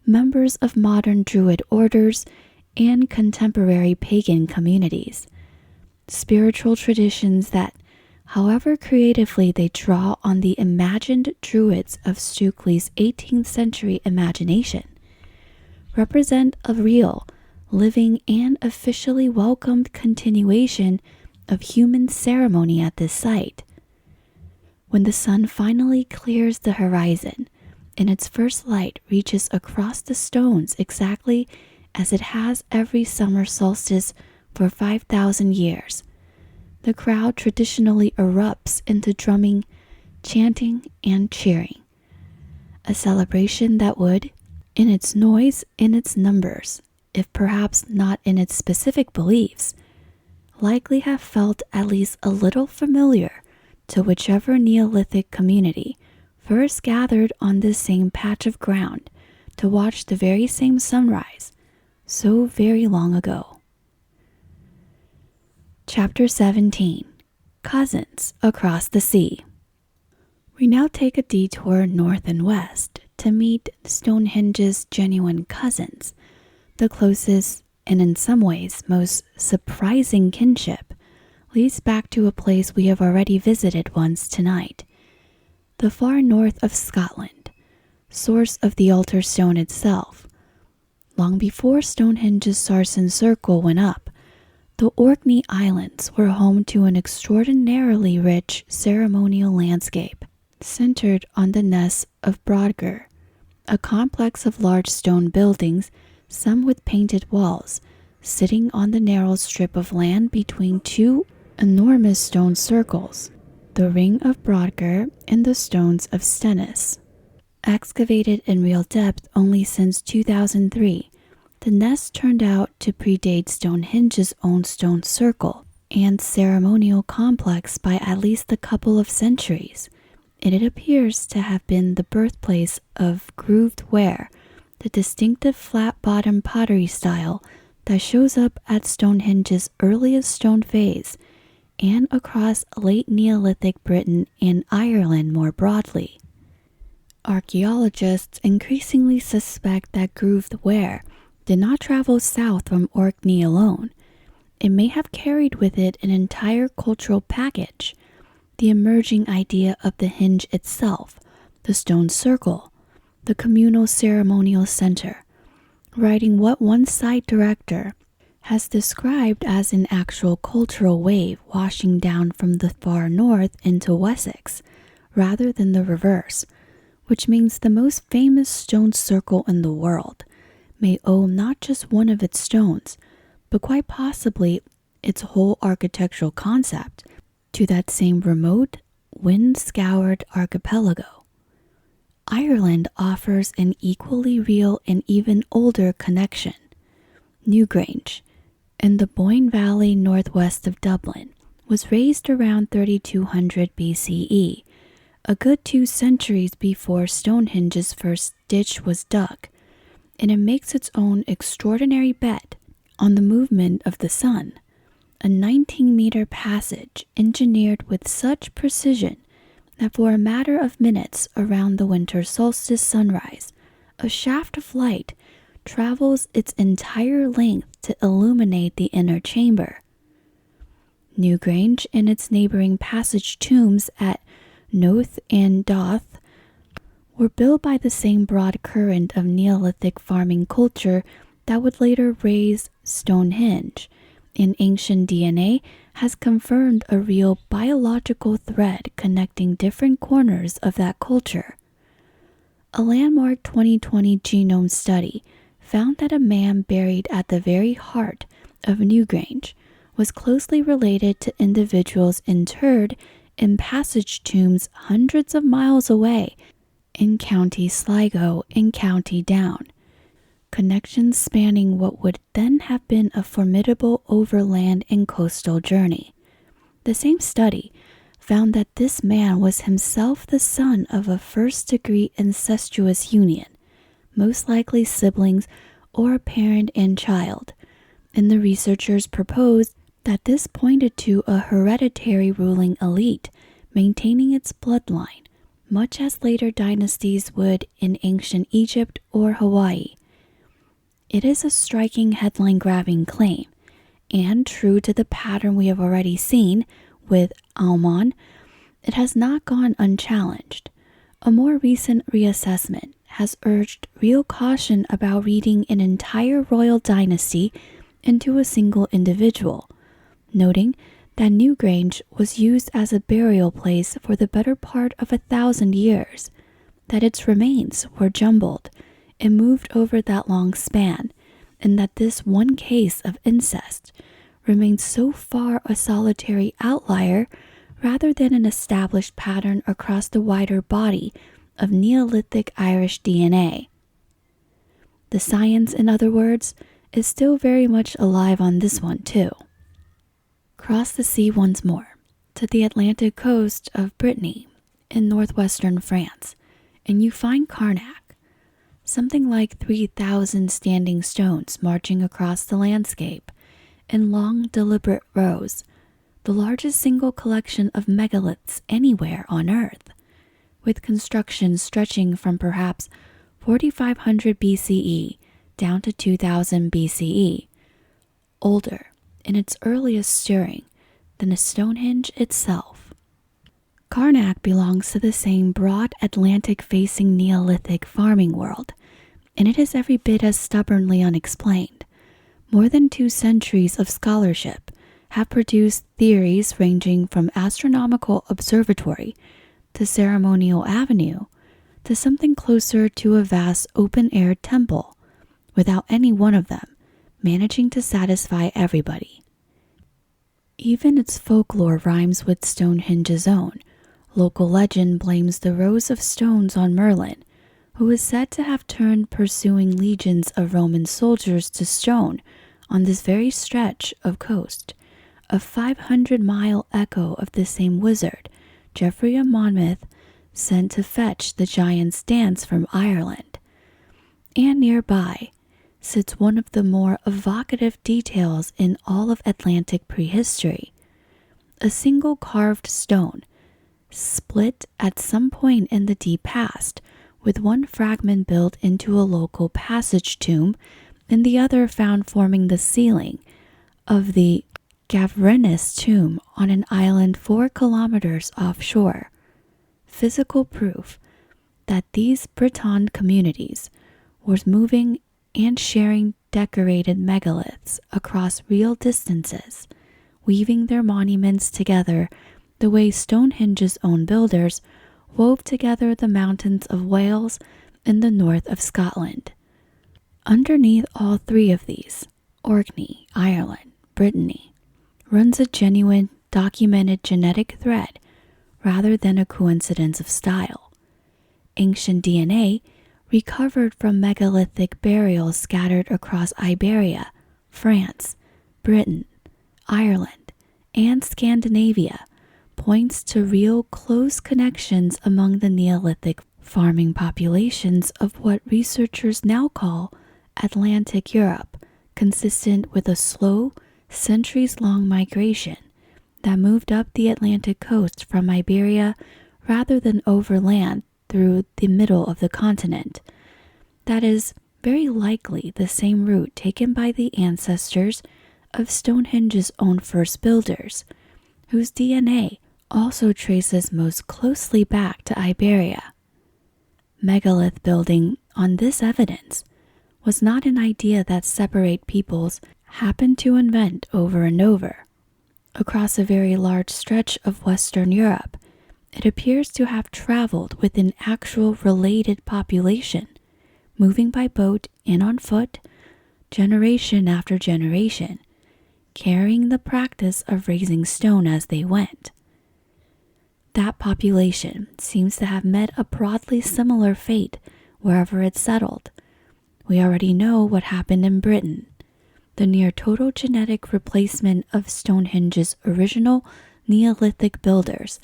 members of modern Druid orders and contemporary pagan communities. Spiritual traditions that, however creatively they draw on the imagined Druids of Stukely's 18th century imagination, represent a real, living, and officially welcomed continuation of human ceremony at this site. When the sun finally clears the horizon and its first light reaches across the stones exactly as it has every summer solstice for 5,000 years, the crowd traditionally erupts into drumming, chanting, and cheering, a celebration that would, in its noise and its numbers, if perhaps not in its specific beliefs, likely have felt at least a little familiar to whichever Neolithic community first gathered on this same patch of ground to watch the very same sunrise so very long ago. Chapter 17. Cousins Across the Sea. We now take a detour north and west to meet Stonehenge's genuine cousins, the closest and in some ways most surprising kinship leads back to a place we have already visited once tonight, the far north of Scotland, source of the altar stone itself. Long before Stonehenge's Sarsen Circle went up, the Orkney Islands were home to an extraordinarily rich ceremonial landscape centered on the Ness of Brodgar, a complex of large stone buildings, some with painted walls, sitting on the narrow strip of land between two enormous stone circles, the Ring of Brodgar and the Stones of Stennis. Excavated in real depth only since 2003, the Ness turned out to predate Stonehenge's own stone circle and ceremonial complex by at least a couple of centuries, and it appears to have been the birthplace of grooved ware, the distinctive flat-bottom pottery style that shows up at Stonehenge's earliest stone phase and across late Neolithic Britain and Ireland more broadly. Archaeologists increasingly suspect that grooved ware did not travel south from Orkney alone. It may have carried with it an entire cultural package, the emerging idea of the hinge itself, the stone circle, the communal ceremonial center, writing what one site director has described as an actual cultural wave washing down from the far north into Wessex, rather than the reverse, which means the most famous stone circle in the world may owe not just one of its stones, but quite possibly its whole architectural concept to that same remote, wind-scoured archipelago. Ireland offers an equally real and even older connection. Newgrange, in the Boyne Valley northwest of Dublin, was raised around 3200 BCE, a good 2 centuries before Stonehenge's first ditch was dug, and it makes its own extraordinary bet on the movement of the sun, a 19-meter passage engineered with such precision that for a matter of minutes around the winter solstice sunrise, a shaft of light travels its entire length to illuminate the inner chamber. Newgrange and its neighboring passage tombs at Noath and Doth were built by the same broad current of Neolithic farming culture that would later raise Stonehenge, and ancient DNA has confirmed a real biological thread connecting different corners of that culture. A landmark 2020 genome study found that a man buried at the very heart of Newgrange was closely related to individuals interred in passage tombs hundreds of miles away in County Sligo and County Down, connections spanning what would then have been a formidable overland and coastal journey. The same study found that this man was himself the son of a first-degree incestuous union, most likely siblings or a parent and child, and the researchers proposed that this pointed to a hereditary ruling elite maintaining its bloodline, much as later dynasties would in ancient Egypt or Hawaii. It is a striking headline-grabbing claim, and true to the pattern we have already seen with Almon, it has not gone unchallenged. A more recent reassessment has urged real caution about reading an entire royal dynasty into a single individual, noting that Newgrange was used as a burial place for the better part of 1,000 years, that its remains were jumbled and moved over that long span, and that this one case of incest remains so far a solitary outlier rather than an established pattern across the wider body of Neolithic Irish DNA. The science, in other words, is still very much alive on this one too. Cross the sea once more, to the Atlantic coast of Brittany in northwestern France, and you find Carnac, something like 3,000 standing stones marching across the landscape in long, deliberate rows, the largest single collection of megaliths anywhere on Earth, with construction stretching from perhaps 4,500 BCE down to 2000 BCE, older in its earliest stirring than a Stonehenge itself. Carnac belongs to the same broad Atlantic-facing Neolithic farming world, and it is every bit as stubbornly unexplained. More than 2 centuries of scholarship have produced theories ranging from astronomical observatory to ceremonial avenue to something closer to a vast open-air temple, without any one of them managing to satisfy everybody. Even its folklore rhymes with Stonehenge's own. Local legend blames the rows of stones on Merlin, who is said to have turned pursuing legions of Roman soldiers to stone on this very stretch of coast, a 500-mile echo of the same wizard Geoffrey of Monmouth sent to fetch the giant's dance from Ireland. And nearby sits one of the more evocative details in all of Atlantic prehistory, a single carved stone, split at some point in the deep past, with one fragment built into a local passage tomb and the other found forming the ceiling of the Gavrinis tomb on an island 4 kilometers offshore. Physical proof that these Breton communities were moving and sharing decorated megaliths across real distances, weaving their monuments together the way Stonehenge's own builders wove together the mountains of Wales in the north of Scotland. Underneath all 3 of these, Orkney, Ireland, Brittany, runs a genuine, documented genetic thread rather than a coincidence of style. Ancient DNA recovered from megalithic burials scattered across Iberia, France, Britain, Ireland, and Scandinavia points to real close connections among the Neolithic farming populations of what researchers now call Atlantic Europe, consistent with a slow, centuries-long migration that moved up the Atlantic coast from Iberia rather than overland through the middle of the continent. That is very likely the same route taken by the ancestors of Stonehenge's own first builders, whose DNA also traces most closely back to Iberia. Megalith building on this evidence was not an idea that separate peoples happened to invent over and over. Across a very large stretch of Western Europe, it appears to have traveled with an actual related population, moving by boat and on foot, generation after generation, carrying the practice of raising stone as they went. That population seems to have met a broadly similar fate wherever it settled. We already know what happened in Britain. The near total genetic replacement of Stonehenge's original Neolithic builders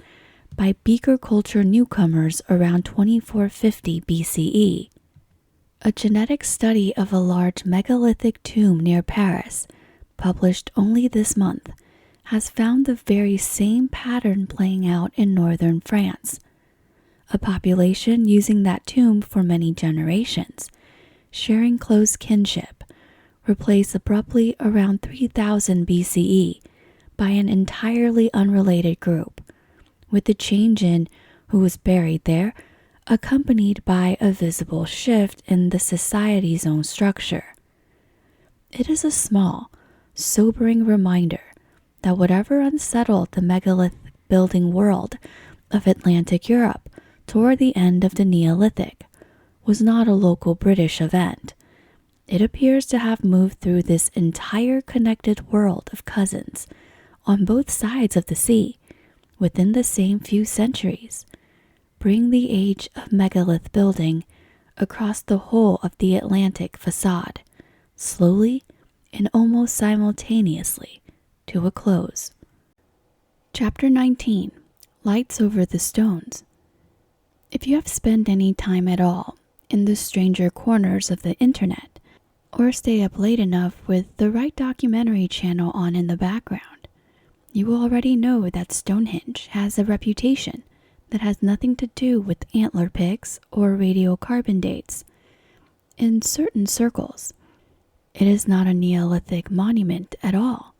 by beaker culture newcomers around 2450 BCE. A genetic study of a large megalithic tomb near Paris, published only this month, has found the very same pattern playing out in northern France. A population using that tomb for many generations, sharing close kinship, replaced abruptly around 3000 BCE by an entirely unrelated group, with the change in who was buried there accompanied by a visible shift in the society's own structure. It is a small, sobering reminder that whatever unsettled the megalith building world of Atlantic Europe toward the end of the Neolithic was not a local British event. It appears to have moved through this entire connected world of cousins on both sides of the sea within the same few centuries, bring the age of megalith building across the whole of the Atlantic facade, slowly and almost simultaneously, to a close. Chapter 19. Lights over the stones. If you have spent any time at all in the stranger corners of the internet, or stay up late enough with the right documentary channel on in the background, you will already know that Stonehenge has a reputation that has nothing to do with antler picks or radiocarbon dates. In certain circles, it is not a Neolithic monument at all.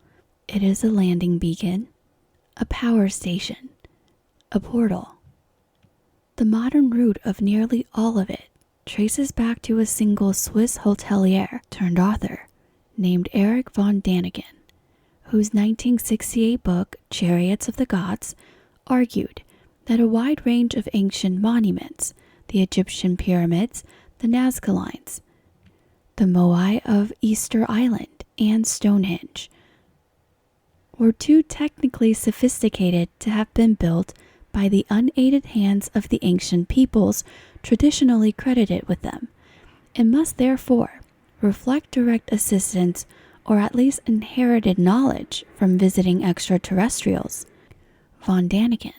It is a landing beacon, a power station, a portal. The modern route of nearly all of it traces back to a single Swiss hotelier turned author named Erich von Däniken, whose 1968 book, Chariots of the Gods, argued that a wide range of ancient monuments, the Egyptian pyramids, the Nazca Lines, the Moai of Easter Island, and Stonehenge, were too technically sophisticated to have been built by the unaided hands of the ancient peoples traditionally credited with them, and must therefore reflect direct assistance or at least inherited knowledge from visiting extraterrestrials. Von Däniken,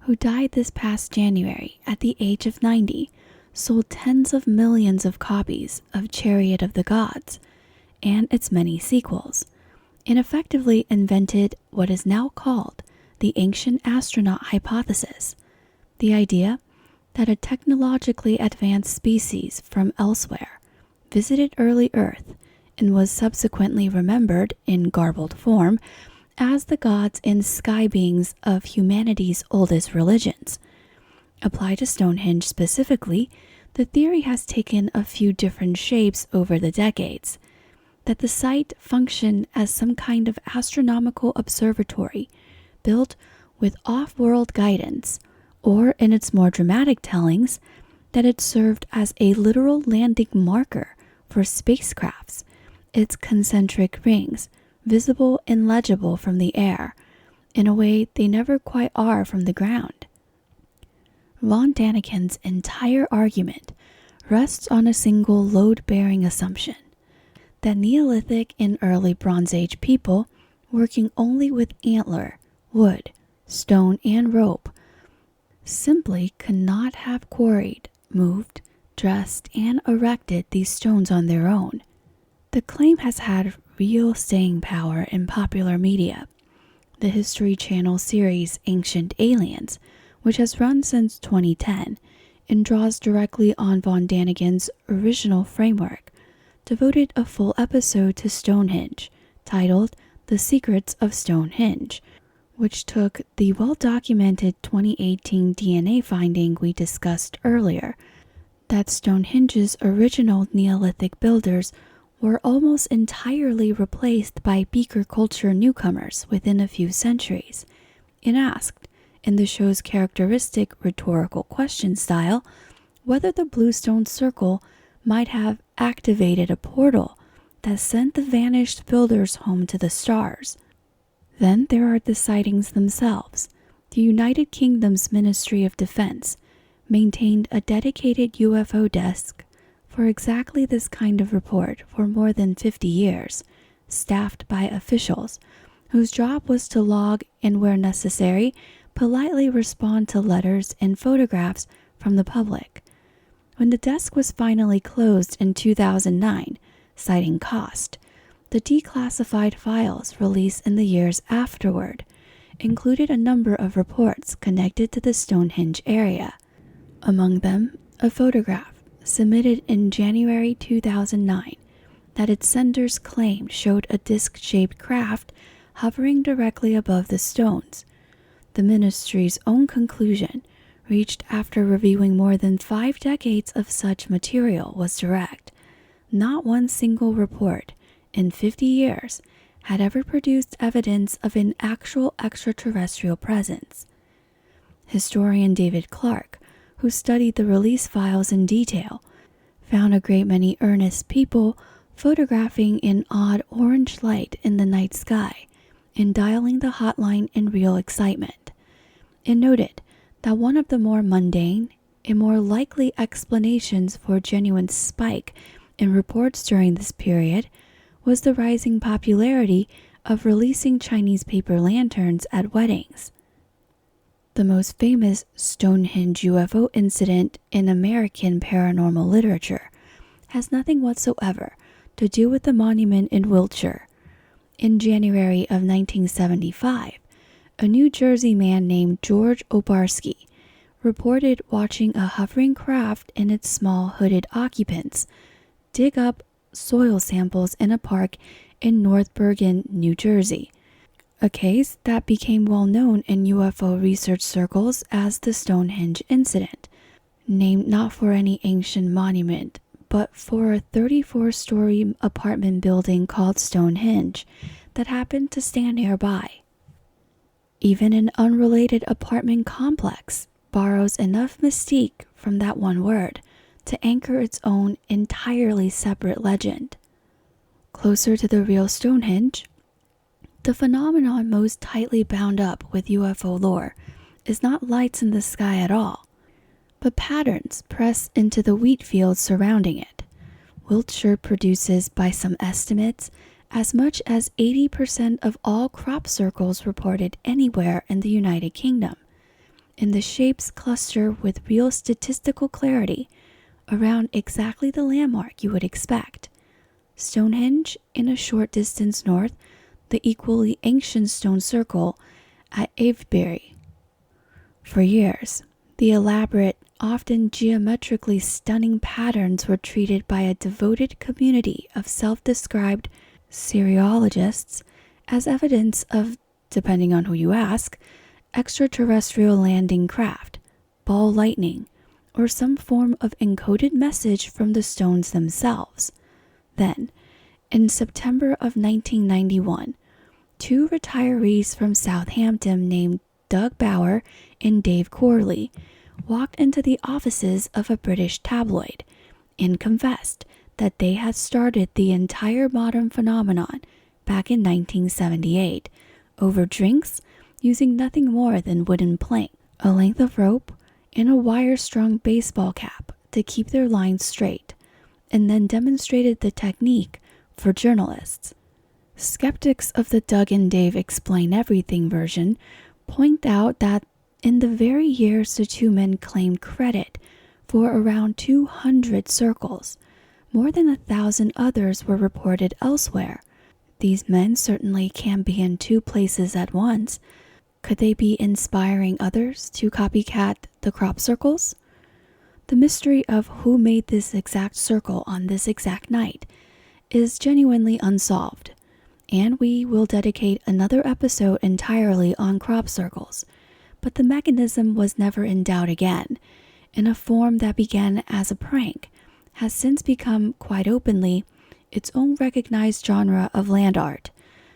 who died this past January at the age of 90, sold tens of millions of copies of Chariot of the Gods and its many sequels, and effectively invented what is now called the ancient astronaut hypothesis, the idea that a technologically advanced species from elsewhere visited early Earth and was subsequently remembered in garbled form as the gods and sky beings of humanity's oldest religions. Applied to Stonehenge specifically, the theory has taken a few different shapes over the decades. That the site functioned as some kind of astronomical observatory built with off-world guidance, or in its more dramatic tellings, that it served as a literal landing marker for spacecrafts, its concentric rings visible and legible from the air, in a way they never quite are from the ground. Von Daniken's entire argument rests on a single load-bearing assumption, that Neolithic and early Bronze Age people, working only with antler, wood, stone, and rope, simply could not have quarried, moved, dressed, and erected these stones on their own. The claim has had real staying power in popular media. The History Channel series Ancient Aliens, which has run since 2010 and draws directly on von Daniken's original framework, devoted a full episode to Stonehenge, titled The Secrets of Stonehenge, which took the well-documented 2018 DNA finding we discussed earlier, that Stonehenge's original Neolithic builders were almost entirely replaced by beaker culture newcomers within a few centuries, and asked, in the show's characteristic rhetorical question style, whether the Bluestone Circle might have activated a portal that sent the vanished builders home to the stars. Then there are the sightings themselves. The United Kingdom's Ministry of Defense maintained a dedicated UFO desk for exactly this kind of report for more than 50 years, staffed by officials whose job was to log and, where necessary, politely respond to letters and photographs from the public. When the desk was finally closed in 2009, citing cost, the declassified files released in the years afterward included a number of reports connected to the Stonehenge area. Among them, a photograph submitted in January 2009 that its senders claimed showed a disc-shaped craft hovering directly above the stones. The ministry's own conclusion, reached after reviewing more than 5 decades of such material, was direct. Not one single report in 50 years had ever produced evidence of an actual extraterrestrial presence. Historian David Clark, who studied the release files in detail, found a great many earnest people photographing an odd orange light in the night sky and dialing the hotline in real excitement, and noted that one of the more mundane and more likely explanations for a genuine spike in reports during this period was the rising popularity of releasing Chinese paper lanterns at weddings. The most famous Stonehenge UFO incident in American paranormal literature has nothing whatsoever to do with the monument in Wiltshire. In January of 1975, a New Jersey man named George Obarski reported watching a hovering craft and its small hooded occupants dig up soil samples in a park in North Bergen, New Jersey, a case that became well known in UFO research circles as the Stonehenge incident, named not for any ancient monument, but for a 34-story apartment building called Stonehenge that happened to stand nearby. Even an unrelated apartment complex borrows enough mystique from that one word to anchor its own entirely separate legend. Closer to the real Stonehenge, the phenomenon most tightly bound up with UFO lore is not lights in the sky at all, but patterns pressed into the wheat fields surrounding it. Wiltshire produces, by some estimates, as much as 80% of all crop circles reported anywhere in the United Kingdom, and the shapes cluster with real statistical clarity around exactly the landmark you would expect. Stonehenge, in a short distance north, the equally ancient stone circle at Avebury. For years, the elaborate, often geometrically stunning patterns were treated by a devoted community of self-described Siriologists as evidence of, depending on who you ask, extraterrestrial landing craft, ball lightning, or some form of encoded message from the stones themselves. Then, in September of 1991, 2 retirees from Southampton named Doug Bauer and Dave Corley walked into the offices of a British tabloid and confessed that they had started the entire modern phenomenon back in 1978 over drinks using nothing more than wooden plank, a length of rope, and a wire-strung baseball cap to keep their lines straight, and then demonstrated the technique for journalists. Skeptics of the Doug and Dave Explain Everything version point out that in the very years the two men claimed credit for around 200 circles, more than 1,000 others were reported elsewhere. These men certainly can't be in two places at once. Could they be inspiring others to copycat the crop circles? The mystery of who made this exact circle on this exact night is genuinely unsolved, and we will dedicate another episode entirely on crop circles. But the mechanism was never in doubt again. In a form that began as a prank, has since become quite openly its own recognized genre of land art,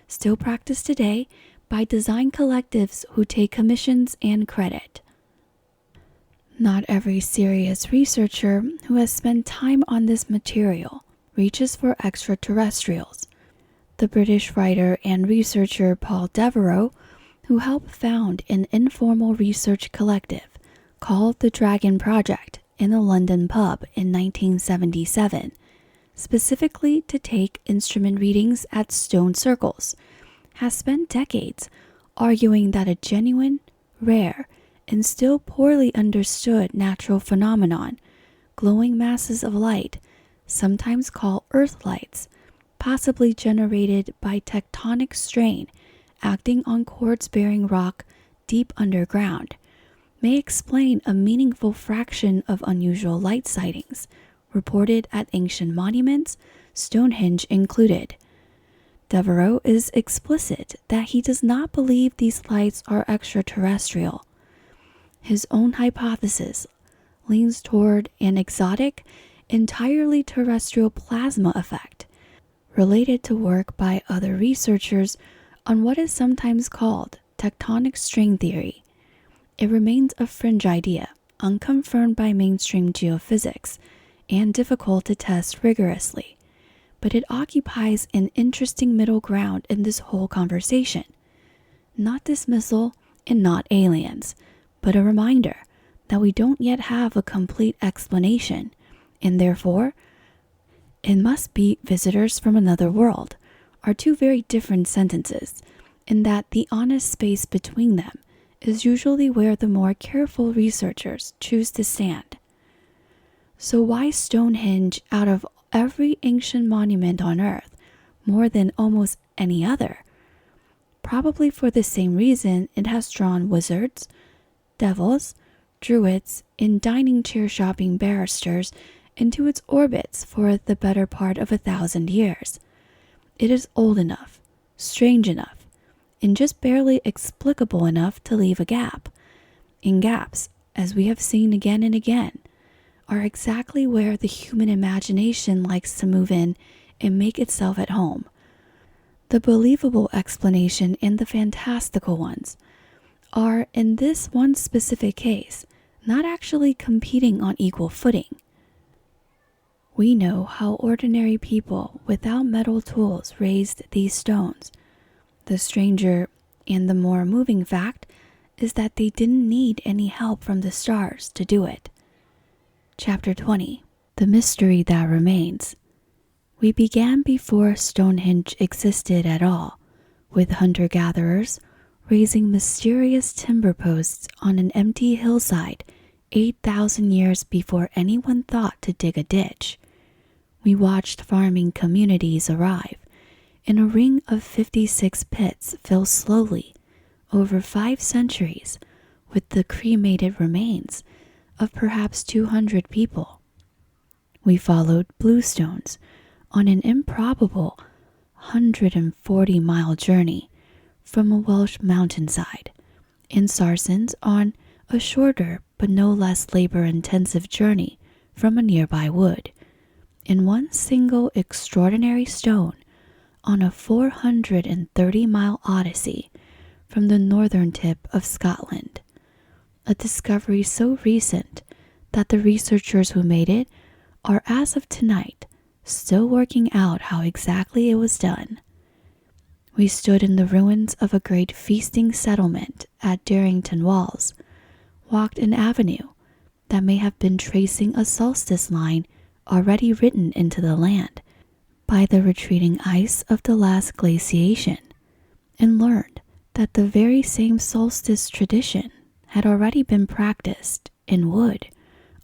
still practiced today by design collectives who take commissions and credit. Not every serious researcher who has spent time on this material reaches for extraterrestrials. The British writer and researcher Paul Devereux, who helped found an informal research collective called the Dragon Project in a London pub in 1977, specifically to take instrument readings at stone circles, has spent decades arguing that a genuine, rare, and still poorly understood natural phenomenon, glowing masses of light, sometimes called earth lights, possibly generated by tectonic strain acting on quartz-bearing rock deep underground, may explain a meaningful fraction of unusual light sightings reported at ancient monuments, Stonehenge included. Devereux is explicit that he does not believe these lights are extraterrestrial. His own hypothesis leans toward an exotic, entirely terrestrial plasma effect, related to work by other researchers on what is sometimes called tectonic strain theory. It remains a fringe idea, unconfirmed by mainstream geophysics, and difficult to test rigorously, but it occupies an interesting middle ground in this whole conversation. Not dismissal and not aliens, but a reminder that we don't yet have a complete explanation, and therefore, it must be visitors from another world, are two very different sentences, in that the honest space between them is usually where the more careful researchers choose to stand. So why Stonehenge out of every ancient monument on Earth more than almost any other? Probably for the same reason it has drawn wizards, devils, druids, and dining chair shopping barristers into its orbits for the better part of 1,000 years. It is old enough, strange enough, and just barely explicable enough to leave a gap. And gaps, as we have seen again and again, are exactly where the human imagination likes to move in and make itself at home. The believable explanation and the fantastical ones are, in this one specific case, not actually competing on equal footing. We know how ordinary people without metal tools raised these stones. The stranger and the more moving fact is that they didn't need any help from the stars to do it. Chapter 20. The Mystery That Remains. We began before Stonehenge existed at all, with hunter-gatherers raising mysterious timber posts on an empty hillside 8,000 years before anyone thought to dig a ditch. We watched farming communities arrive, and a ring of 56 pits fill slowly over 5 centuries with the cremated remains of perhaps 200 people. We followed bluestones on an improbable 140-mile journey from a Welsh mountainside, and sarsens on a shorter but no less labor-intensive journey from a nearby wood, in one single extraordinary stone on a 430-mile odyssey from the northern tip of Scotland, a discovery so recent that the researchers who made it are, as of tonight, still working out how exactly it was done. We stood in the ruins of a great feasting settlement at Darrington Walls, walked an avenue that may have been tracing a solstice line already written into the land by the retreating ice of the last glaciation, and learned that the very same solstice tradition had already been practiced in wood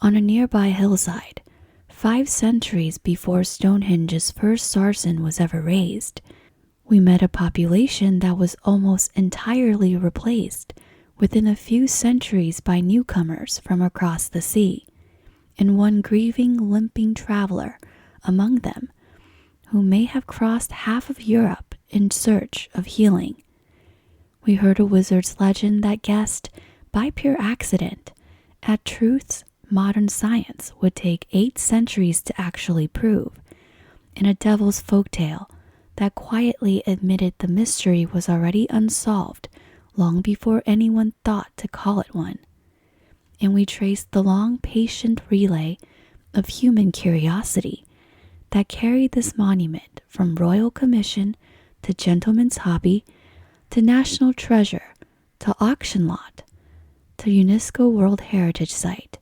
on a nearby hillside 5 centuries before Stonehenge's first sarsen was ever raised. We met a population that was almost entirely replaced within a few centuries by newcomers from across the sea, and one grieving, limping traveler among them who may have crossed half of Europe in search of healing. We heard a wizard's legend that guessed, by pure accident, at truths modern science would take 8 centuries to actually prove, and a devil's folktale that quietly admitted the mystery was already unsolved long before anyone thought to call it one. And we traced the long, patient relay of human curiosity that carried this monument from royal commission to gentleman's hobby to national treasure to auction lot to UNESCO World Heritage Site,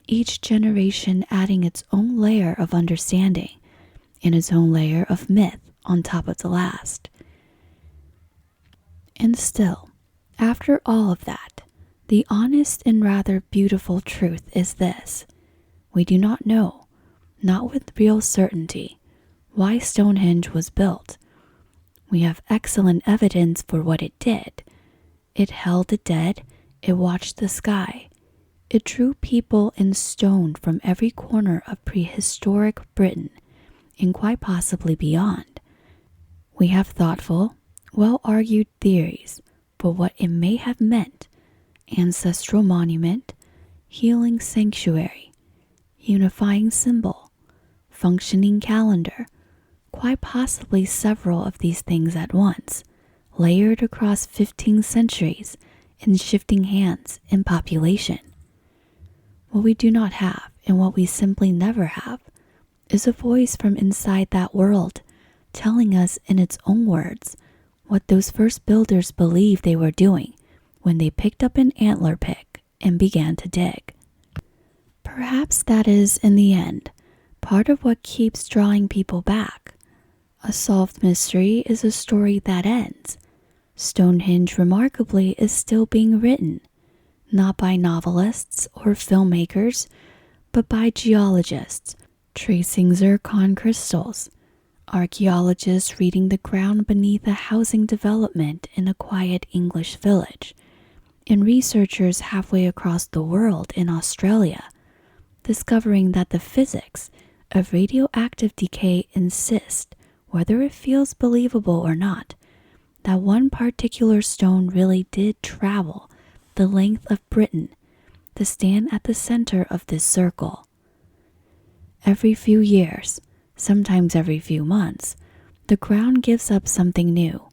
each generation adding its own layer of understanding and its own layer of myth on top of the last. And still, after all of that, the honest and rather beautiful truth is this: we do not know, not with real certainty, why Stonehenge was built. We have excellent evidence for what it did. It held the dead, it watched the sky, it drew people in stone from every corner of prehistoric Britain, and quite possibly beyond. We have thoughtful, well-argued theories for what it may have meant: ancestral monument, healing sanctuary, unifying symbol, functioning calendar, quite possibly several of these things at once, layered across 15 centuries in shifting hands and population. What we do not have, and what we simply never have, is a voice from inside that world telling us in its own words what those first builders believed they were doing when they picked up an antler pick and began to dig. Perhaps that is, in the end, part of what keeps drawing people back. A solved mystery is a story that ends. Stonehenge, remarkably, is still being written, not by novelists or filmmakers, but by geologists tracing zircon crystals, archaeologists reading the ground beneath a housing development in a quiet English village, and researchers halfway across the world in Australia, discovering that the physics of radioactive decay insist, whether it feels believable or not, that one particular stone really did travel the length of Britain to stand at the center of this circle. Every few years, sometimes every few months, the ground gives up something new,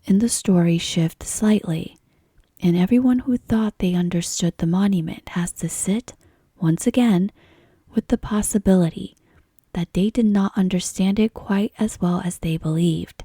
and the story shifts slightly, and everyone who thought they understood the monument has to sit, once again, with the possibility that they did not understand it quite as well as they believed.